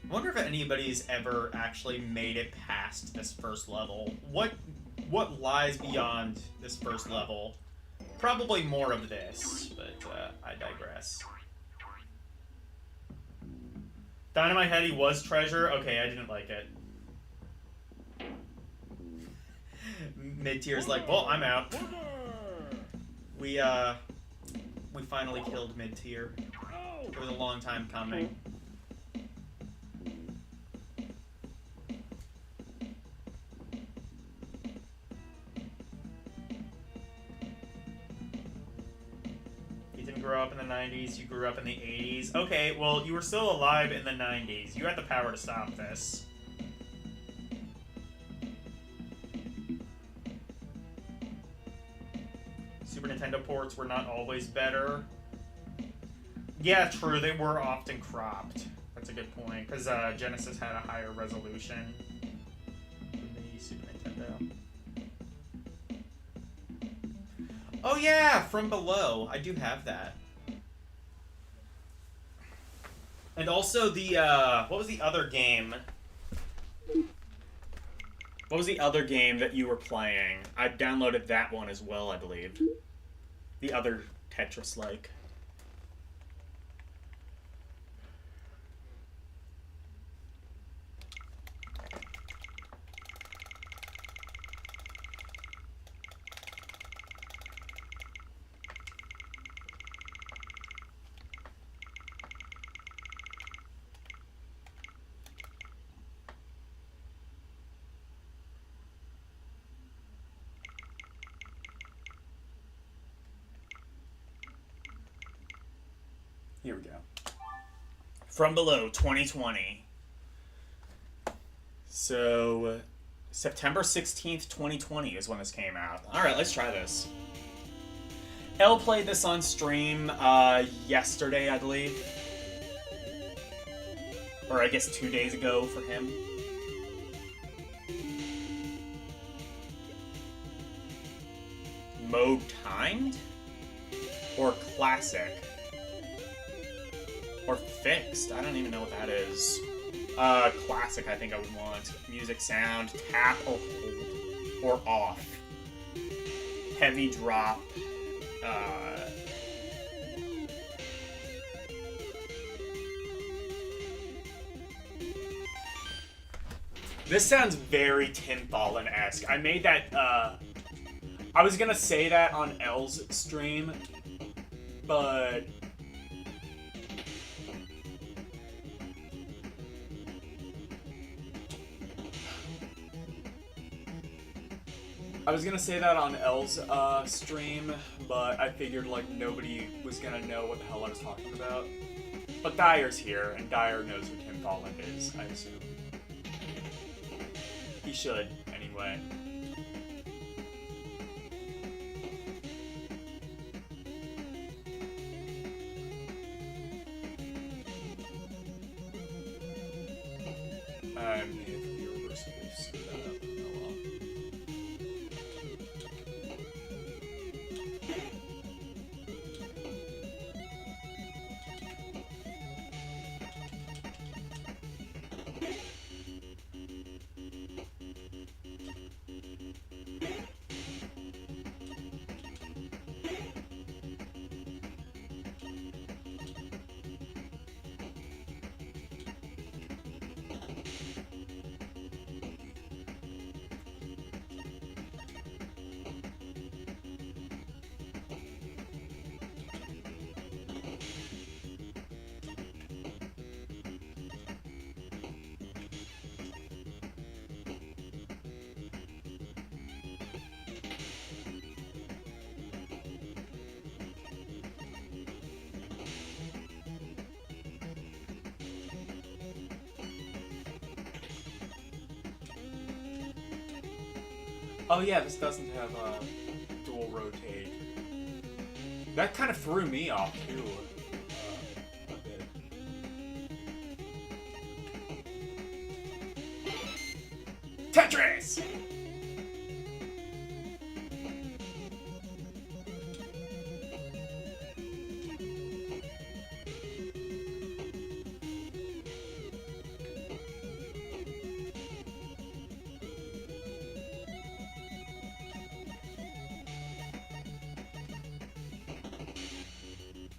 wonder if anybody's ever actually made it past this first level. What lies beyond this first level? Probably more of this, but I digress. Dynamite Heady was Treasure? Okay, I didn't like it. Mid-tier's like, well, I'm out. We finally killed mid-tier. It was a long time coming. Grew up in the 90s, you grew up in the 80s. Okay, well, you were still alive in the 90s. You had the power to stop this. Super Nintendo ports were not always better. Yeah, true, they were often cropped. That's a good point, because Genesis had a higher resolution than the Super Nintendo. Oh yeah, From Below. I do have that. And also the, what was the other game? What was the other game that you were playing? I downloaded that one as well, I believe. The other Tetris-like. Here we go. From Below 2020. So, September 16th, 2020 is when this came out. Alright, let's try this. Elle played this on stream yesterday, I believe. Or I guess 2 days ago for him. Mode timed? Or classic? Or fixed. I don't even know what that is. Classic, I think I would want. Music sound, tap or hold, or off. Heavy drop. This sounds very Tim Ballin-esque. I made that, I was gonna say that on Elle's stream, but I figured, like, nobody was gonna know what the hell I was talking about. But Dyer's here, and Dyer knows who Tim Ballin is, I assume. He should, anyway. I may have irreversibly screwed that up. Oh well. Oh yeah, this doesn't have dual rotate. That kind of threw me off too. A bit. Tetris!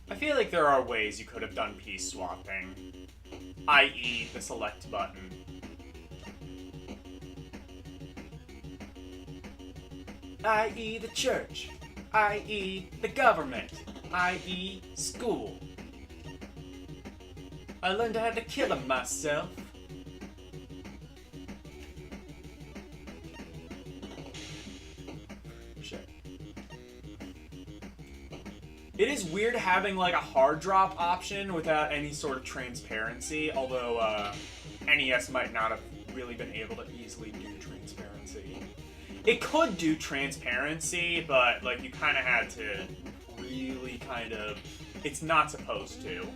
I feel like there are ways you could have done piece swapping, i.e. the select button. I.e. the church, i.e. the government, i.e. school. I learned how to kill 'em myself. Shit. It is weird having, like, a hard drop option without any sort of transparency, although, NES might not have really been able to easily do transparency. It could do transparency, but, like, you kind of had to really kind of... It's not supposed to.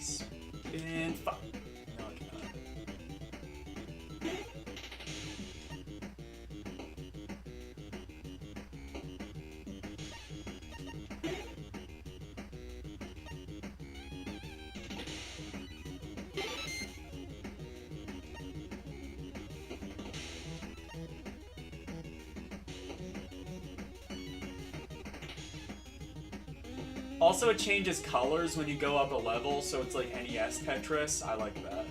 Spin 5. No, I cannot. Also, it changes colors when you go up a level, so it's like NES Tetris. I like that.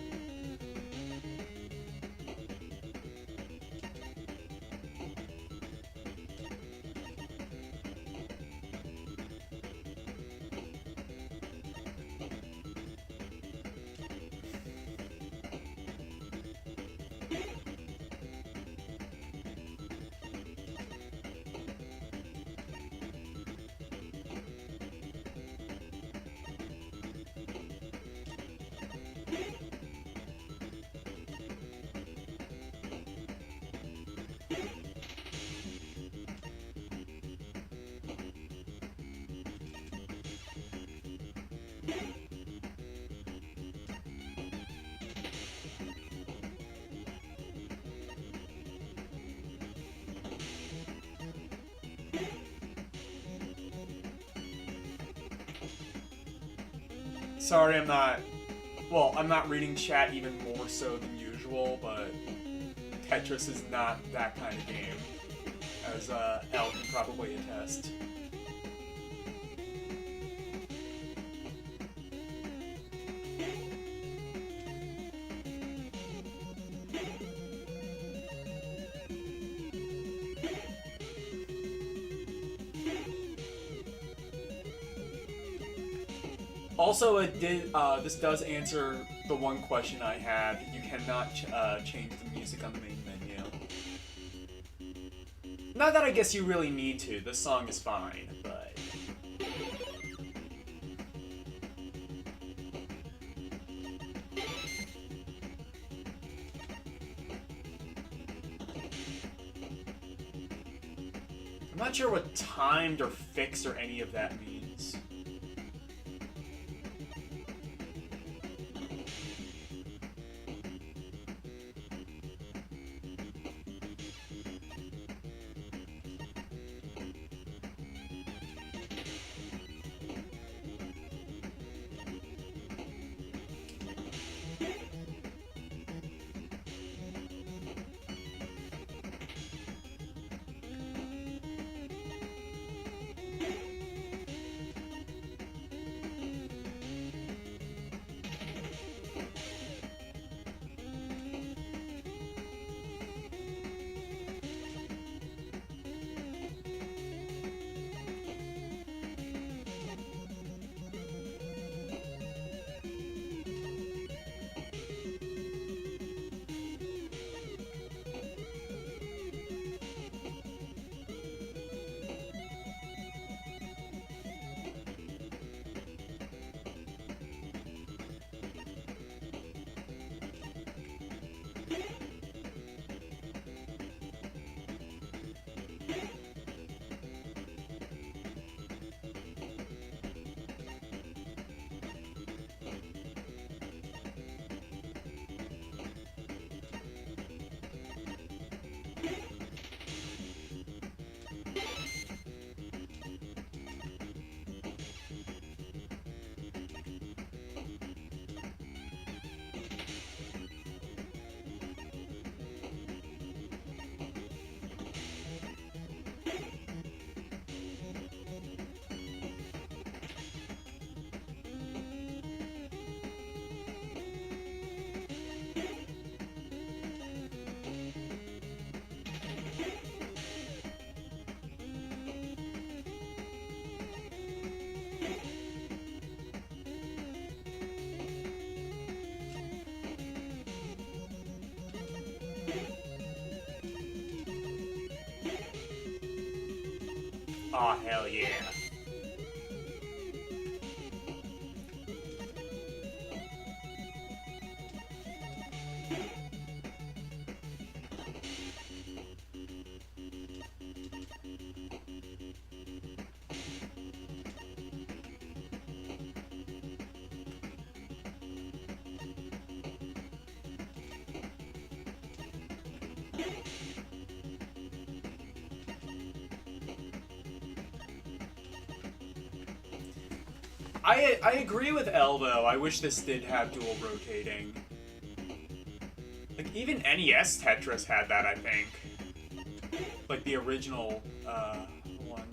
Sorry, I'm not reading chat even more so than usual, but Tetris is not that kind of game, as Elle can probably attest. Also, this does answer the one question I had. You cannot change the music on the main menu. Not that I guess you really need to. This song is fine, but... I'm not sure what timed or fixed or any of that means. Aw, hell yeah. I agree with Elle though. I wish this did have dual rotating. Like even NES Tetris had that, I think. Like the original one.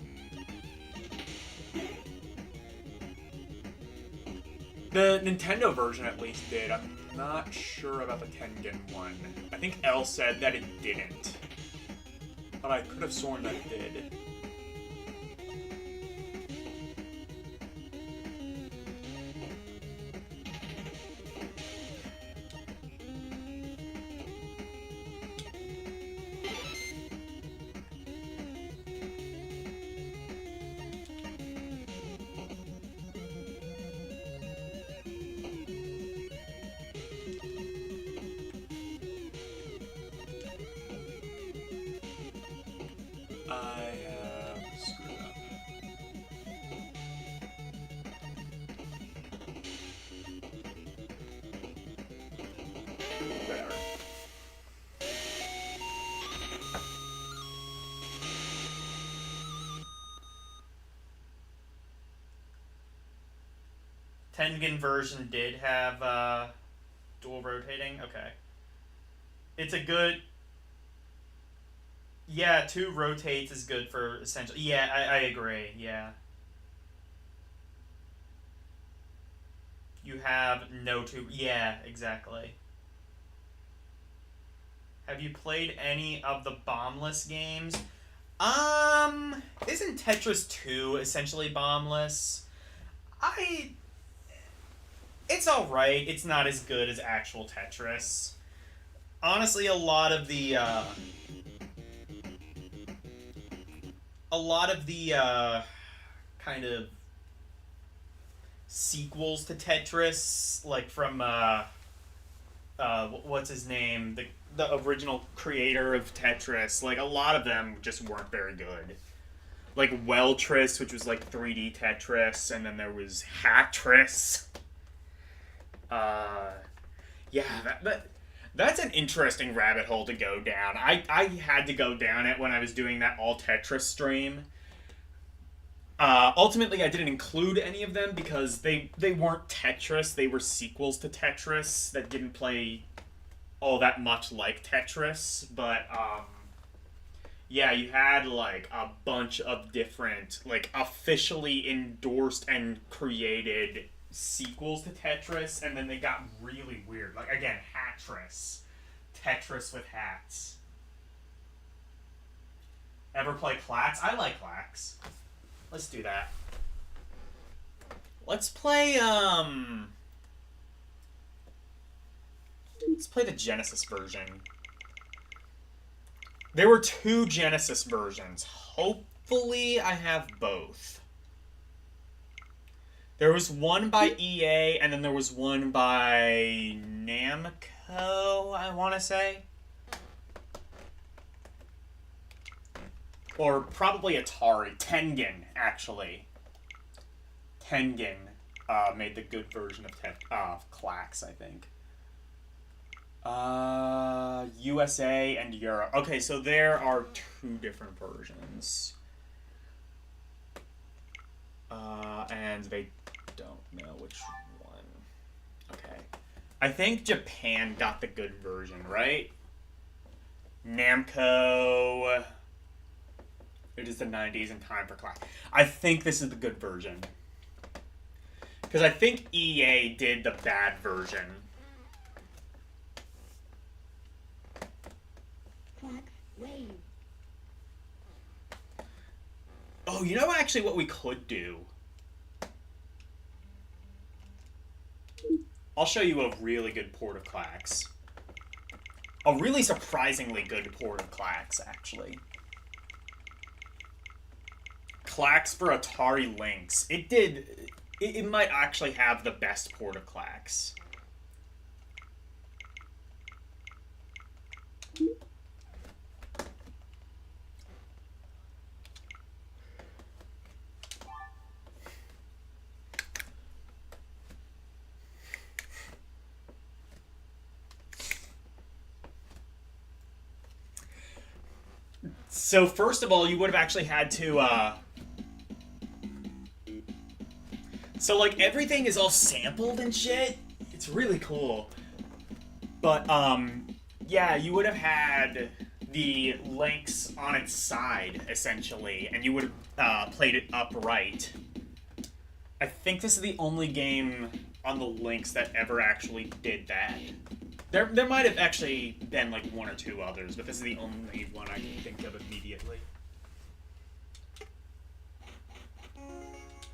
The Nintendo version at least did. I'm not sure about the Tengen one. I think Elle said that it didn't. But I could have sworn that it did. I have screwed up. There. Tengen version did have dual rotating. Okay. It's a good. Yeah, 2 rotates is good for essential. Yeah, I agree. Yeah. You have no 2. Yeah, exactly. Have you played any of the bombless games? Isn't Tetris 2 essentially bombless? It's alright. It's not as good as actual Tetris. Honestly, a lot of the kind of sequels to Tetris, like from what's his name, the original creator of Tetris, like a lot of them just weren't very good. Like Weltris, which was like 3D Tetris, and then there was Hatris. Yeah, that's an interesting rabbit hole to go down. I had to go down it when I was doing that all Tetris stream. Ultimately, I didn't include any of them because they weren't Tetris. They were sequels to Tetris that didn't play all that much like Tetris. But, yeah, you had, like, a bunch of different, like, officially endorsed and created sequels to Tetris, and then they got really weird. Like, again, Hatris. Tetris with hats. Ever play Clax? I like Clax. Let's do that. Let's play the Genesis version. There were 2 Genesis versions. Hopefully I have both. There was one by EA, and then there was one by Namco, I want to say. Or probably Atari. Tengen, actually. Tengen made the good version of Clax, I think. USA and Europe. Okay, so there are 2 different versions. And they don't know which one. Okay. I think Japan got the good version, right? Namco. It is the 90s and time for Clax. I think this is the good version. Because I think EA did the bad version. Oh, you know actually what we could do? I'll show you a really good port of Clax. A really surprisingly good port of Clax, actually. Clax for Atari Lynx. It might actually have the best port of Clax. So first of all, you would have actually had to So like everything is all sampled and shit. It's really cool. But yeah, you would have had the links on its side essentially, and you would have played it upright. I think this is the only game on the links that ever actually did that. There might have actually been like one or two others, but this is the only one I can think of immediately.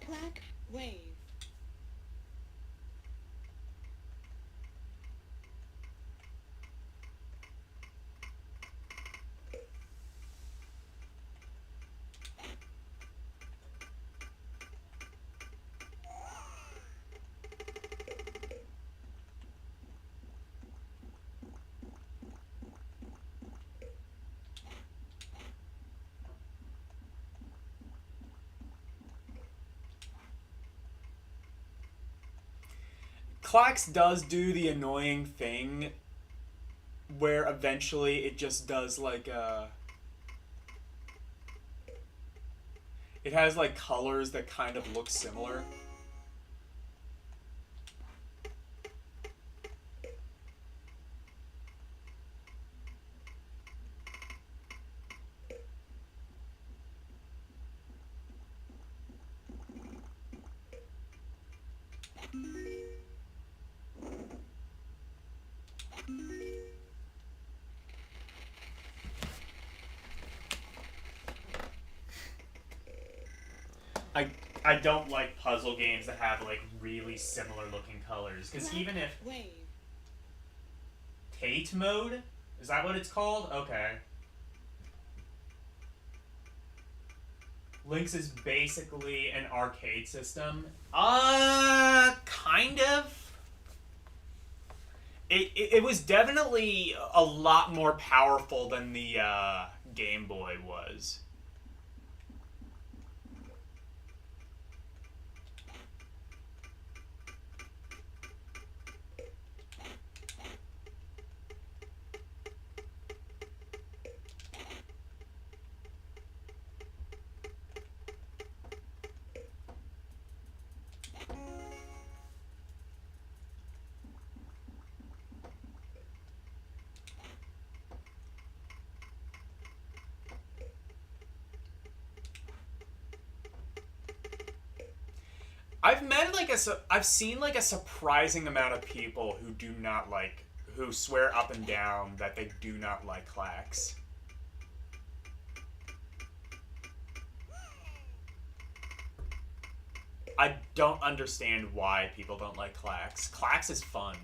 Black wave. Klax does do the annoying thing where eventually it just does like it has like colors that kind of look similar. I don't like puzzle games that have like really similar looking colors, because even if Wave. Tate mode, is that what it's called? Okay. Lynx is basically an arcade system. Kind of. It was definitely a lot more powerful than the Game Boy was. I've seen like a surprising amount of people who do not like, who swear up and down that they do not like Klax. I don't understand why people don't like Klax. Klax is fun.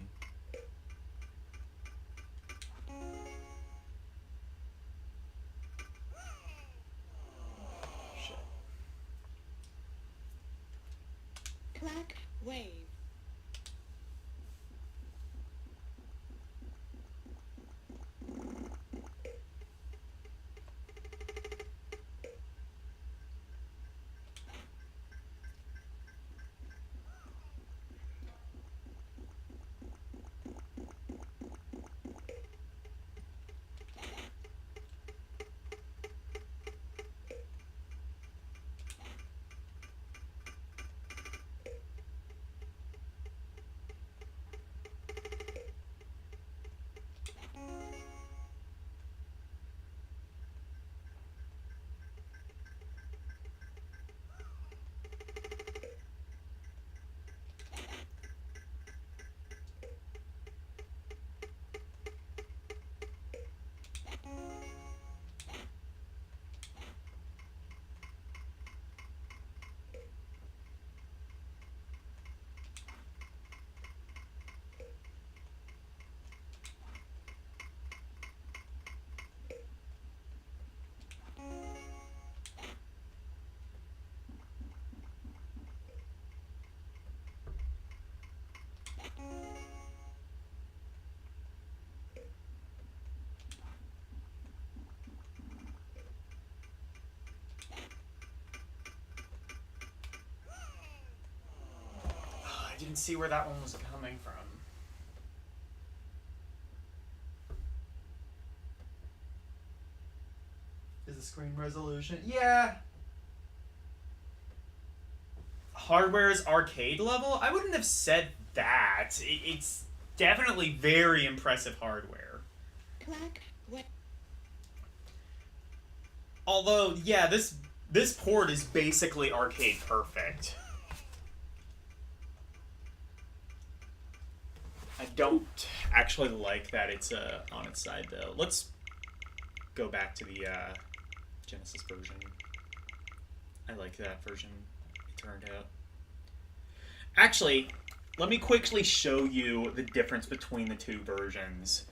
Shit. Black wave. I didn't see where that one was coming from. Is the screen resolution? Yeah. hardware is arcade level? I wouldn't have said that. It's definitely very impressive hardware. Black way. Although, yeah, this port is basically arcade perfect. I don't actually like that it's on its side though. Let's go back to the Genesis version. I like that version it turned out. Actually, let me quickly show you the difference between the two versions.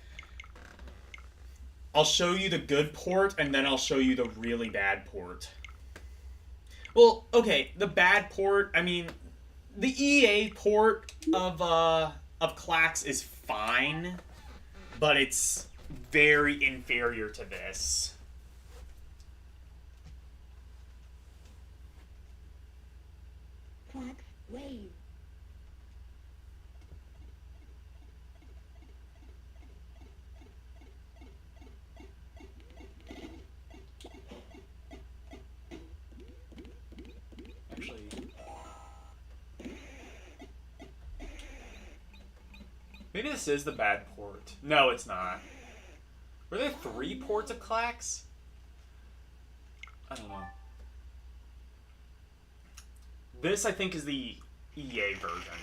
I'll show you the good port, and then I'll show you the really bad port. Well, okay, the bad port, I mean, the EA port of Clax is fine, but it's very inferior to this. Black wave. Actually, maybe this is the bad port. No, it's not. Were there 3 ports of Clax? I don't know. This, I think, is the EA version.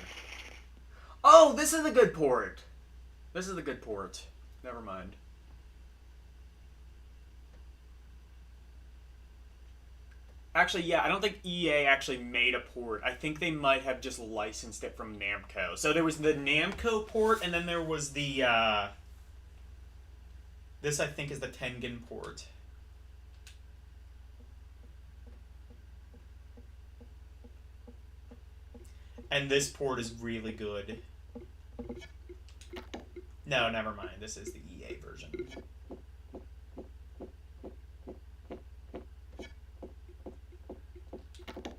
Oh, this is the good port. This is the good port. Never mind. Actually, yeah, I don't think EA actually made a port. I think they might have just licensed it from Namco. So there was the Namco port, and then there was the, this, I think, is the Tengen port. And this port is really good. No, never mind. This is the EA version.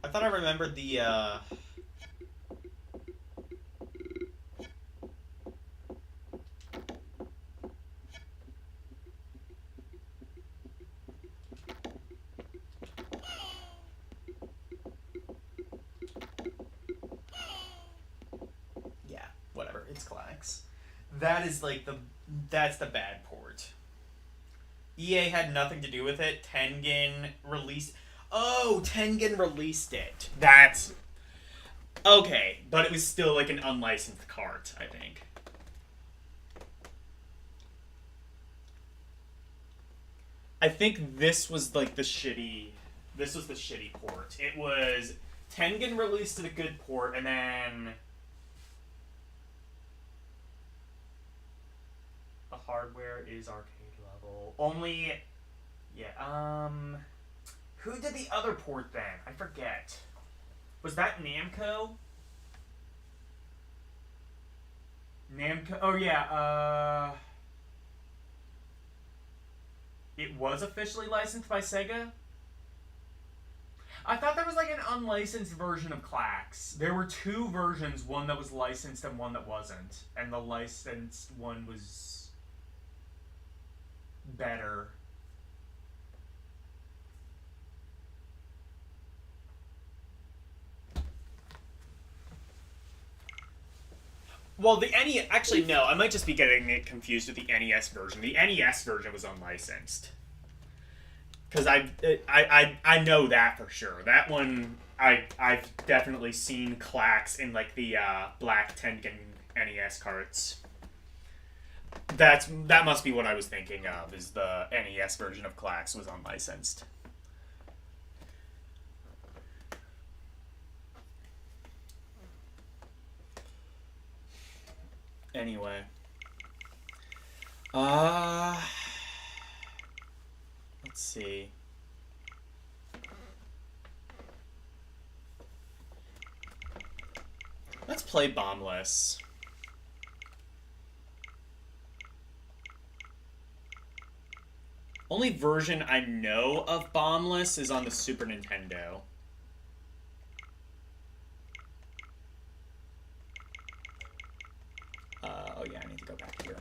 I thought I remembered the, yeah, whatever. It's Clax. That is like that's the bad port. EA had nothing to do with it. Tengen released... Oh, Tengen released it. That's... Okay, but it was still like an unlicensed cart, I think. I think this was like the shitty... This was the shitty port. It was... Tengen released a good port, and then... The hardware is arcade level. Only... Yeah, Who did the other port then? I forget. Was that Namco? Namco... Oh, yeah, It was officially licensed by Sega? I thought there was like an unlicensed version of Clax. There were 2 versions, one that was licensed and one that wasn't. And the licensed one was... better. Well, the NES... Actually, no. I might just be getting it confused with the NES version. The NES version was unlicensed. Because I know that for sure. That one, I've definitely seen Clax in, like, the black Tengen NES carts. That must be what I was thinking of, is the NES version of Clax was unlicensed. Anyway. Let's see. Let's play Bombless. Only version I know of Bombless is on the Super Nintendo. Oh yeah, I need to go back here.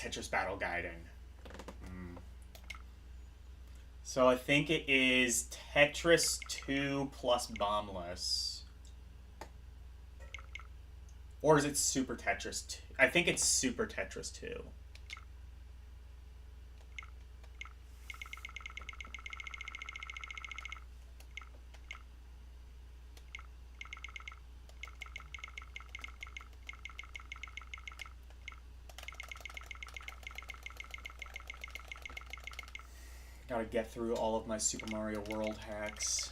Tetris Battle Guiding. So I think it is Tetris 2 plus Bombless. Or is it Super Tetris 2? I think it's Super Tetris 2. Gotta get through all of my Super Mario World hacks.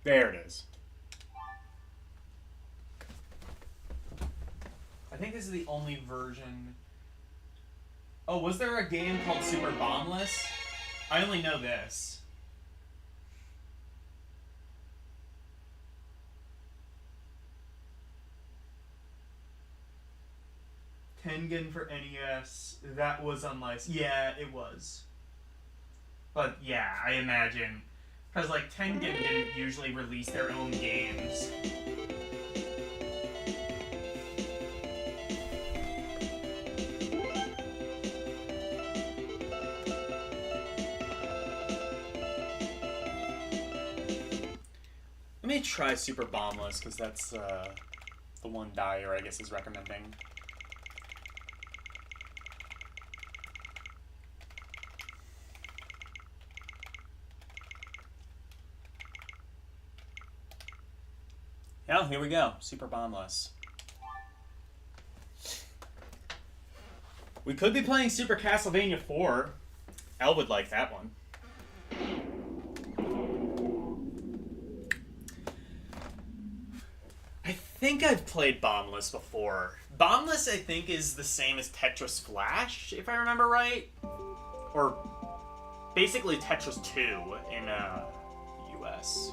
There it is. I think this is the only version. Oh, was there a game called Super Bombless? I only know this. Tengen for NES. That was unlicensed. Yeah, it was. But yeah, I imagine. Because, like, Tengen didn't usually release their own games. Let me try Super Bombless, because that's the one Dyer, I guess, is recommending. Oh, here we go. Super Bombless. We could be playing Super Castlevania 4. Elle would like that one. I think I've played Bombless before. Bombless, I think, is the same as Tetris Flash, if I remember right. Or basically Tetris 2 in US.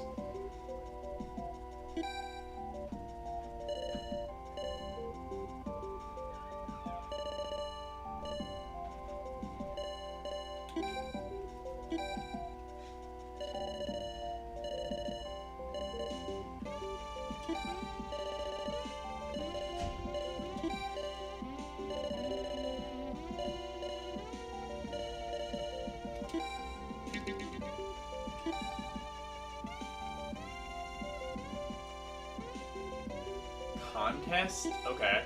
Contest? Okay.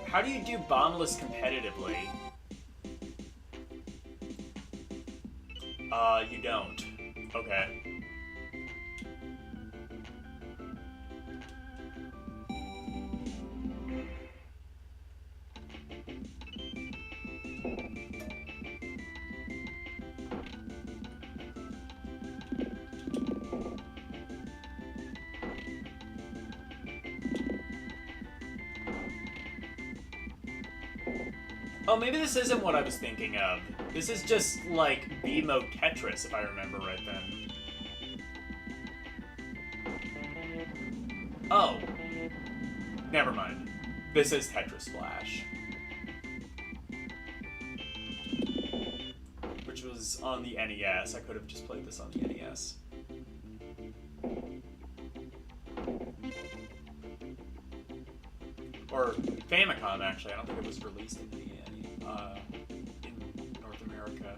How do you do Bombless competitively? You don't. Okay. Oh, maybe this isn't what I was thinking of. This is just, like, B-mode Tetris, if I remember right then. Oh. Never mind. This is Tetris Flash. Which was on the NES. I could have just played this on the NES. Or Famicom, actually. I don't think it was released in North America.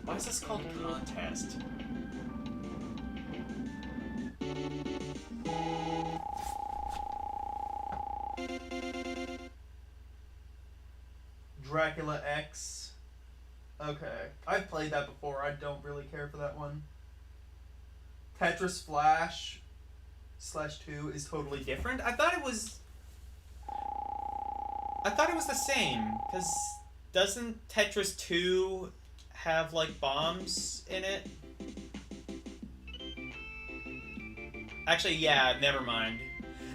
Why is this called Contest? Dracula X. Okay. I've played that before. I don't really care for that one. Tetris Flash /2 is totally different. I thought it was the same, because doesn't Tetris 2 have, like, bombs in it? Actually, yeah, never mind.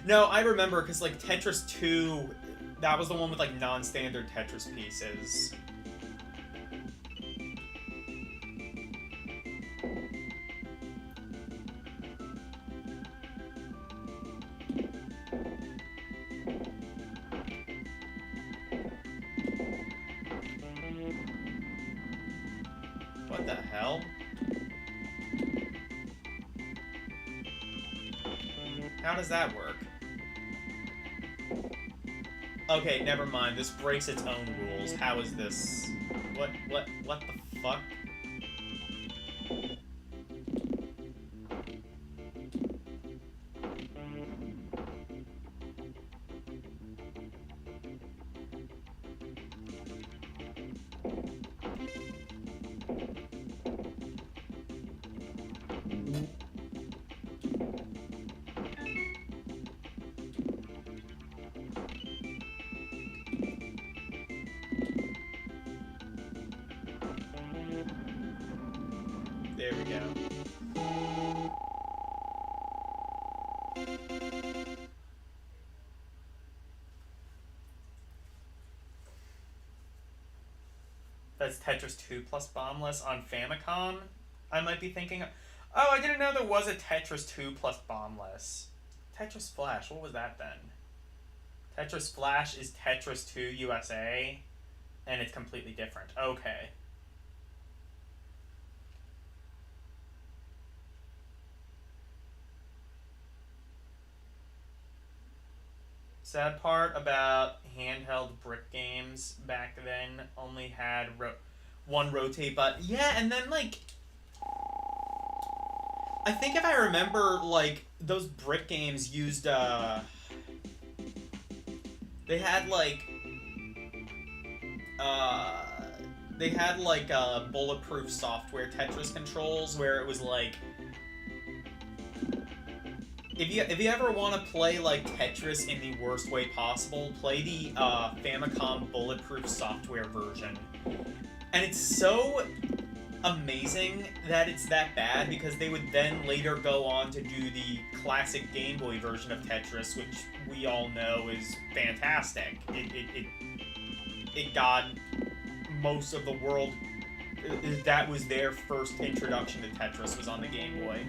No, I remember, because, like, Tetris 2, that was the one with, like, non-standard Tetris pieces. How does that work? Okay, never mind. This breaks its own rules. How is this? What the fuck? There we go. That's Tetris 2 plus Bombless on Famicom. I might be thinking, oh, I didn't know there was a Tetris 2 plus Bombless. Tetris Flash, what was that then? Tetris Flash is Tetris 2 USA, and it's completely different. Okay. Sad part about handheld brick games back then only had one rotate button. Yeah, and then, like, I think if I remember, like, those brick games used, they had, like, bulletproof software Tetris controls where it was, like, if you ever want to play, like, Tetris in the worst way possible, play the Famicom bulletproof software version. And it's so amazing that it's that bad because they would then later go on to do the classic Game Boy version of Tetris, which we all know is fantastic. It got most of the world. That was their first introduction to Tetris, was on the Game Boy.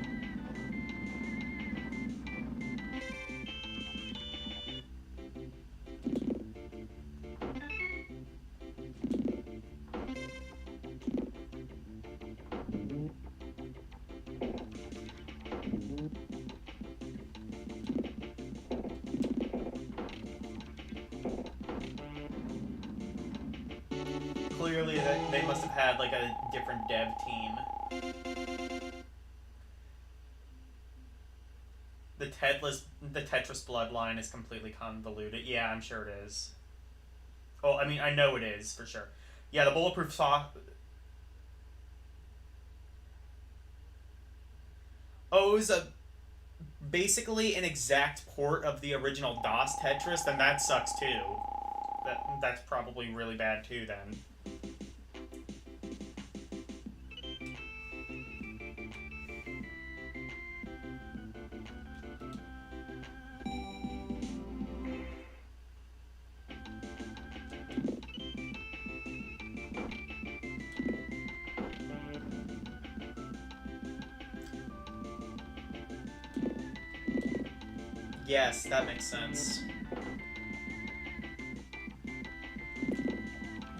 Clearly, they must have had, like, a different dev team. The Tetris bloodline is completely convoluted. Yeah, I'm sure it is. Oh, I mean, I know it is, for sure. Yeah, the bulletproof soft... Oh, it was basically an exact port of the original DOS Tetris, then that sucks too. That's probably really bad too, then. Yes, that makes sense.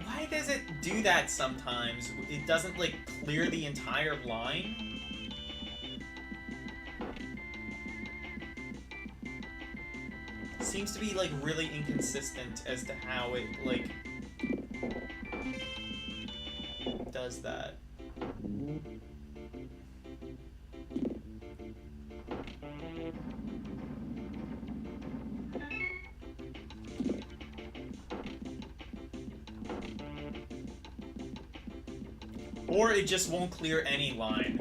Why does it do that sometimes? It doesn't, like, clear the entire line? Seems to be, like, really inconsistent as to how it, like, does that. Or it just won't clear any line.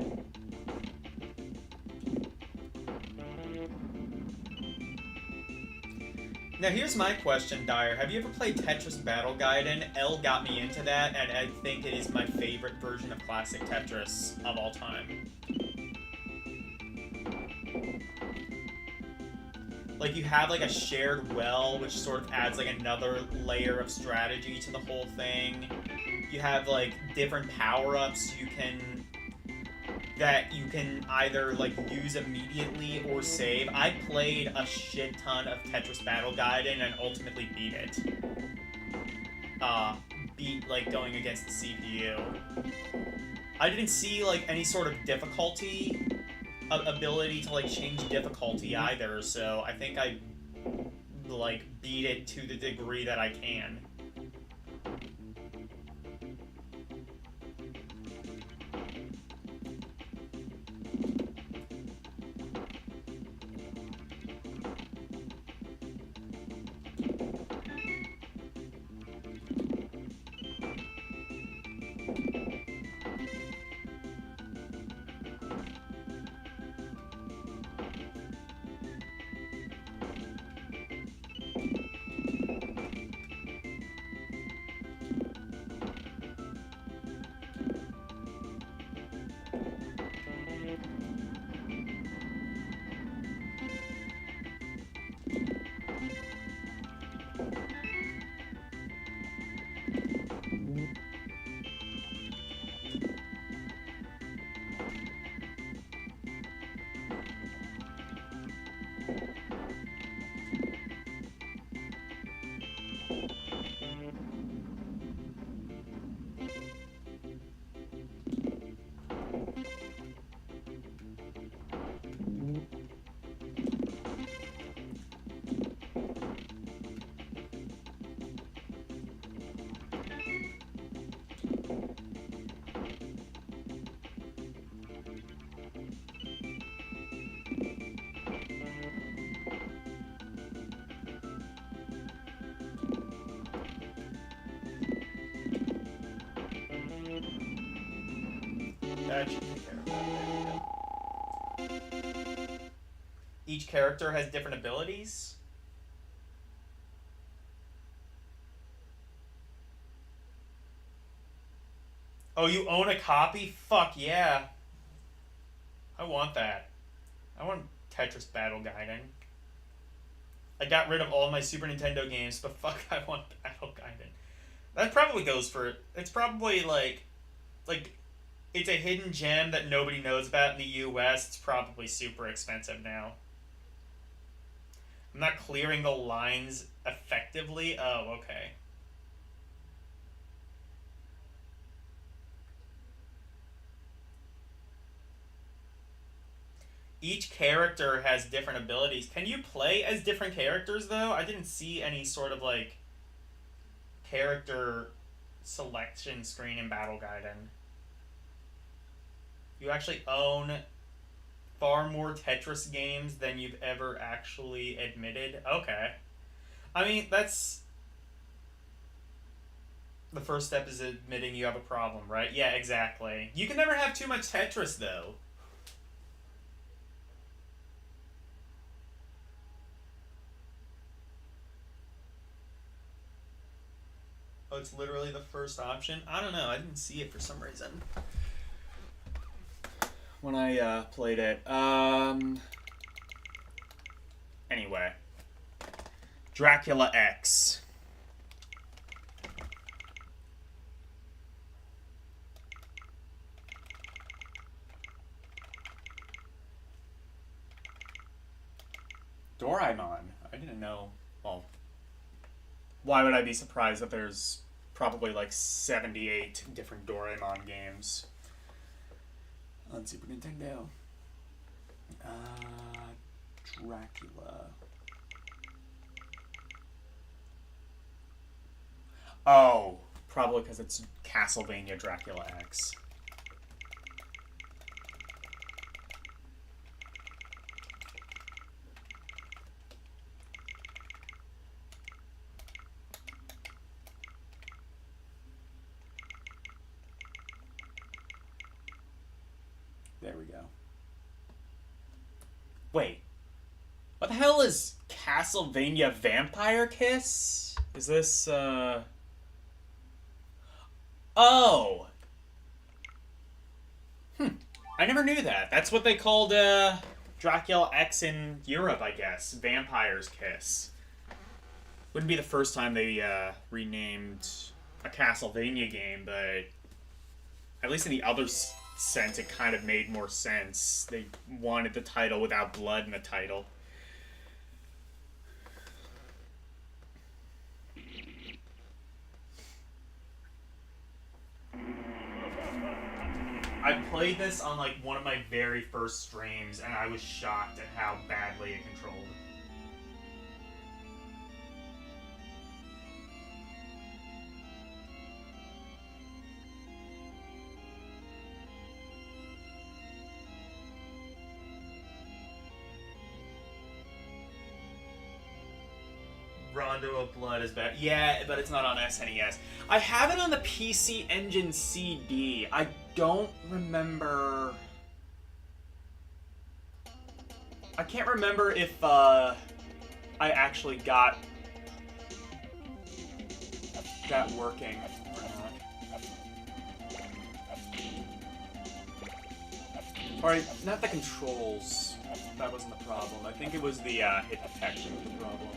Now here's my question, Dyer. Have you ever played Tetris Battle Gaiden? L got me into that, and I think it is my favorite version of classic Tetris of all time. Like, you have, like, a shared well, which sort of adds, like, another layer of strategy to the whole thing. You have, like, different power-ups that you can either, like, use immediately or save. I played a shit ton of Tetris Battle Gaiden and ultimately beat it. Like, going against the CPU. I didn't see, like, any sort of difficulty ability to like change difficulty either, so I think I like beat it to the degree that I can. That should take care of that. There we go. Each character has different abilities. Oh, you own a copy? Fuck yeah. I want that. I want Tetris Battle Gaiden. I got rid of all my Super Nintendo games, but fuck, I want Battle Gaiden. That probably goes for... It's probably like... It's a hidden gem that nobody knows about in the US. It's probably super expensive now. I'm not clearing the lines effectively. Oh, okay. Each character has different abilities. Can you play as different characters, though? I didn't see any sort of, like, character selection screen in Battle Gaiden. You actually own far more Tetris games than you've ever actually admitted. Okay. I mean, that's... The first step is admitting you have a problem, right? Yeah, exactly. You can never have too much Tetris, though. Oh, it's literally the first option? I don't know. I didn't see it for some reason when I played it. Anyway. Dracula X. Doraemon. I didn't know. Well, why would I be surprised that there's probably like 78 different Doraemon games on Super Nintendo? Dracula. Oh, probably because it's Castlevania Dracula X. There we go. Wait. What the hell is Castlevania Vampire Kiss? Is this, Oh! I never knew that. That's what they called, Dracula X in Europe, I guess. Vampire's Kiss. Wouldn't be the first time they, renamed a Castlevania game, but at least in the other sense, it kind of made more sense. They wanted the title without blood in the title. I played this on like one of my very first streams, and I was shocked at how badly it controlled. Rondo of Blood is better. Yeah, but it's not on SNES. I have it on the PC Engine CD. I don't remember... I can't remember if I actually got that working or not. Alright, not the controls. That wasn't the problem. I think it was the hit detection was the problem.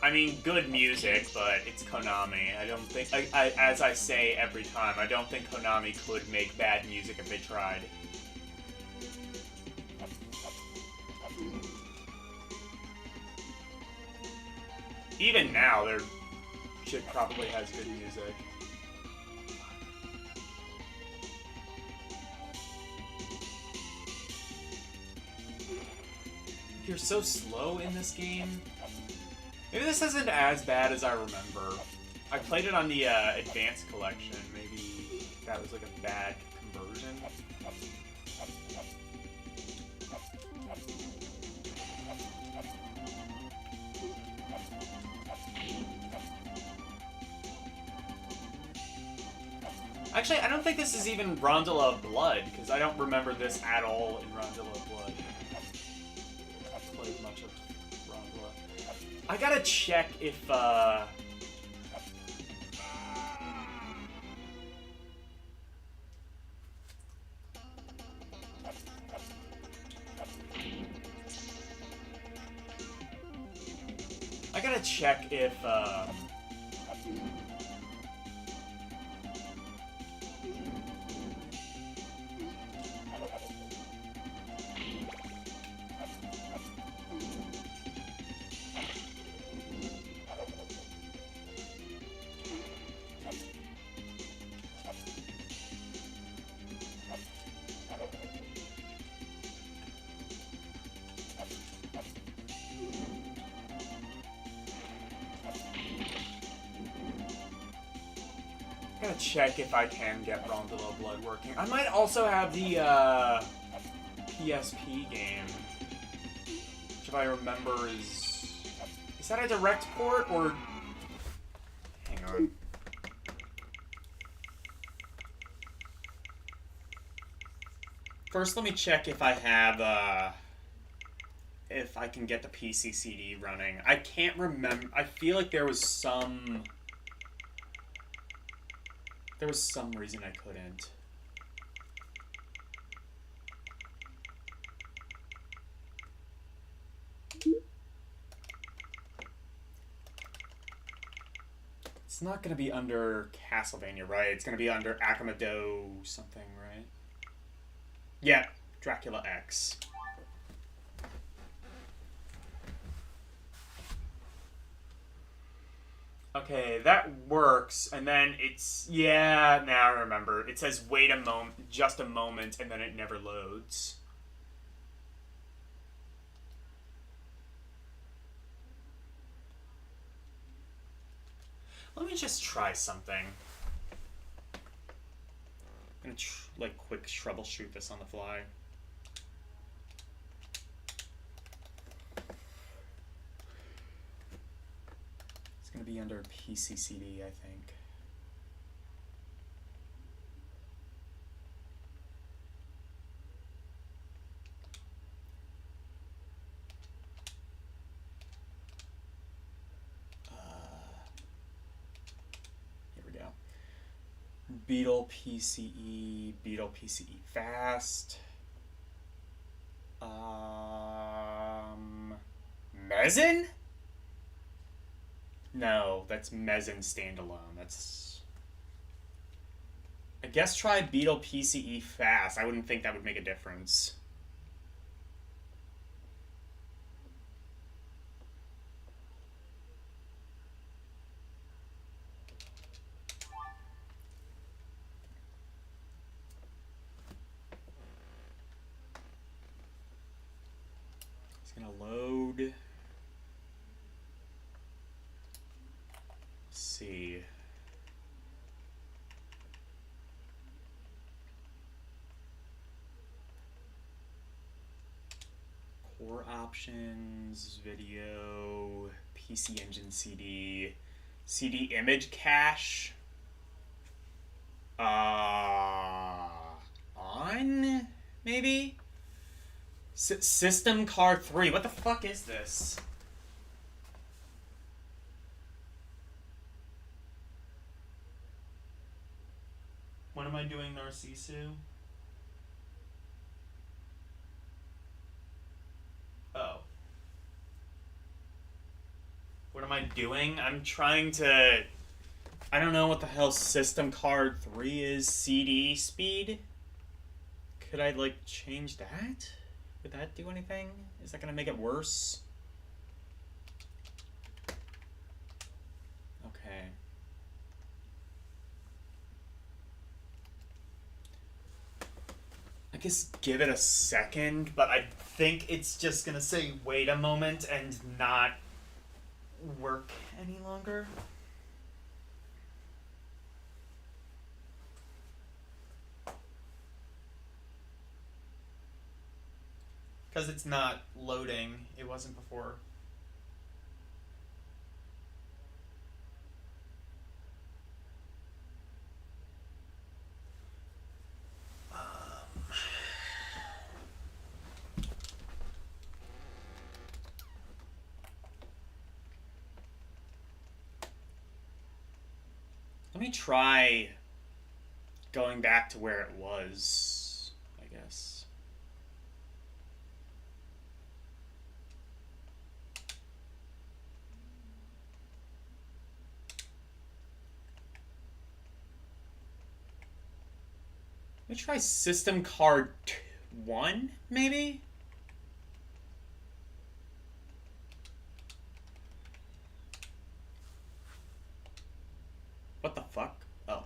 I mean, good music, but it's Konami. I don't think, as I say every time, I don't think Konami could make bad music if they tried. Even now, their shit probably has good music. You're so slow in this game. Maybe this isn't as bad as I remember. I played it on the Advanced Collection. Maybe that was like a bad conversion. Actually, I don't think this is even Rondella of Blood, because I don't remember this at all in Rondella of Blood. I've played much of Rondella. I gotta check if, I gotta check if, gotta check if I can get Rondella Blood working. I might also have the PSP game, which if I remember is that a direct port or? Hang on. First, let me check if I have if I can get the PC CD running. I can't remember. I feel like there was some reason I couldn't. It's not gonna be under Castlevania, right? It's gonna be under Akamado something, right? Yeah, Dracula X. Okay, that works, and then it's, yeah, now I remember. It says wait a moment, just a moment, and then it never loads. Let me just try something. I'm gonna, like, quick troubleshoot this on the fly. It's gonna be under PCCD, I think. Beetle PCE Fast. Mezzin? No, that's Mezzin standalone. That's. I guess try Beetle PCE Fast. I wouldn't think that would make a difference. It's gonna load. Let's see. Core options, video, PC Engine CD, CD image cache. On maybe. System card 3. What the fuck is this? When am I doing Narcisu? Oh. What am I doing? I'm trying to. I don't know what the hell system card 3 is. CD speed? Could I, like, change that? Would that do anything? Is that gonna make it worse? Okay. I guess give it a second, but I think it's just gonna say wait a moment and not work any longer. Because it's not loading. It wasn't before. Let me try going back to where it was, I guess. Let me try system card 1, maybe? What the fuck? Oh.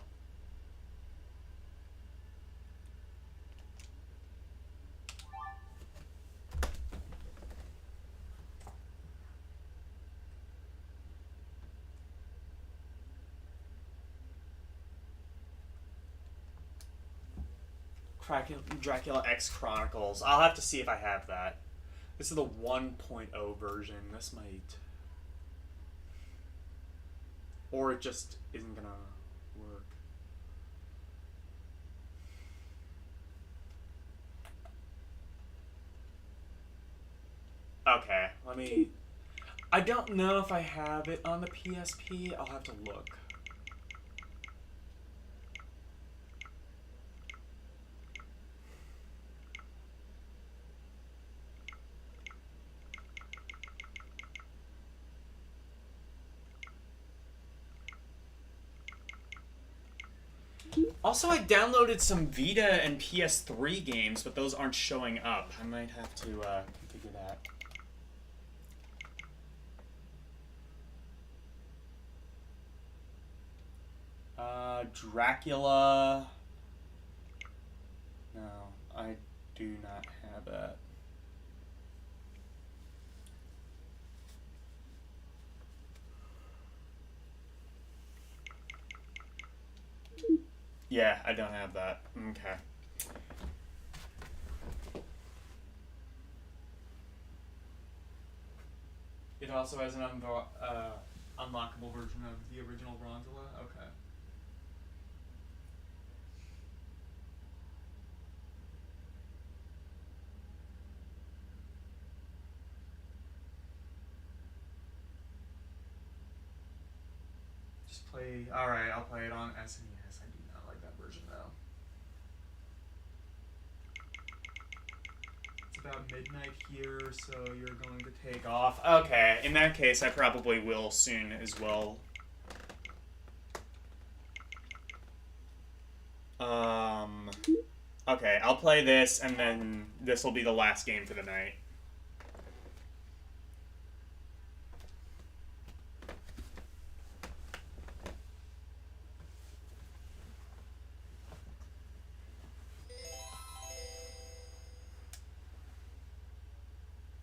Dracula X Chronicles. I'll have to see if I have that. This is the 1.0 version. This might... Or it just isn't gonna work. Okay, let me... I don't know if I have it on the PSP. I'll have to look. Also, I downloaded some Vita and PS3 games, but those aren't showing up. I might have to configure that. Dracula. No, I do not have that. Yeah, I don't have that. Okay. It also has an unlockable version of the original Bronzilla? Okay. Just play... Alright, I'll play it on SNES. I do not like that version now. It's about midnight here, so you're going to take off. Okay, in that case, I probably will soon as well. Okay, I'll play this, and then this will be the last game for the night.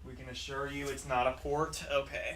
We can assure you it's not a port. Okay.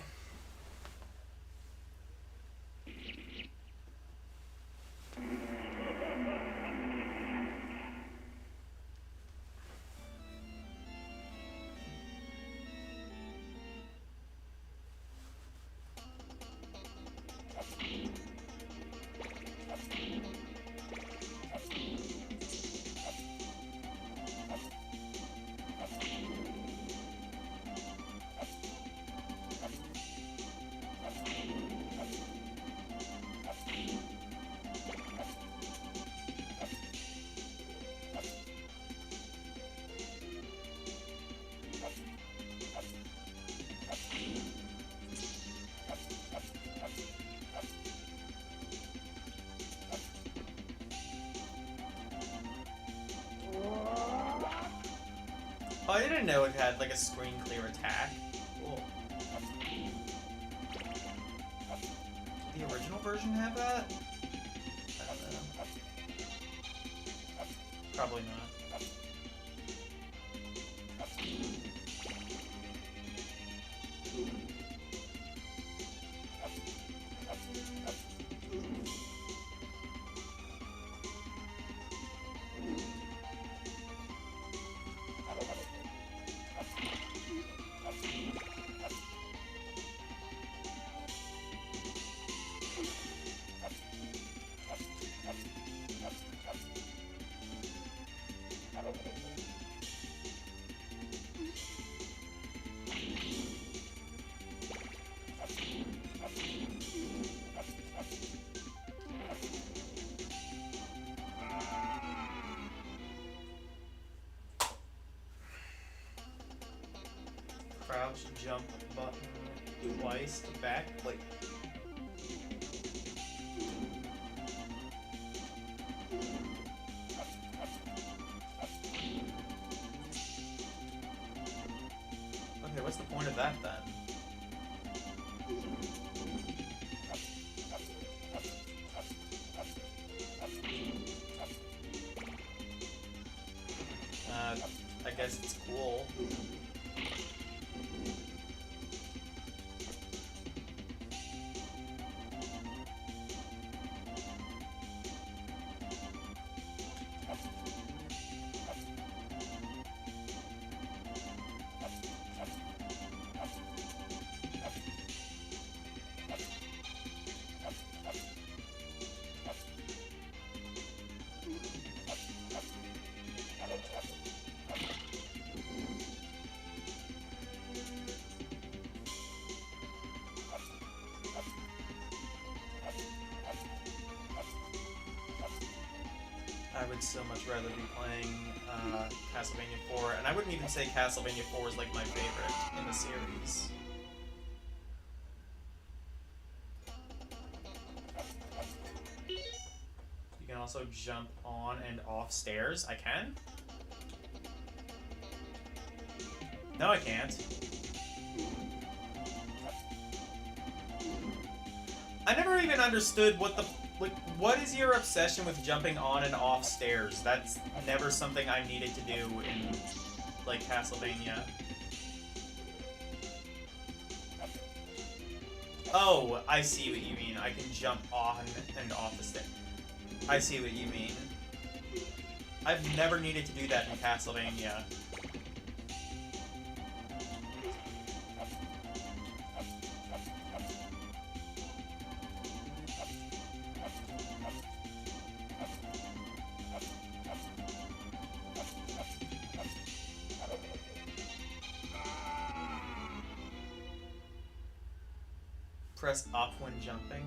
Oh, I didn't know it had like a screen clear attack. Cool. Did the original version have that? I don't know. Probably not. Crouch jump button twice to back like. Okay, what's the point of that then? I guess it's cool. I would so much rather be playing Castlevania 4, and I wouldn't even say Castlevania 4 is like my favorite in the series. You can also jump on and off stairs. I can? No, I can't. I never even understood what the... Like, what is your obsession with jumping on and off stairs? That's never something I needed to do in, like, Castlevania. Oh, I see what you mean. I can jump on and off the stairs. I see what you mean. I've never needed to do that in Castlevania. Press up when jumping.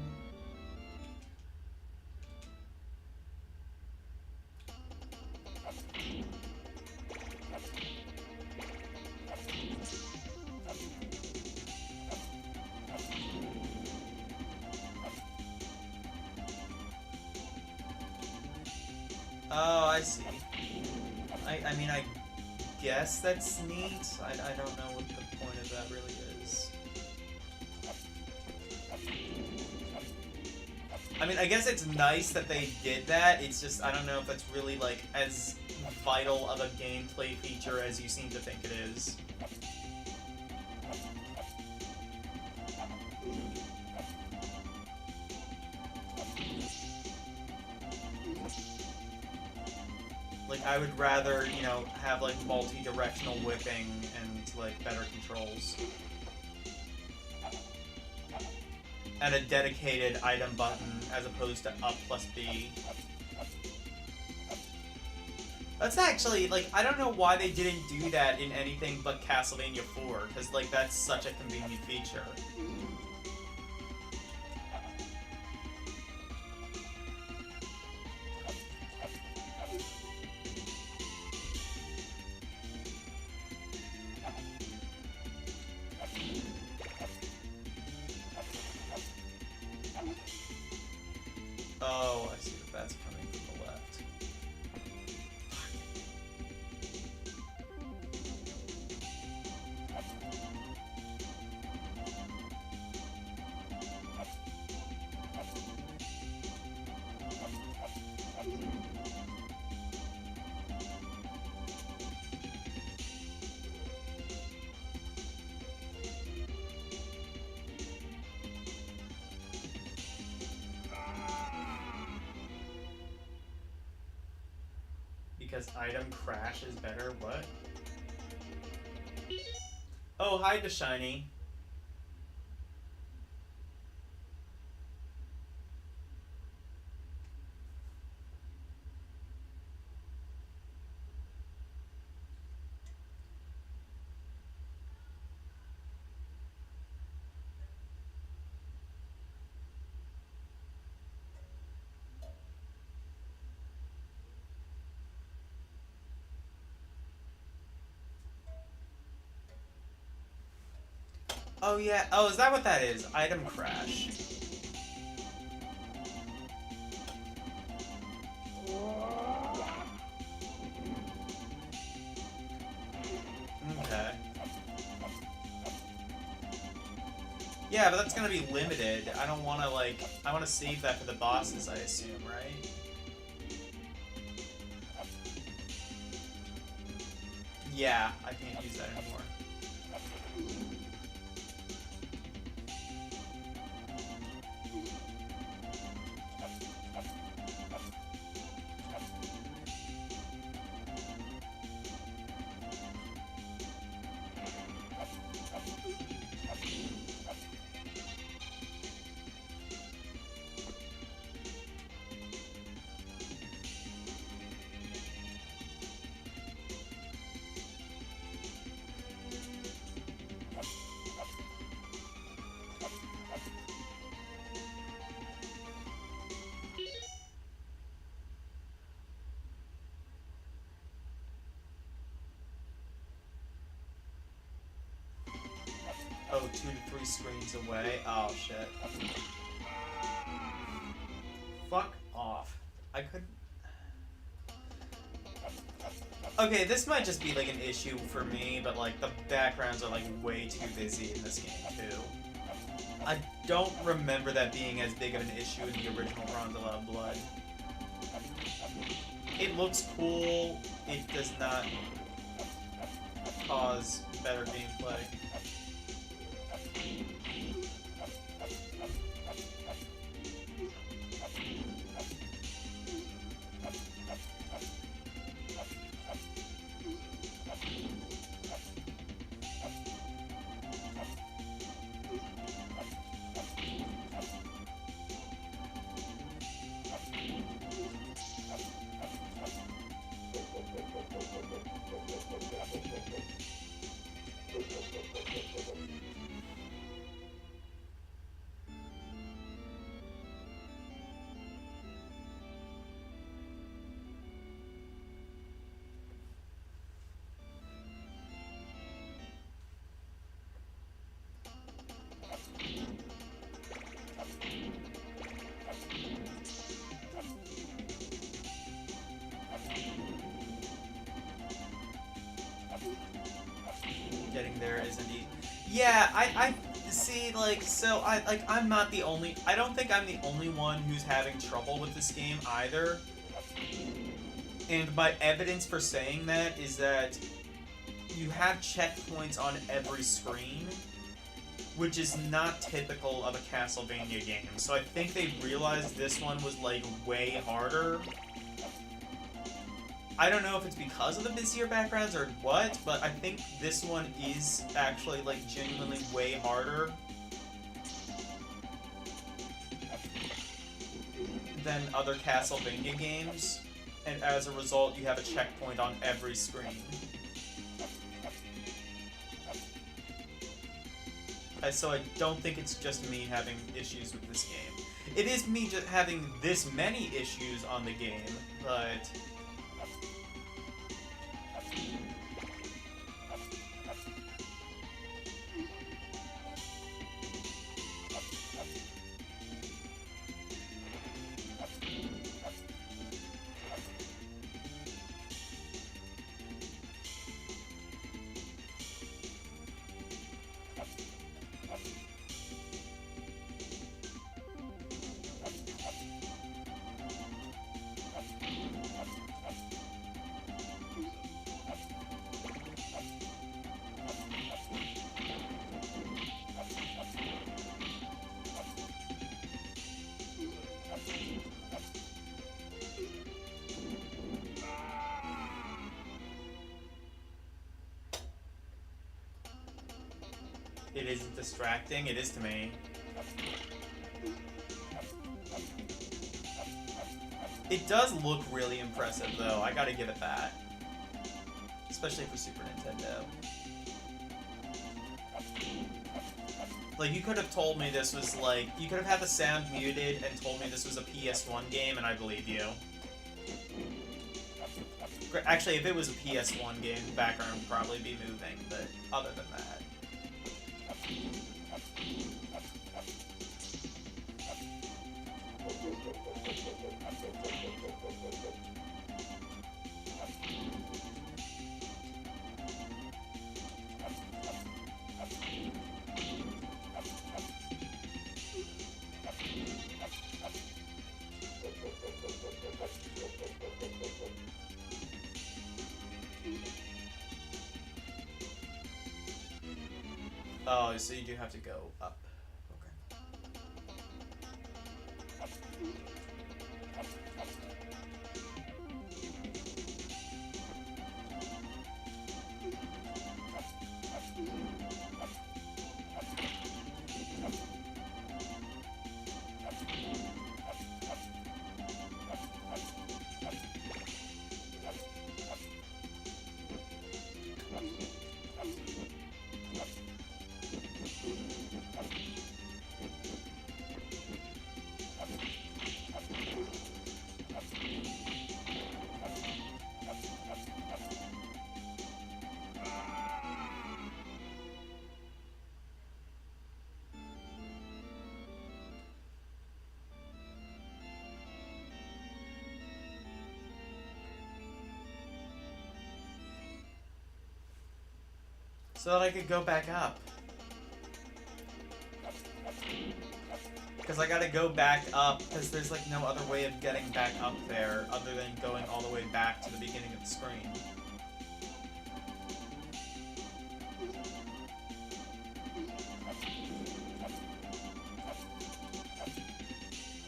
I see. I mean, I guess that's neat. I don't know what the point of that really is. I mean, I guess it's nice that they did that. It's just, I don't know if that's really, like, as vital of a gameplay feature as you seem to think it is. Like, I would rather, you know, have, like, multi-directional whipping and, like, better controls. And a dedicated item button as opposed to up plus B. That's actually, like, I don't know why they didn't do that in anything but Castlevania 4, because, like, that's such a convenient feature. Oh, I see that that's coming from the left. Because item crash is better? What? Oh, hi to Shiny. Oh yeah, oh, is that what that is? Item crash. Okay. Yeah, but that's gonna be limited. I don't wanna, like, I wanna save that for the bosses, I assume, right? Yeah, I can't use that anymore. Oh, 2 to 3 screens away. Oh, shit. Fuck off. I couldn't... Okay, this might just be, like, an issue for me, but, like, the backgrounds are, like, way too busy in this game, too. I don't remember that being as big of an issue in the original Rondo of Blood. It looks cool. It does not cause better gameplay. getting there isn't easy. Yeah, I see, like, so I'm not the only, I don't think I'm the only one who's having trouble with this game either. And my evidence for saying that is that you have checkpoints on every screen, which is not typical of a Castlevania game. So I think they realized this one was, like, way harder. I don't know if it's because of the busier backgrounds or what, but I think this one is actually, like, genuinely way harder than other Castlevania games, and as a result, you have a checkpoint on every screen. So I don't think it's just me having issues with this game. It is me just having this many issues on the game, but... It isn't distracting, it is to me. It does look really impressive though, I gotta give it that. Especially for Super Nintendo. Like, you could have told me this was like, you could have had the sound muted and told me this was a PS1 game and I believe you. Actually, if it was a PS1 game, the background would probably be moving, but other than that. Oh, so you do have to go up. Okay. So that I could go back up. Because I gotta go back up, because there's like no other way of getting back up there other than going all the way back to the beginning of the screen.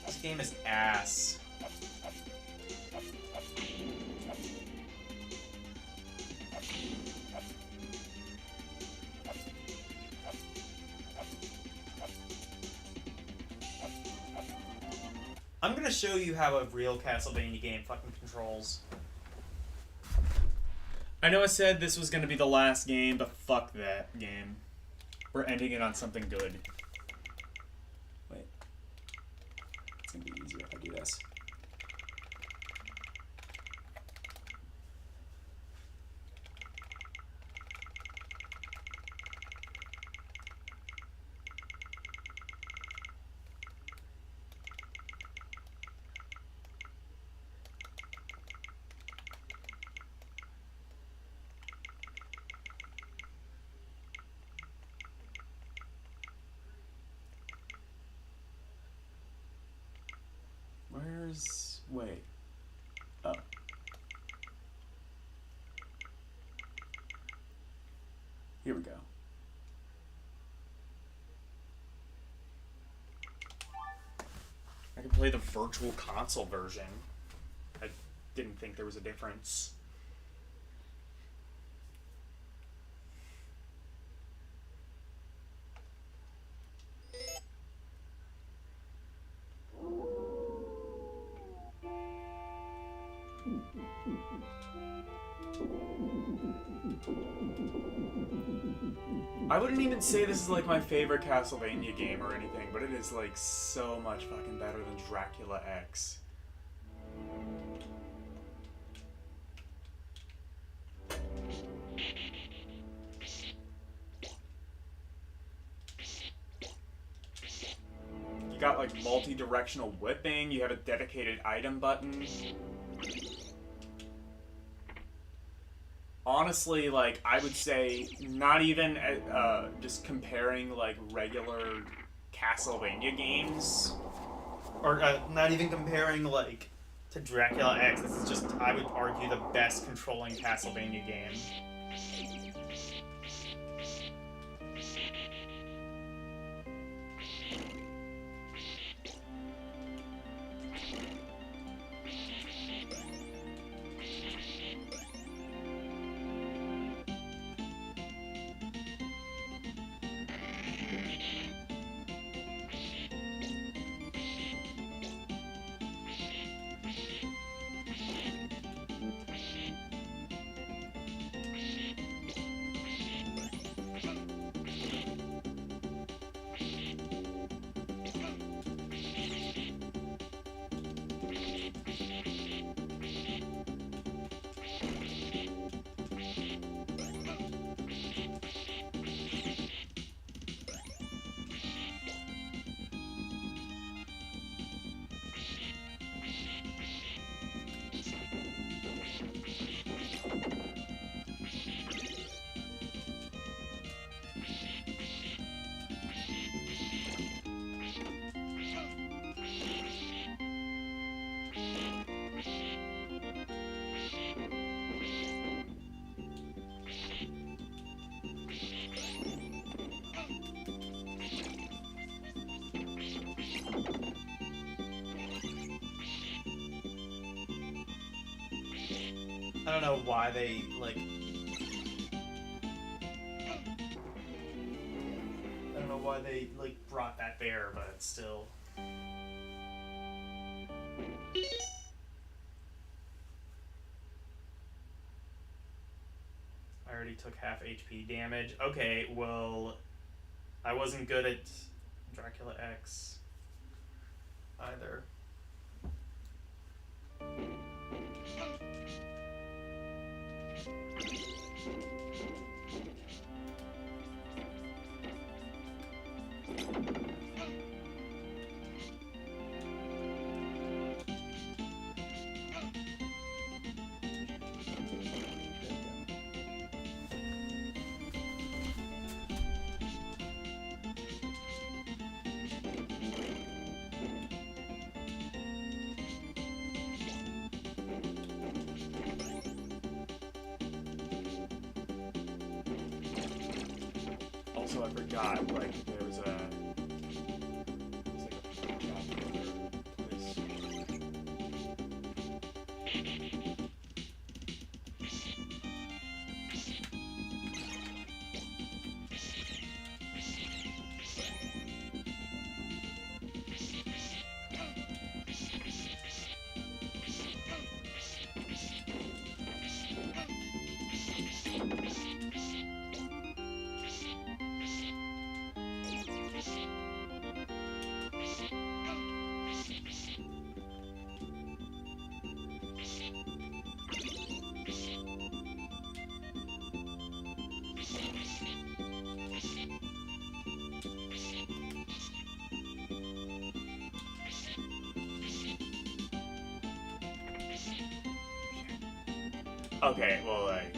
This game is ass. I'm gonna show you how a real Castlevania game fucking controls. I know I said this was gonna be the last game, but fuck that game. We're ending it on something good. Wait. It's gonna be easier if I do this. we go. I can play the virtual console version. I didn't think there was a difference. I wouldn't even say this is like my favorite Castlevania game or anything, but it is like so much fucking better than Dracula X. You got like multi-directional whipping, you have a dedicated item button. Honestly, like, I would say not even just comparing, like, regular Castlevania games. Or not even comparing, like, to Dracula X. This is just, I would argue, the best controlling Castlevania game. I don't know why they, like... I don't know why they, like, brought that there, but still... I already took half HP damage. Okay, well... I wasn't good at Dracula X either. Also, I forgot, like, there was a... Okay, well, like...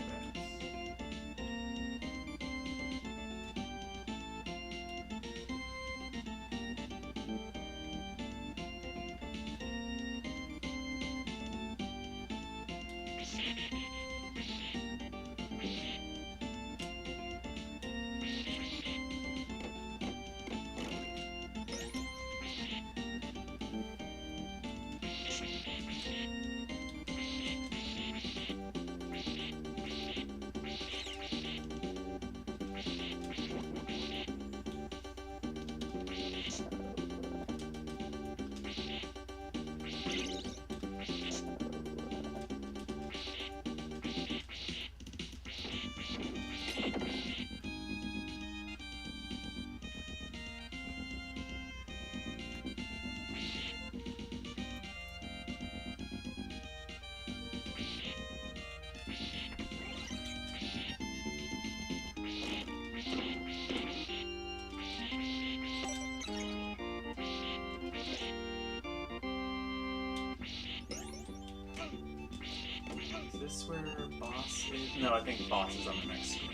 this where boss is? No, I think boss is on the next screen.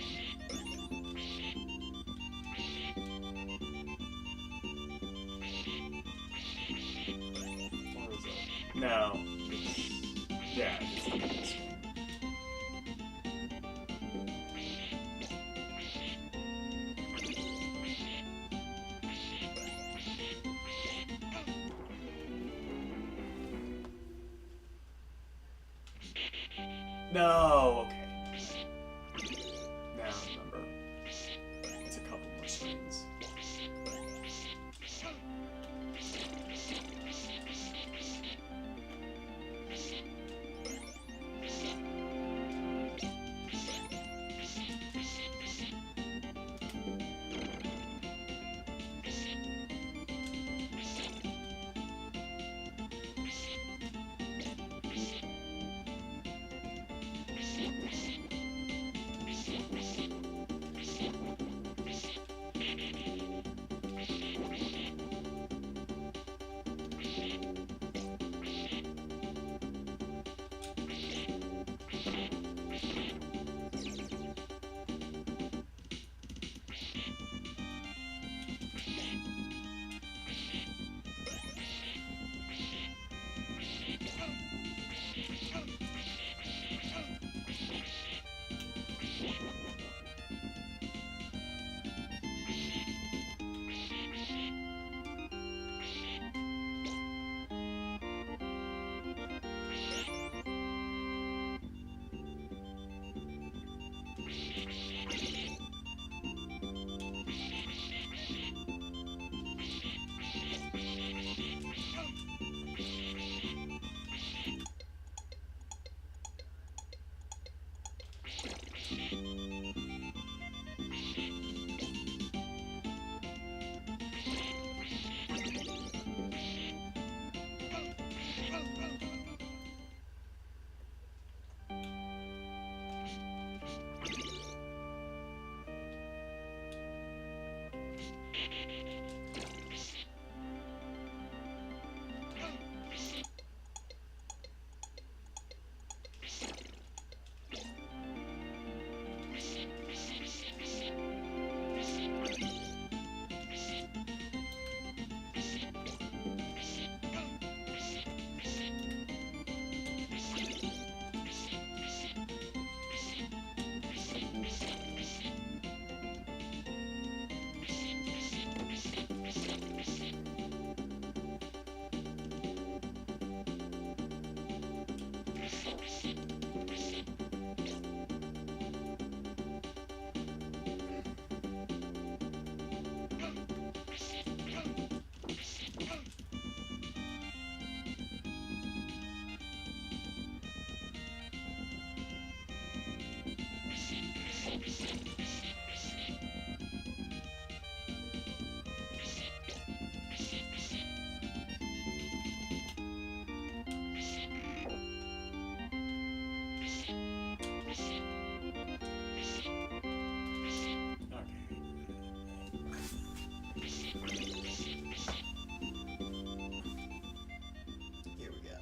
Or is it? No. Yeah, it's on the next screen. No, okay. Now I remember. It's a couple more screens. Here we go.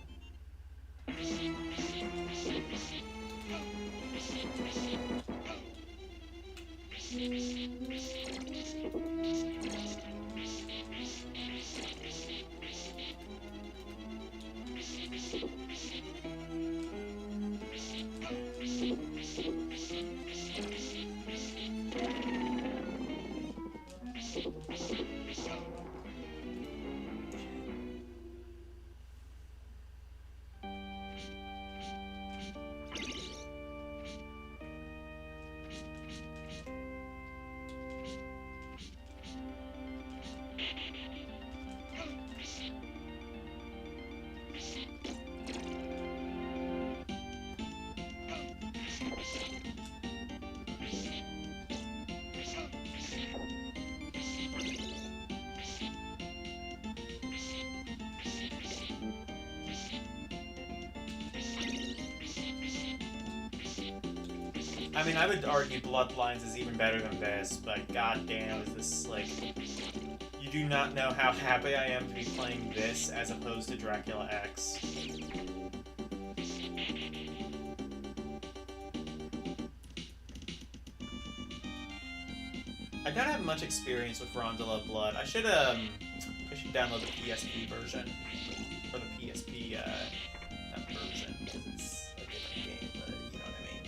I mean, I would argue Bloodlines is even better than this, but goddamn, is this, like... You do not know how happy I am to be playing this as opposed to Dracula X. I don't have much experience with Rondella Blood. I should download the PSP version or the PSP not version because it's a different game, but you know what I mean.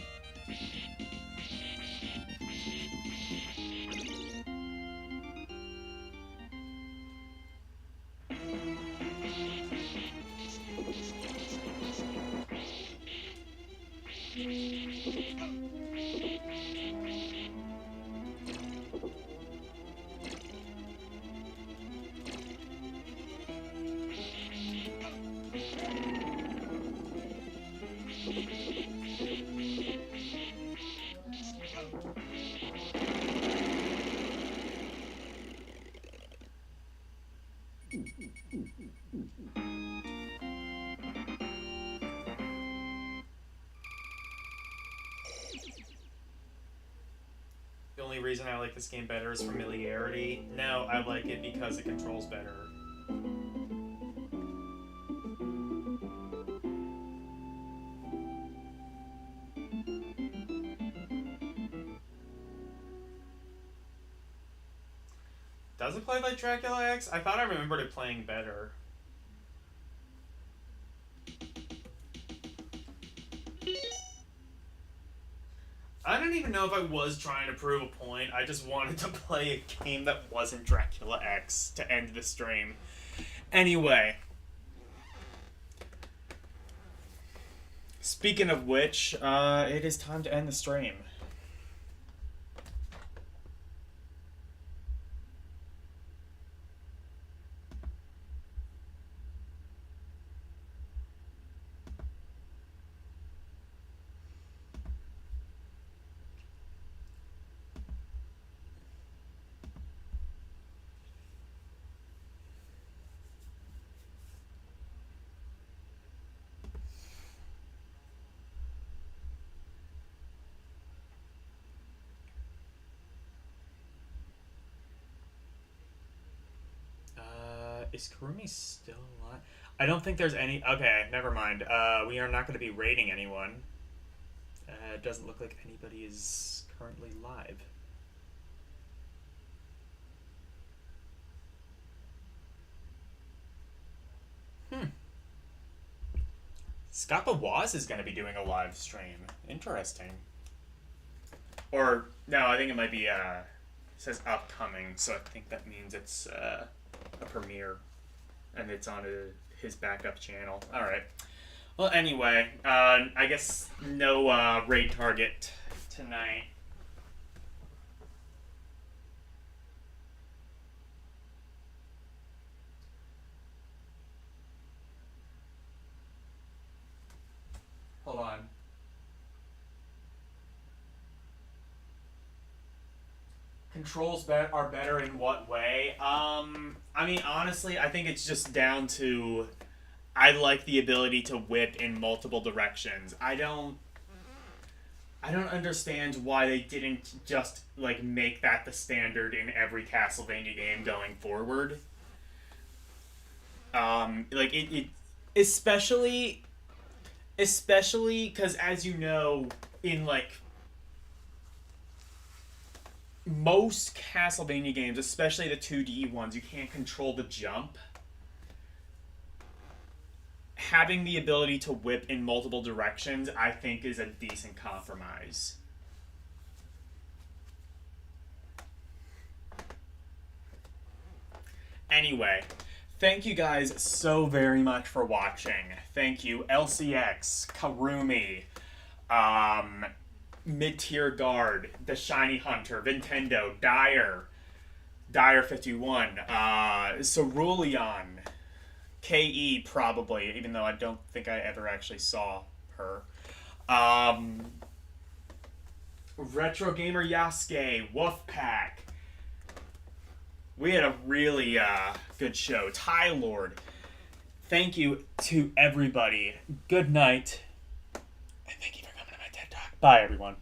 The only reason I like this game better is familiarity. No, I like it because it controls better. Does it play like Dracula X? I thought I remembered it playing better. I don't even know if I was trying to prove a point. I just wanted to play a game that wasn't Dracula X to end the stream. Anyway. Speaking of which, it is time to end the stream. Is Kurumi still alive? I don't think there's any... Okay, never mind. We are not going to be raiding anyone. It doesn't look like anybody is currently live. Scappa Waz is going to be doing a live stream. Interesting. Or, no, I think it might be, it says upcoming, so I think that means it's, a premiere. And it's on his backup channel. Alright. Well, anyway, I guess no, raid target tonight. Hold on. Controls are better in what way? I mean, honestly, I think it's just down to... I like the ability to whip in multiple directions. I don't understand why they didn't just, like, make that the standard in every Castlevania game going forward. Like, it especially because, as you know, in, like, most Castlevania games, especially the 2D ones, you can't control the jump. Having the ability to whip in multiple directions, I think, is a decent compromise. Anyway, thank you guys so very much for watching. Thank you, LCX, Karumi, Mid-Tier Guard, The Shiny Hunter, Nintendo, Dyer51, Cerulean, KE probably, even though I don't think I ever actually saw her. Retro Gamer Yasuke, Wolfpack. We had a really good show. Ty Lord. Thank you to everybody. Good night. And thank you for coming to my TED Talk. Bye, everyone.